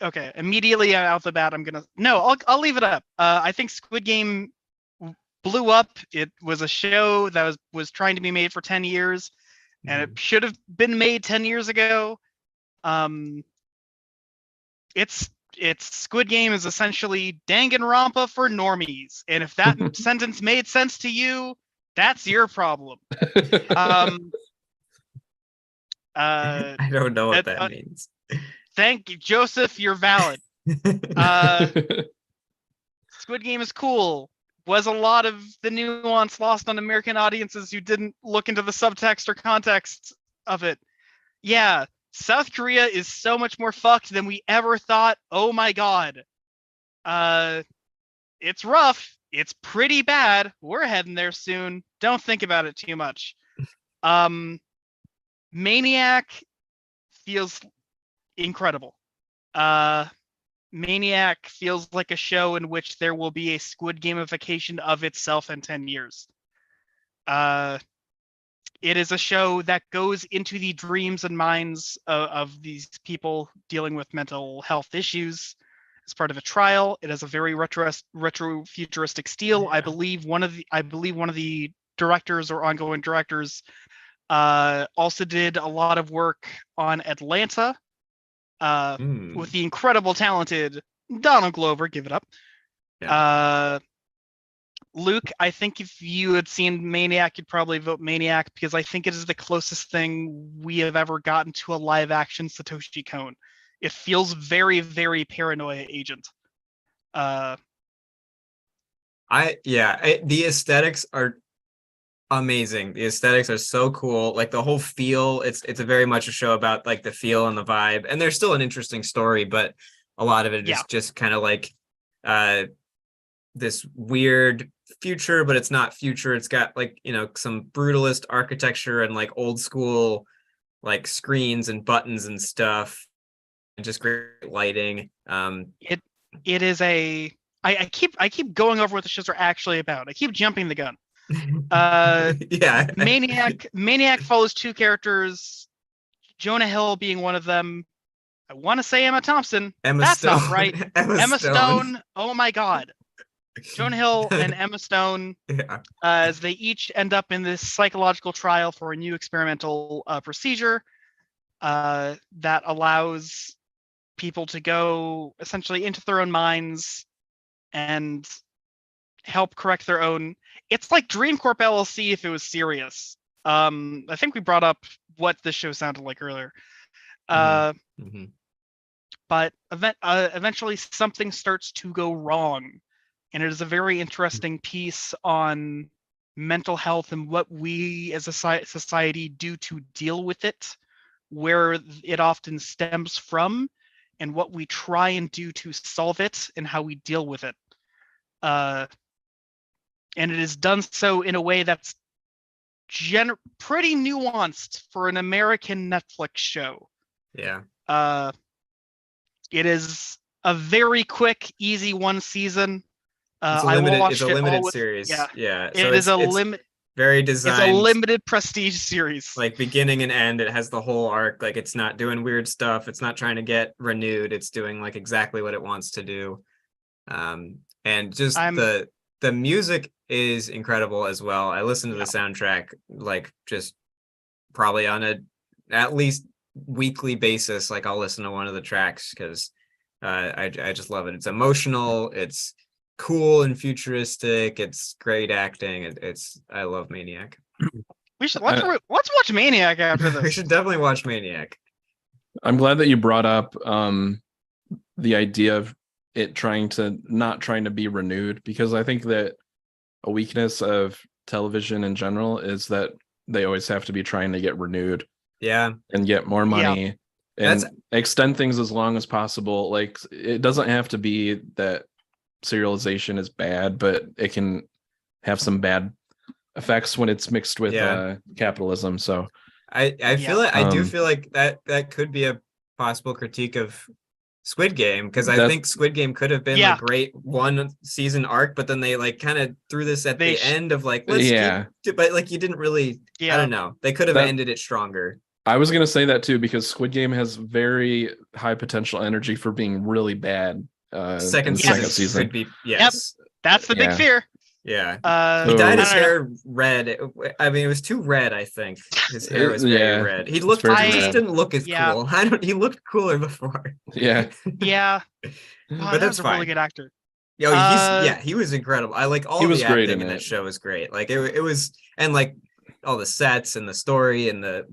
okay. Immediately out the bat, I'll leave it up. I think Squid Game blew up. It was a show that was trying to be made for 10 years, and it should have been made 10 years ago. It's Squid Game is essentially Danganronpa for normies, and if that sentence made sense to you, that's your problem. I don't know what that means. Thank you, Joseph. You're valid. Squid Game is cool. Was a lot of the nuance lost on American audiences who didn't look into the subtext or context of it. Yeah, South Korea is so much more fucked than we ever thought. Oh my god. It's rough. It's pretty bad. We're heading there soon. Don't think about it too much. Maniac feels incredible. Maniac feels like a show in which there will be a Squid Gamification of itself in 10 years. It is a show that goes into the dreams and minds of these people dealing with mental health issues as part of a trial. It has a very retro futuristic style. Yeah. I believe one of the directors or ongoing directors also did a lot of work on Atlanta with the incredible talented Donald Glover. Give it up. Yeah. Luke, I think if you had seen Maniac, you'd probably vote Maniac because I think it is the closest thing we have ever gotten to a live action Satoshi Kon. It feels very, very Paranoia Agent. The aesthetics are amazing. The aesthetics are so cool. Like the whole feel, it's a very much a show about like the feel and the vibe. And there's still an interesting story, but a lot of it is just kind of like this weird future, but it's not future. It's got like, some brutalist architecture and like old school like screens and buttons and stuff, and just great lighting. It is I keep going over what the shows are actually about. I keep jumping the gun. Maniac follows 2 characters, Jonah Hill being one of them. I want to say Emma Thompson. Emma That's Stone. not right. Emma Stone. Oh my God. Jonah Hill and Emma Stone, Yeah. as they each end up in this psychological trial for a new experimental procedure that allows people to go essentially into their own minds and help correct their own. It's like Dream Corp LLC if it was serious. I think we brought up what this show sounded like earlier. But eventually something starts to go wrong. And it is a very interesting piece on mental health and what we as a society do to deal with it, where it often stems from, and what we try and do to solve it and how we deal with it. And it is done so in a way that's pretty nuanced for an American Netflix show. Yeah. It is a very quick, easy one season. It's a limited series. Yeah. So it is a limit. Very designed. It's a limited prestige series. Like beginning and end. It has the whole arc. Like it's not doing weird stuff. It's not trying to get renewed. It's doing like exactly what it wants to do. And just the music is incredible as well. I listen to the soundtrack like just probably on a at least weekly basis. Like I'll listen to one of the tracks because I just love it. It's emotional. It's cool and futuristic. It's great acting. I love Maniac. We should let's watch Maniac after this. We should definitely watch Maniac. I'm glad that you brought up the idea of it not trying to be renewed, because I think that a weakness of television in general is that they always have to be trying to get renewed. Yeah. And get more money and extend things as long as possible. Like it doesn't have to be that serialization is bad, but it can have some bad effects when it's mixed with capitalism. So I feel like I do feel like that could be a possible critique of Squid Game, because I think Squid Game could have been a great one season arc, but then they like kind of threw this at the end of like but like you didn't really I don't know, they could have ended it stronger. I was gonna say that too, because Squid Game has very high potential energy for being really bad. Second season could be that's the big fear. Yeah. He dyed his hair red. I mean, it was too red, I think. His hair was very red. He just didn't look as cool. He looked cooler before. Yeah. Yeah. But that's a fine. really good actor. He was incredible. I like all the acting in that show was great. Like it was, and like all the sets and the story and the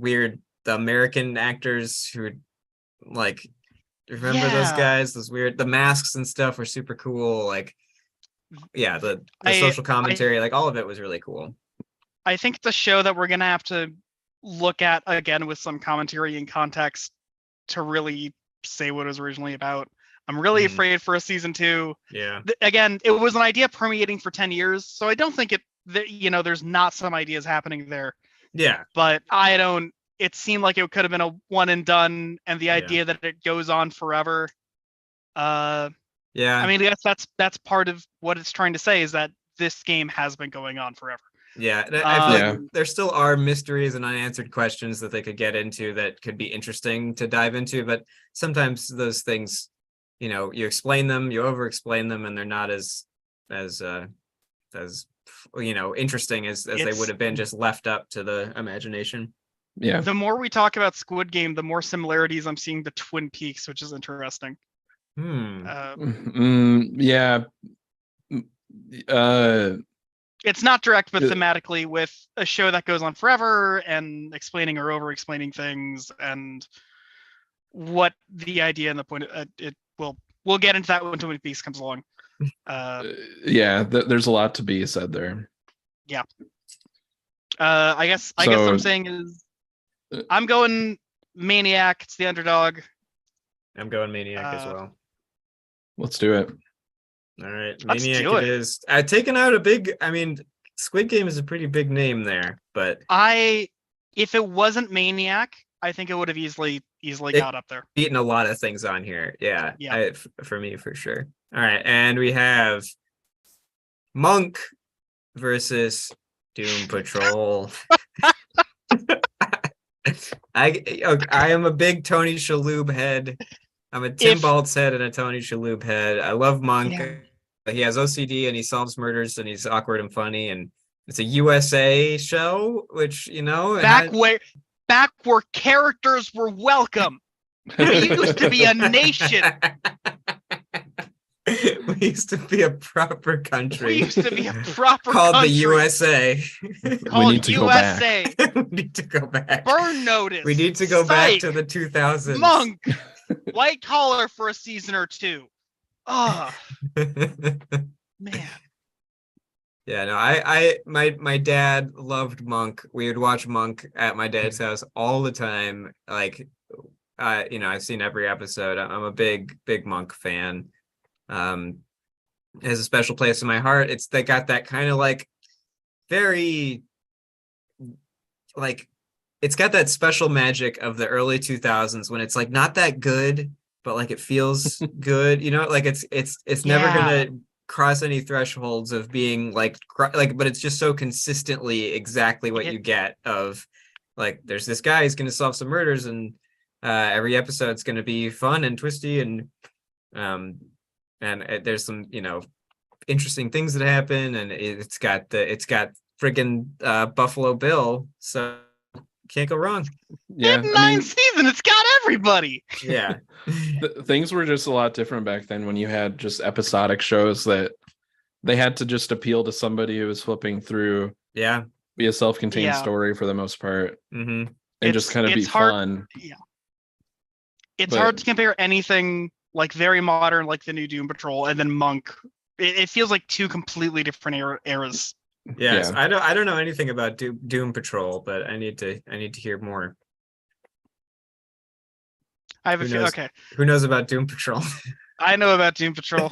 American actors who like, remember those guys, the masks and stuff were super cool. Like, the social commentary, like all of it was really cool. I think it's a show that we're gonna have to look at again with some commentary and context to really say what it was originally about. I'm really afraid for a season 2. Yeah. Again, it was an idea permeating for 10 years, so I don't think there's not some ideas happening there. Yeah. But it seemed like it could have been a one and done, and the idea that it goes on forever. I mean, I guess that's part of what it's trying to say, is that this game has been going on forever. Yeah, I feel like there still are mysteries and unanswered questions that they could get into that could be interesting to dive into, but sometimes those things, you explain them, you over-explain them, and they're not as interesting as they would have been just left up to the imagination. Yeah. The more we talk about Squid Game, the more similarities I'm seeing to Twin Peaks, which is interesting. It's not direct, but thematically, with a show that goes on forever and explaining or over explaining things, and what the idea and the point we'll get into that when Twin Peaks comes along. There's a lot to be said there. I guess I'm saying is I'm going Maniac. It's the underdog. I'm going Maniac as well. Let's do it. All right, Maniac it is. I've taken out Squid Game is a pretty big name there, but if it wasn't Maniac, I think it would have easily got up there. Beaten a lot of things on here. Yeah. For me, for sure. All right, and we have Monk versus Doom Patrol. I am a big Tony Shalhoub head. I'm a Tim If Baltz head and a Tony Shalhoub head. I love Monk. yeah, He has OCD and he solves murders and he's awkward and funny and it's a USA show, which it back had. where characters were welcome. We used to be a nation. We used to be a proper country. We used to be a proper called country. the USA. Called need to USA. go back. We need to go back. Burn notice. We need to go back to Psych. the 2000s. Monk. White collar for a season or two. Oh man. Yeah, no, my dad loved Monk. We would watch Monk at my dad's house all the time. Like, I've seen every episode. I'm a big Monk fan. It has a special place in my heart. They got that kind of like very like it's got that special magic of the early 2000s when it's like not that good, but like it feels good. Like it's never gonna cross any thresholds of being like but it's just so consistently exactly what you get of like there's this guy who's gonna solve some murders and every episode's gonna be fun and twisty and there's some interesting things that happen and it's got friggin' Buffalo Bill, so can't go wrong. Yeah, Nine seasons, it's got everybody. Yeah. Things were just a lot different back then when you had just episodic shows that they had to just appeal to somebody who was flipping through. Yeah. Be a self-contained story for the most part. Mm-hmm. And just kind of be hard, fun. Yeah. It's hard to compare anything like very modern, like the new Doom Patrol, and then Monk. It feels like two completely different eras. Yes, yeah. I don't know anything about Doom Patrol, but I need to hear more. I have a few. Okay. Who knows about Doom Patrol? I know about Doom Patrol.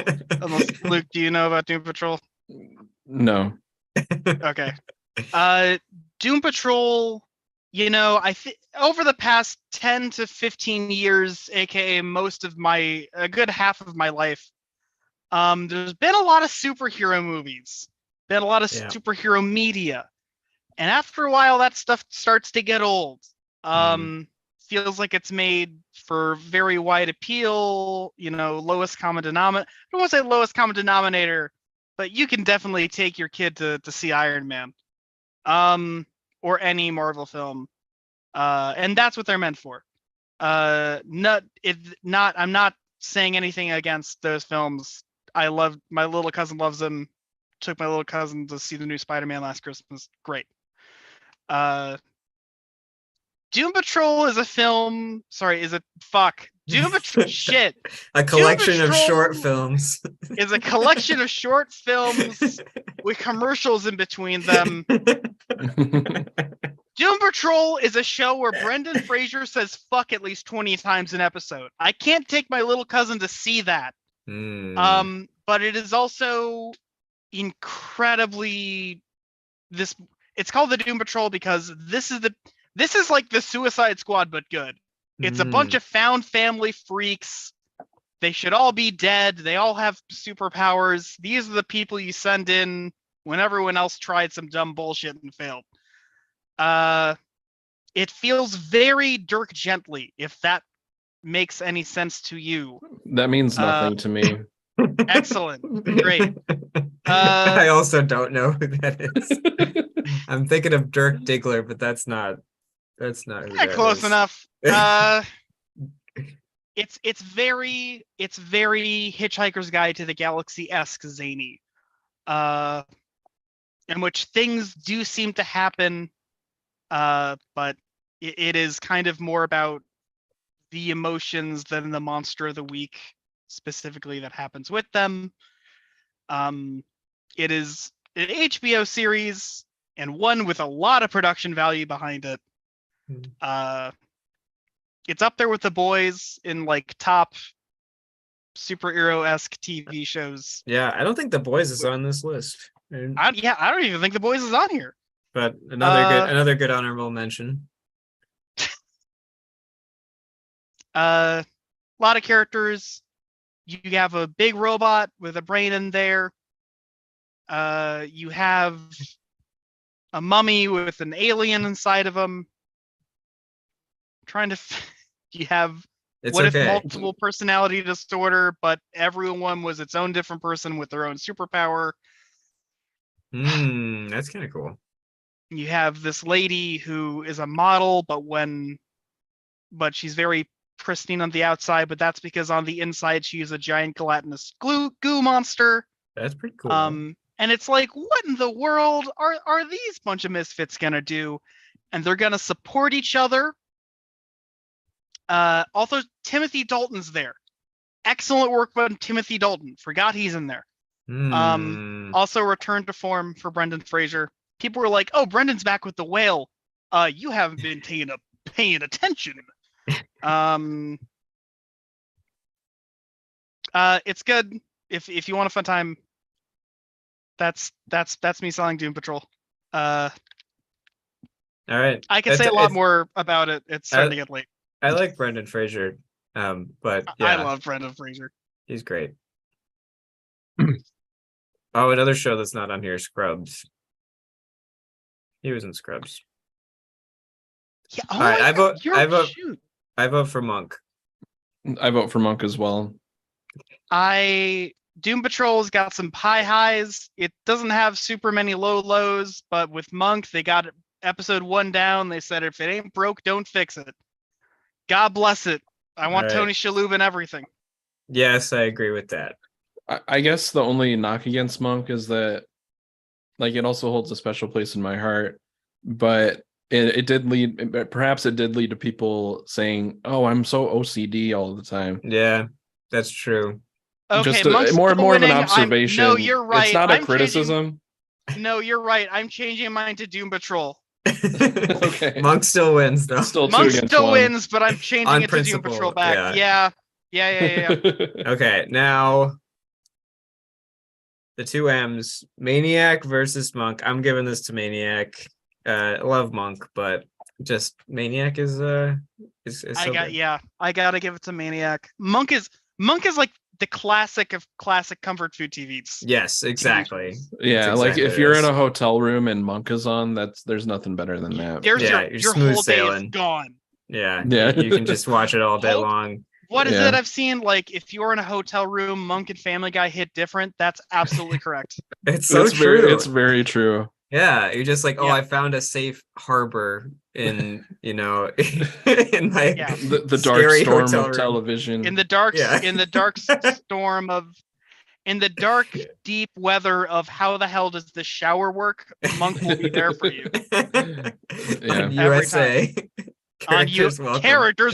Luke, do you know about Doom Patrol? No. Okay. Doom Patrol, I think over the past 10 to 15 years, aka a good half of my life, there's been a lot of superhero movies, been a lot of superhero media. And after a while, that stuff starts to get old. Feels like it's made for very wide appeal, lowest common denominator. I don't want to say lowest common denominator, but you can definitely take your kid to see Iron Man, or any Marvel film, and that's what they're meant for. I'm not saying anything against those films. My little cousin loves them. Took my little cousin to see the new Spider-Man last Christmas. Great. Doom Patrol is a film. Doom Patrol. Shit. A collection of short films. Is a collection of short films with commercials in between them. Doom Patrol is a show where Brendan Fraser says fuck at least 20 times an episode. I can't take my little cousin to see that. But it is also incredibly it's called the Doom Patrol because this is like the Suicide Squad but good. It's a bunch of found family freaks. They should all be dead. They all have superpowers. These are the people you send in when everyone else tried some dumb bullshit and failed. It feels very Dirk Gently, if that makes any sense to you. That means nothing to me. Excellent. Great. I also don't know who that is. I'm thinking of Dirk Diggler, but that's not who that close is. enough. It's very Hitchhiker's Guide to the Galaxy-esque zany. In which things do seem to happen, but it is kind of more about the emotions than the monster of the week specifically that happens with them. It is an HBO series and one with a lot of production value behind it. It's up there with The Boys in like top superhero-esque TV shows. Yeah, I don't think The Boys is on this list. I don't even think The Boys is on here. But another good honorable mention. A lot of characters. You have a big robot with a brain in there. You have a mummy with an alien inside of him. You have It's what if okay. multiple personality disorder, but everyone was its own different person with their own superpower? That's kind of cool. You have this lady who is a model, but she's very pristine on the outside, but that's because on the inside she's a giant gelatinous goo monster. That's pretty cool. And it's like, what in the world are these bunch of misfits gonna do? And they're gonna support each other. Also, Timothy Dalton's there. Excellent work by Timothy Dalton. Forgot he's in there. Also returned to form for Brendan Fraser. People were like, "Oh, Brendan's back with the whale." You haven't been paying attention. It's good if you want a fun time. That's me selling Doom Patrol. All right. I can say a lot more about it. It's starting to get late. I like Brendan Fraser, but yeah, I love Brendan Fraser. He's great. Oh, another show that's not on here, Scrubs. He was in Scrubs. Yeah. All right, Shoot. I vote for Monk. I vote for Monk as well. Doom Patrol's got some high highs. It doesn't have super many low lows, but with Monk, they got episode 1 down. They said, if it ain't broke, don't fix it. God bless it. I want Tony Shalhoub and everything. Yes, I agree with that. I guess the only knock against Monk is that, like, it also holds a special place in my heart, but it did lead, perhaps it did lead to people saying, "Oh, I'm so OCD all the time." Yeah, that's true. Okay, just more of an observation. No, you're right. It's not a criticism. No, you're right. I'm changing mine to Doom Patrol. Okay. Monk still wins, though. Monk still wins, but I'm changing it to Doom Patrol back. Yeah. Okay, now the two M's, Maniac versus Monk. I'm giving this to Maniac. I love Monk, but just Maniac is so I gotta give it to Maniac. Monk is like the classic of classic comfort food TVs. Yes, exactly. Yeah, like if you're in a hotel room and Monk is on, there's nothing better than that. Your whole day is gone. Yeah, you can just watch it all day long. What is it I've seen? Like, if you're in a hotel room, Monk and Family Guy hit different. That's absolutely correct. It's true. It's very true. Yeah, you're just like, I found a safe harbor in, in my the dark storm of television. In the dark storm of, in the dark deep weather of how the hell does the shower work? Monk will be there for you. On USA. Characters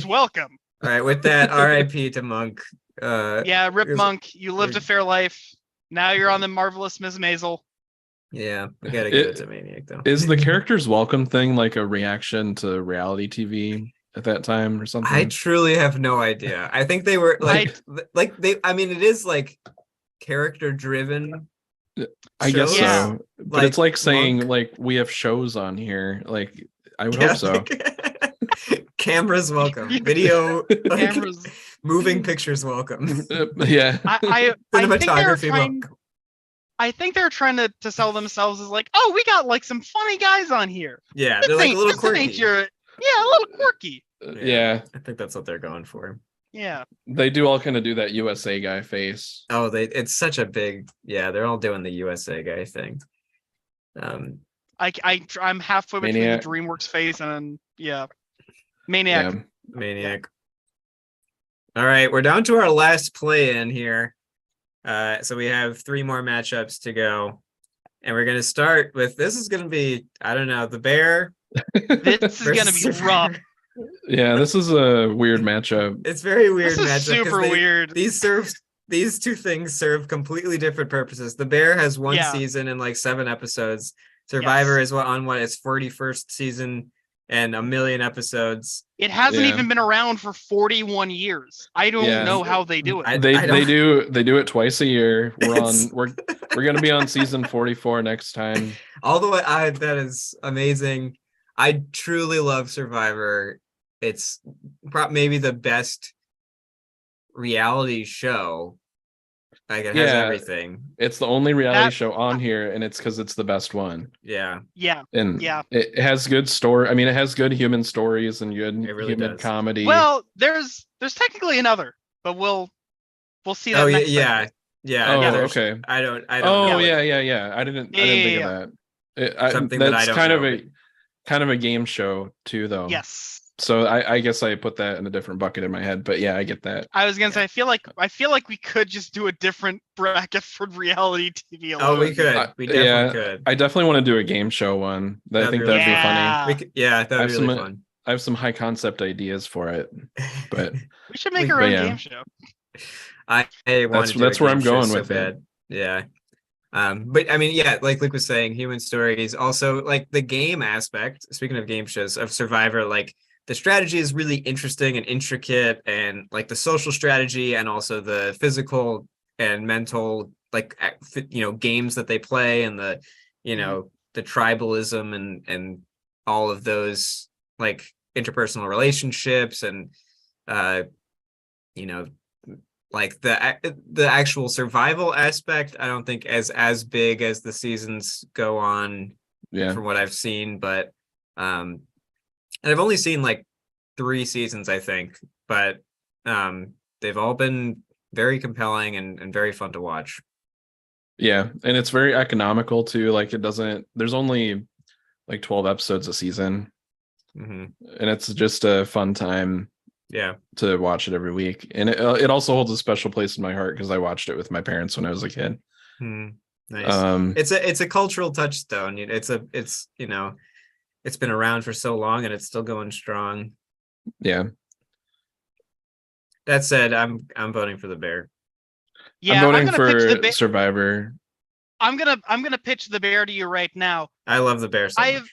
welcome. All right, with that, RIP to Monk. Rip Monk. You lived a fair life. Now you're on the marvelous Ms. Maisel. Yeah, we gotta give it to Maniac though. Is the characters welcome thing like a reaction to reality TV at that time or something? I truly have no idea. I think they were it is like character driven. I guess so. But it's like saying Monk, like we have shows on here. Like I would hope so. Cameras welcome. Video cameras, moving pictures welcome. Yeah. Cinematography welcome. I think they're trying to sell themselves as like, oh, we got like some funny guys on here. Yeah, they're like a little quirky. A little quirky. Yeah, I think that's what they're going for. Yeah, they do all kind of do that USA guy face. Oh, it's such a big. Yeah, they're all doing the USA guy thing. I'm halfway between the DreamWorks face and Maniac. Yeah. Maniac. All right, we're down to our last play-in here. So we have 3 more matchups to go. And we're going to start with, this is going to be, I don't know, the Bear. This is going to be rough. Yeah, this is a weird matchup. It's very weird matchup. Super weird. These two things serve completely different purposes. The Bear has 1 season and like 7 episodes. Survivor is on its 41st season and 1 million episogoing it hasn't even been around for 41 years. I don't know how they do it. They do it twice a year. We're gonna be on season 44 next time. All the way, that is amazing. I truly love Survivor. It's maybe the best reality show Like it has everything. It's the only reality show on here, and it's because it's the best one. Yeah. And it has good story. I mean, it has good human stories and good human comedy. Well, there's technically another, but we'll see that next segment. Yeah. Oh, okay. I don't Oh, know. yeah. I didn't think of that. Something that's that I don't kind know, of kind of a game show too, though. Yes. So I guess I put that in a different bucket in my head, but yeah, I get that. I was gonna say I feel like we could just do a different bracket for reality TV alone. Oh, we could. We definitely could. I definitely want to do a game show one. I think that'd be funny. That'd be really fun. I have some high concept ideas for it, but we should make our own game show. That's where I'm going with it. Yeah. But I mean, like Luke was saying, human stories, also like the game aspect, speaking of game shows, of Survivor, like the strategy is really interesting and intricate, and like the social strategy and also the physical and mental, like, games that they play, and the, the tribalism and all of those like interpersonal relationships, and like the actual survival aspect, I don't think as big as the seasons go on, from what I've seen, but and I've only seen like 3 seasons, I think, but they've all been very compelling and very fun to watch. Yeah, and it's very economical too. Like there's only like 12 episodes a season, and it's just a fun time. Yeah, to watch it every week, and it also holds a special place in my heart because I watched it with my parents when I was a kid. Nice. It's a cultural touchstone. It's been around for so long and it's still going strong. Yeah. That said, I'm voting for the Bear. Yeah, I'm voting for Survivor. I'm gonna pitch the Bear to you right now. I love the Bear so much.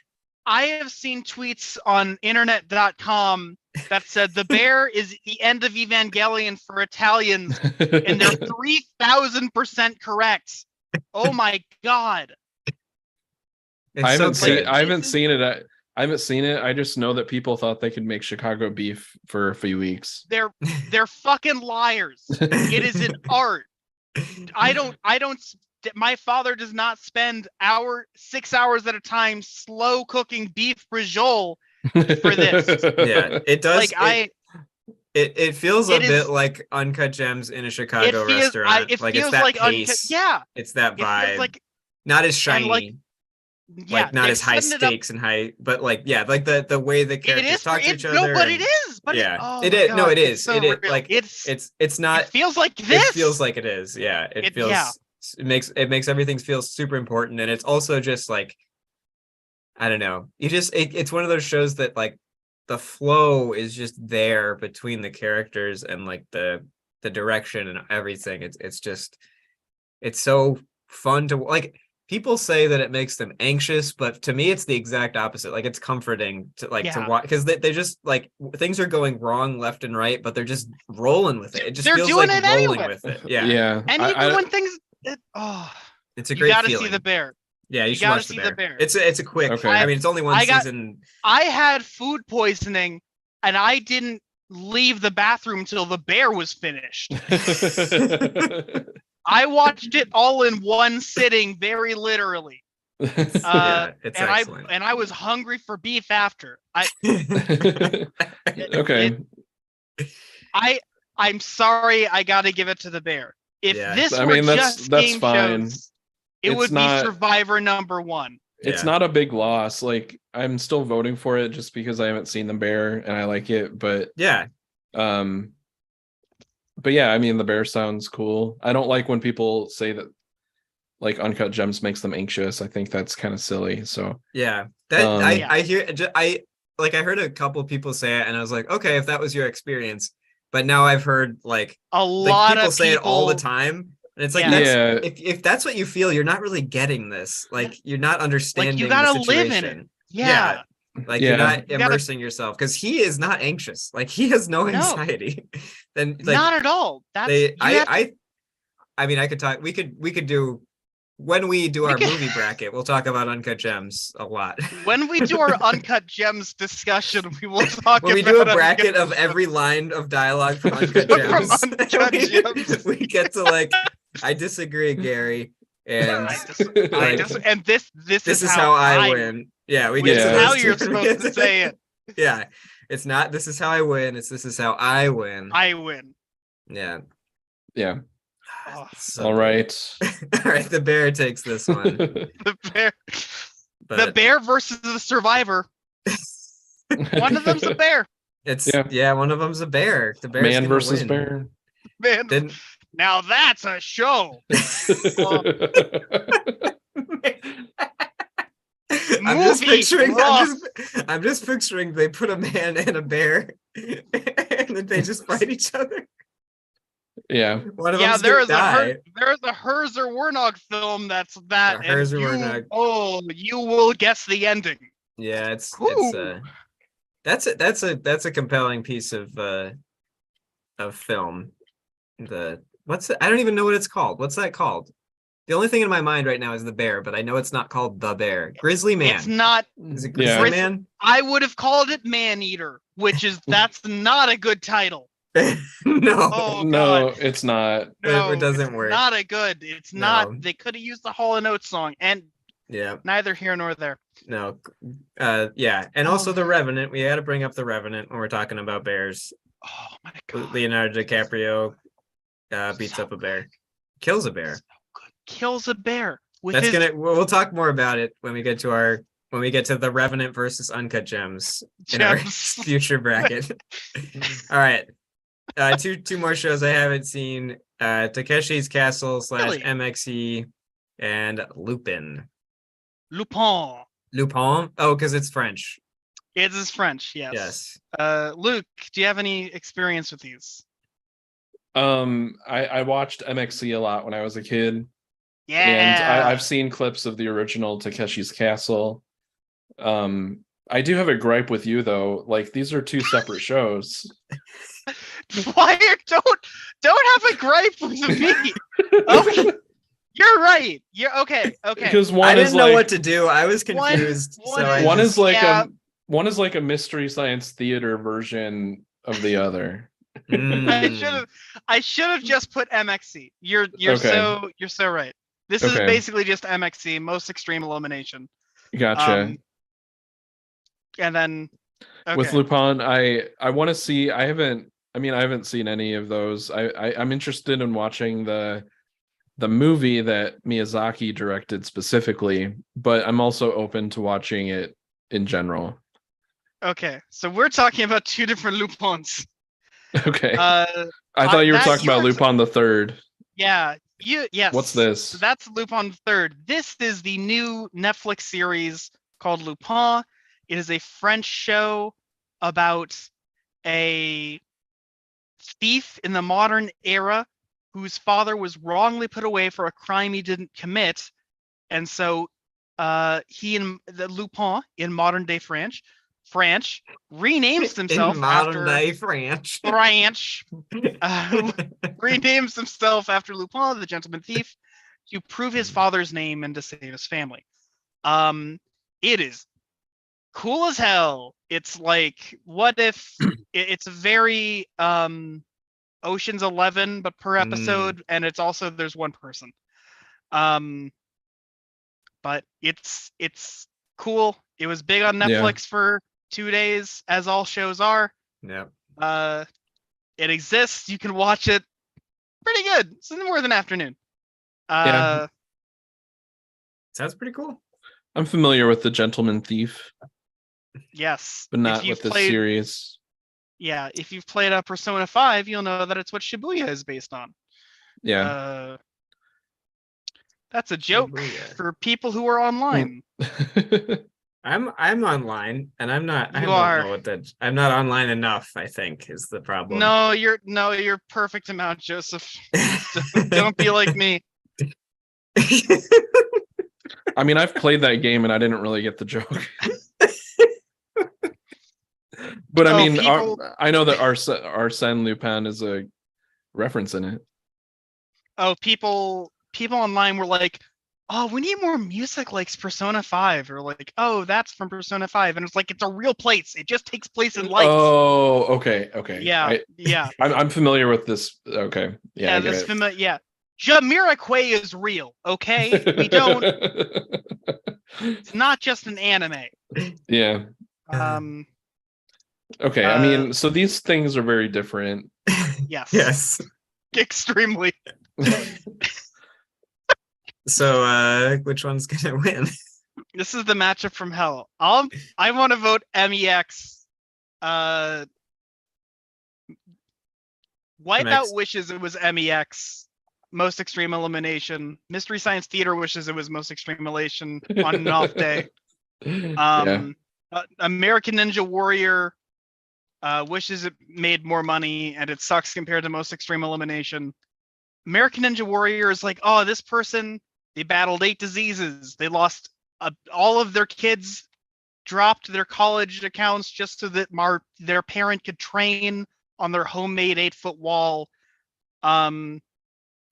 I have seen tweets on internet.com that said the Bear is the end of Evangelion for Italians, and they're 3,000% correct. Oh my god. I haven't seen it. I just know that people thought they could make Chicago beef for a few weeks. They're fucking liars. It is an art. My father does not spend 6 hours at a time slow cooking beef brajol for this. Yeah, it does. Like it feels a bit like Uncut Gems in a Chicago restaurant. It's that pace. It's that vibe. Not as shiny. Not as high stakes and high, but like the way the characters talk to each other. No, but it is. But it is. No, it is. It is like it's not. It feels like this. It feels like it is. Yeah, it feels. Yeah. It makes everything feel super important, and it's also just like, I don't know. It's one of those shows that like the flow is just there between the characters and like the direction and everything. It's so fun to like. People say that it makes them anxious, but to me, it's the exact opposite. Like it's comforting to to watch, because they just like things are going wrong left and right, but they're just rolling with it. It just feels like rolling with it. Yeah. Yeah. And even when things, it's a great feeling. You gotta see the Bear. Yeah, you should watch the Bear. It's a quick. Okay. I mean, it's only one season. I had food poisoning, and I didn't leave the bathroom until the Bear was finished. I watched it all in one sitting, very literally. It's excellent. I was hungry for beef after. Okay. I'm sorry, I got to give it to the Bear. If this were just game fine. shows, it would be Survivor #1. It's not a big loss. Like I'm still voting for it just because I haven't seen the Bear and I like it. But but yeah, I mean, the Bear sounds cool. I don't like when people say that like Uncut Gems makes them anxious. I think that's kind of silly. So yeah, that I hear. I heard a couple of people say it, and I was like, okay, if that was your experience. But now I've heard like a lot of people say it all the time, and it's like, if that's what you feel, you're not really getting this. Like you're not understanding. Like you gotta the situation. live in it. Yeah. Like you're not immersing yourself, because he is not anxious. Like he has no anxiety. Then like, not at all. That's I mean, I could talk. We could do when we do our movie bracket. We'll talk about Uncut Gems a lot. When we do our Uncut Gems discussion, we will talk. When we do a bracket of every line of dialogue from Uncut Gems, Gems. we get to like I disagree, Gary. And and this is how I win. Yeah, we get to how you're supposed to say it. Yeah, it's not this is how I win. It's this is how I win. I win. Yeah. Yeah. Oh, so all right. All right. The bear takes this one. The bear versus the survivor. One of them's a bear. It's one of them's a bear. The bear's man versus win. Bear. Man, now that's a show. I'm just picturing they put a man and a bear and then they just fight each other. Yeah. One of them's gonna die. There is a Herzer Warnog film that's that. Herzer Warnog. Oh, you will guess the ending. Yeah, that's a compelling piece of film. I don't even know what it's called. What's that called? The only thing in my mind right now is the bear, but I know it's not called The Bear. Grizzly Man. It's not. Is it Grizzly Man? I would have called it Man Eater, that's not a good title. No. Oh, no, it's not. No, it doesn't work. Not a good. It's not. They could have used the Hall & Oates song, and neither here nor there. No. And also The Revenant. We had to bring up The Revenant when we're talking about bears. Oh my god. Leonardo DiCaprio beats up a bear. Kills a bear. Kills a bear. We'll talk more about it when we get to The Revenant versus Uncut Gems in our future bracket. All right. Two more shows I haven't seen. Takeshi's Castle / MXE and Lupin. Lupin. Oh, because it's French. It is French, yes. Luke, do you have any experience with these? I watched MXC a lot when I was a kid. Yeah. And I've seen clips of the original Takeshi's Castle. I do have a gripe with you though. Like, these are two separate shows. Why don't have a gripe with me? Okay. You're right. You're okay. Because I didn't know what to do. I was confused. One is like a mystery science theater version of the other. I should have just put MXC. You're so right. This is basically just MXC, most extreme elimination. Gotcha. And then with Lupin, I want to see. I haven't seen any of those. I'm interested in watching the movie that Miyazaki directed specifically, but I'm also open to watching it in general. Okay, so we're talking about two different Lupins. Okay. I thought you were talking about Lupin the Third. Yeah. Yes. What's this? So that's Lupin the Third. This is the new Netflix series called Lupin. It is a French show about a thief in the modern era whose father was wrongly put away for a crime he didn't commit, and so Lupin in modern day France renames himself renames himself after Lupin, the gentleman thief, to prove his father's name and to save his family. It is cool as hell. It's like, what if it's a very Ocean's 11 but per episode, and it's also there's one person. But it's cool. It was big on Netflix for 2 days, as all shows are. Yeah. It exists. You can watch it. Pretty good. It's more than afternoon. Sounds pretty cool. I'm familiar with The Gentleman Thief. Yes. But not with the series. Yeah, if you've played Persona 5, you'll know that it's what Shibuya is based on. Yeah. That's a joke for people who are online. I'm online, and I'm not. I'm not online enough, I think, is the problem. No, you're perfect amount, Joseph. Don't be like me. I mean, I've played that game and I didn't really get the joke. But I mean, I know that Arsène Lupin is a reference in it. Oh, people online were like, oh, we need more music like Persona 5, or like, oh, that's from Persona 5, and it's like, it's a real place. It just takes place in lights. Oh, okay. Yeah, I'm familiar with this. Okay, yeah, Jamiroquai is real, okay? We don't. It's not just an anime. Yeah. Um. Okay. I mean, so these things are very different. Yes. Yes. Extremely. So, which one's gonna win? This is the matchup from hell. I want to vote MEX. Wipeout wishes it was MEX. Most Extreme Elimination. Mystery Science Theater wishes it was Most Extreme Elimination on an off day. American Ninja Warrior wishes it made more money and it sucks compared to Most Extreme Elimination. American Ninja Warrior is like, oh, this person, they battled 8 diseases. They lost all of their kids, dropped their college accounts just so that their parent could train on their homemade 8-foot wall.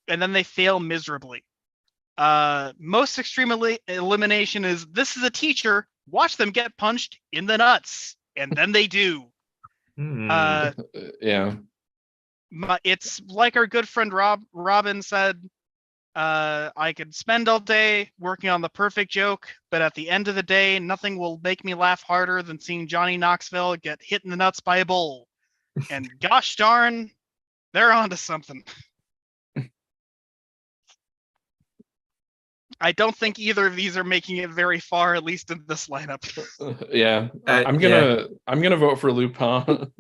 And then they fail miserably. Most Extreme Elimination is, this is a teacher, watch them get punched in the nuts, and then they do. Yeah. It's like our good friend Robin said, I could spend all day working on the perfect joke, but at the end of the day, nothing will make me laugh harder than seeing Johnny Knoxville get hit in the nuts by a bull. And gosh darn, they're onto something. I don't think either of these are making it very far, at least in this lineup. Yeah, I'm gonna vote for Lupin.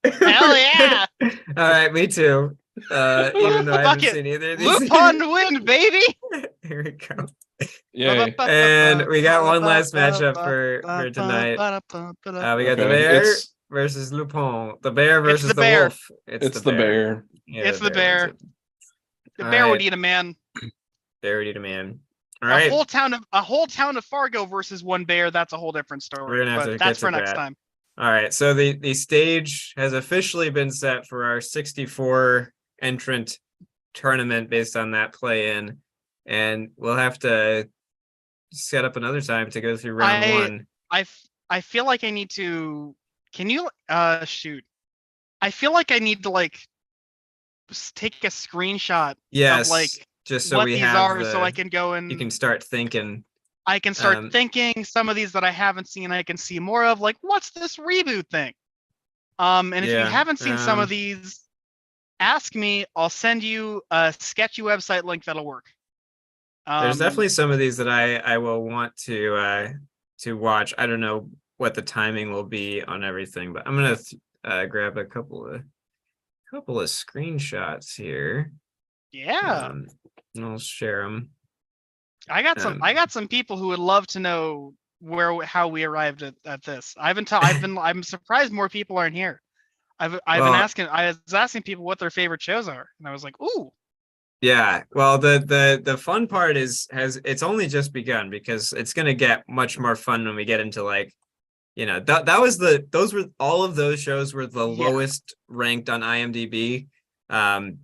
Hell yeah! All right, me too. Even though I haven't seen either of these. Lupin win, baby! Here we go. Yay. And we got one last matchup for tonight. We got the bear versus Lupin. The bear versus the wolf. It's the bear. Yeah, it's the bear. The bear would eat a man. Bear would eat a man. All right. A whole town of Fargo versus one bear. That's a whole different story. We're gonna have to that's get for to next that. time. All right. So the stage has officially been set for our 64 entrant tournament based on that play-in, and we'll have to set up another time to go through round one. I feel like I need to. Can you shoot? I feel like I need to like take a screenshot of like just so what we these have are, so I can go and you can start thinking. I can start thinking some of these that I haven't seen. I can see more of, like, what's this reboot thing? And if you haven't seen some of these, ask me. I'll send you a sketchy website link that'll work. There's definitely some of these that I will want to watch. I don't know what the timing will be on everything, but I'm gonna grab a couple of screenshots here. Yeah, and I'll share them. I got some people who would love to know how we arrived at this. I'm surprised more people aren't here. I was asking people what their favorite shows are, and I was like, ooh. Yeah, well, the fun part it's only just begun, because it's gonna get much more fun when we get into, like, all of those shows were the lowest ranked on IMDb.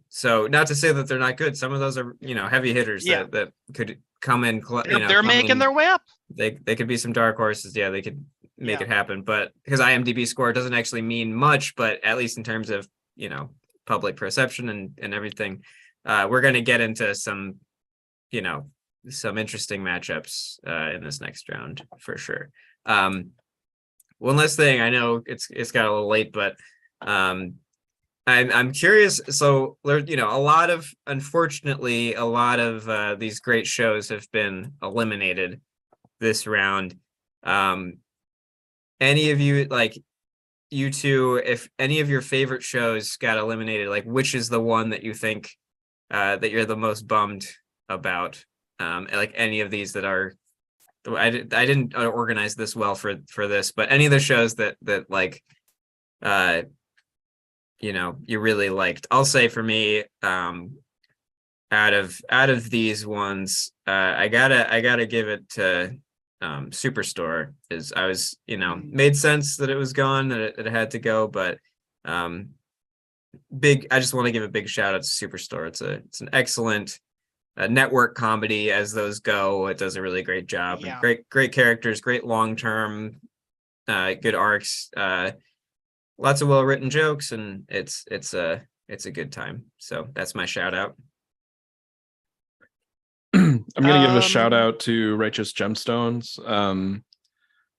So not to say that they're not good. Some of those are, heavy hitters that could come in. They're making their way up. They could be some dark horses. Yeah, they could make it happen. But because IMDb score doesn't actually mean much, but at least in terms of, public perception and everything, we're going to get into some interesting matchups in this next round for sure. One last thing, I know it's got a little late, but I'm curious. So unfortunately, a lot of these great shows have been eliminated this round. Any of you, like you two, if any of your favorite shows got eliminated, like which is the one that you think that you're the most bummed about? Like any of these that are. I didn't organize this well for this, but any of the shows that like you really liked. I'll say for me, out of these ones, I gotta give it to Superstore. Is I was made sense that it was gone, that it had to go, but I just want to give a big shout out to Superstore. It's an excellent network comedy as those go. It does a really great job. Yeah. Great characters, great long-term good arcs. lots of well-written jokes, and it's a good time. So that's my shout out. I'm gonna give a shout out to Righteous Gemstones.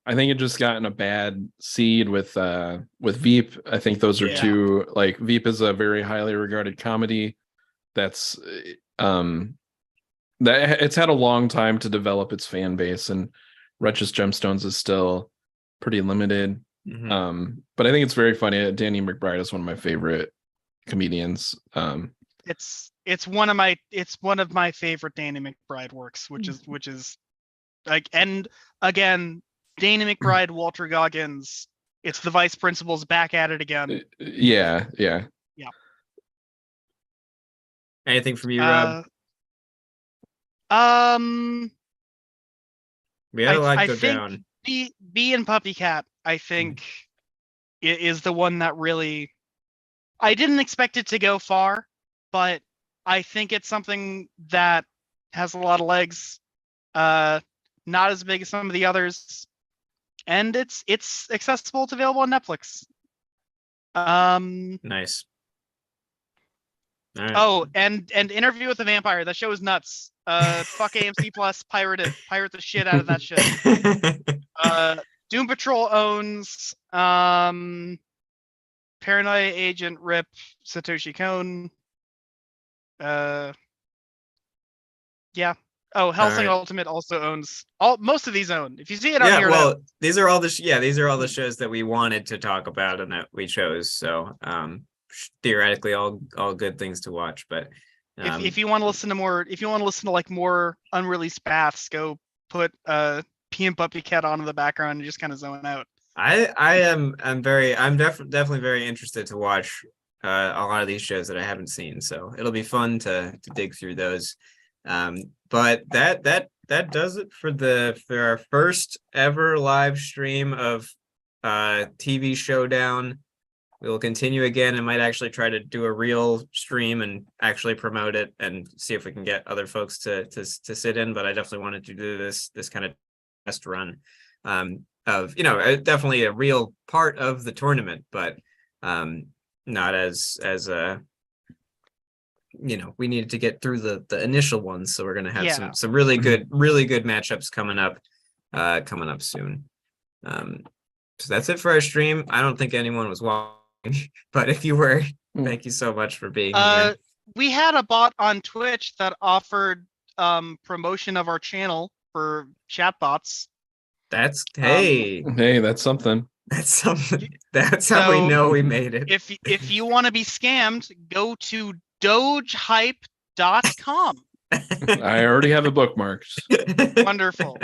I think it just got in a bad seed with Veep. I think those are two, like, Veep is a very highly regarded comedy that's that it's had a long time to develop its fan base, and Righteous Gemstones is still pretty limited. But I think it's very funny. Danny McBride is one of my favorite comedians. It's one of my favorite Danny McBride works, which is like, and again, Danny McBride, Walter Goggins, it's the vice principals back at it again. Yeah. Anything from you, Rob? We had a lot go down. B and Puppy Cat, I think, is the one that really, I didn't expect it to go far, but I think it's something that has a lot of legs. Not as big as some of the others, and it's accessible. It's available on Netflix. Nice. All right. Oh, and Interview with the Vampire. That show is nuts. Fuck AMC Plus. Pirate the shit out of that shit. Doom Patrol owns Paranoia Agent Rip Satoshi Kon. Yeah. Oh, Hellsing Ultimate also owns most of these own. If you see it on here, well, these are all the shows that we wanted to talk about and that we chose. So theoretically, all good things to watch. But if you want to listen to like more unreleased paths, go put P and Puppy Cat on in the background and just kind of zone out. I'm definitely very interested to watch a lot of these shows that I haven't seen. So it'll be fun to dig through those. But that does it for our first ever live stream of TV Showdown. We will continue again and might actually try to do a real stream and actually promote it and see if we can get other folks to sit in. But I definitely wanted to do this kind of test run of, definitely a real part of the tournament, but not as we needed to get through the initial ones, so we're going to have some really good matchups coming up soon. So that's it for our stream. I don't think anyone was watching, but if you were, thank you so much for being here. We had a bot on Twitch that offered promotion of our channel for chatbots. That's that's something. That's something. That's how we know we made it. If you want to be scammed, go to dogehype.com. I already have it bookmarked. Wonderful.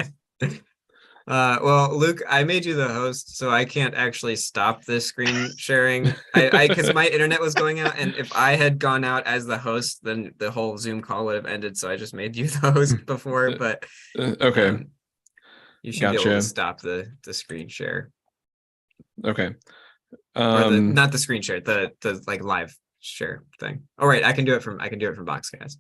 Well, Luke, I made you the host, so I can't actually stop this screen sharing. I because my internet was going out, and if I had gone out as the host, then the whole Zoom call would have ended. So I just made you the host before, but okay. You should be able to stop the screen share. Okay. Or not the screen share, the like live share thing. All right, I can do it from Boxcast.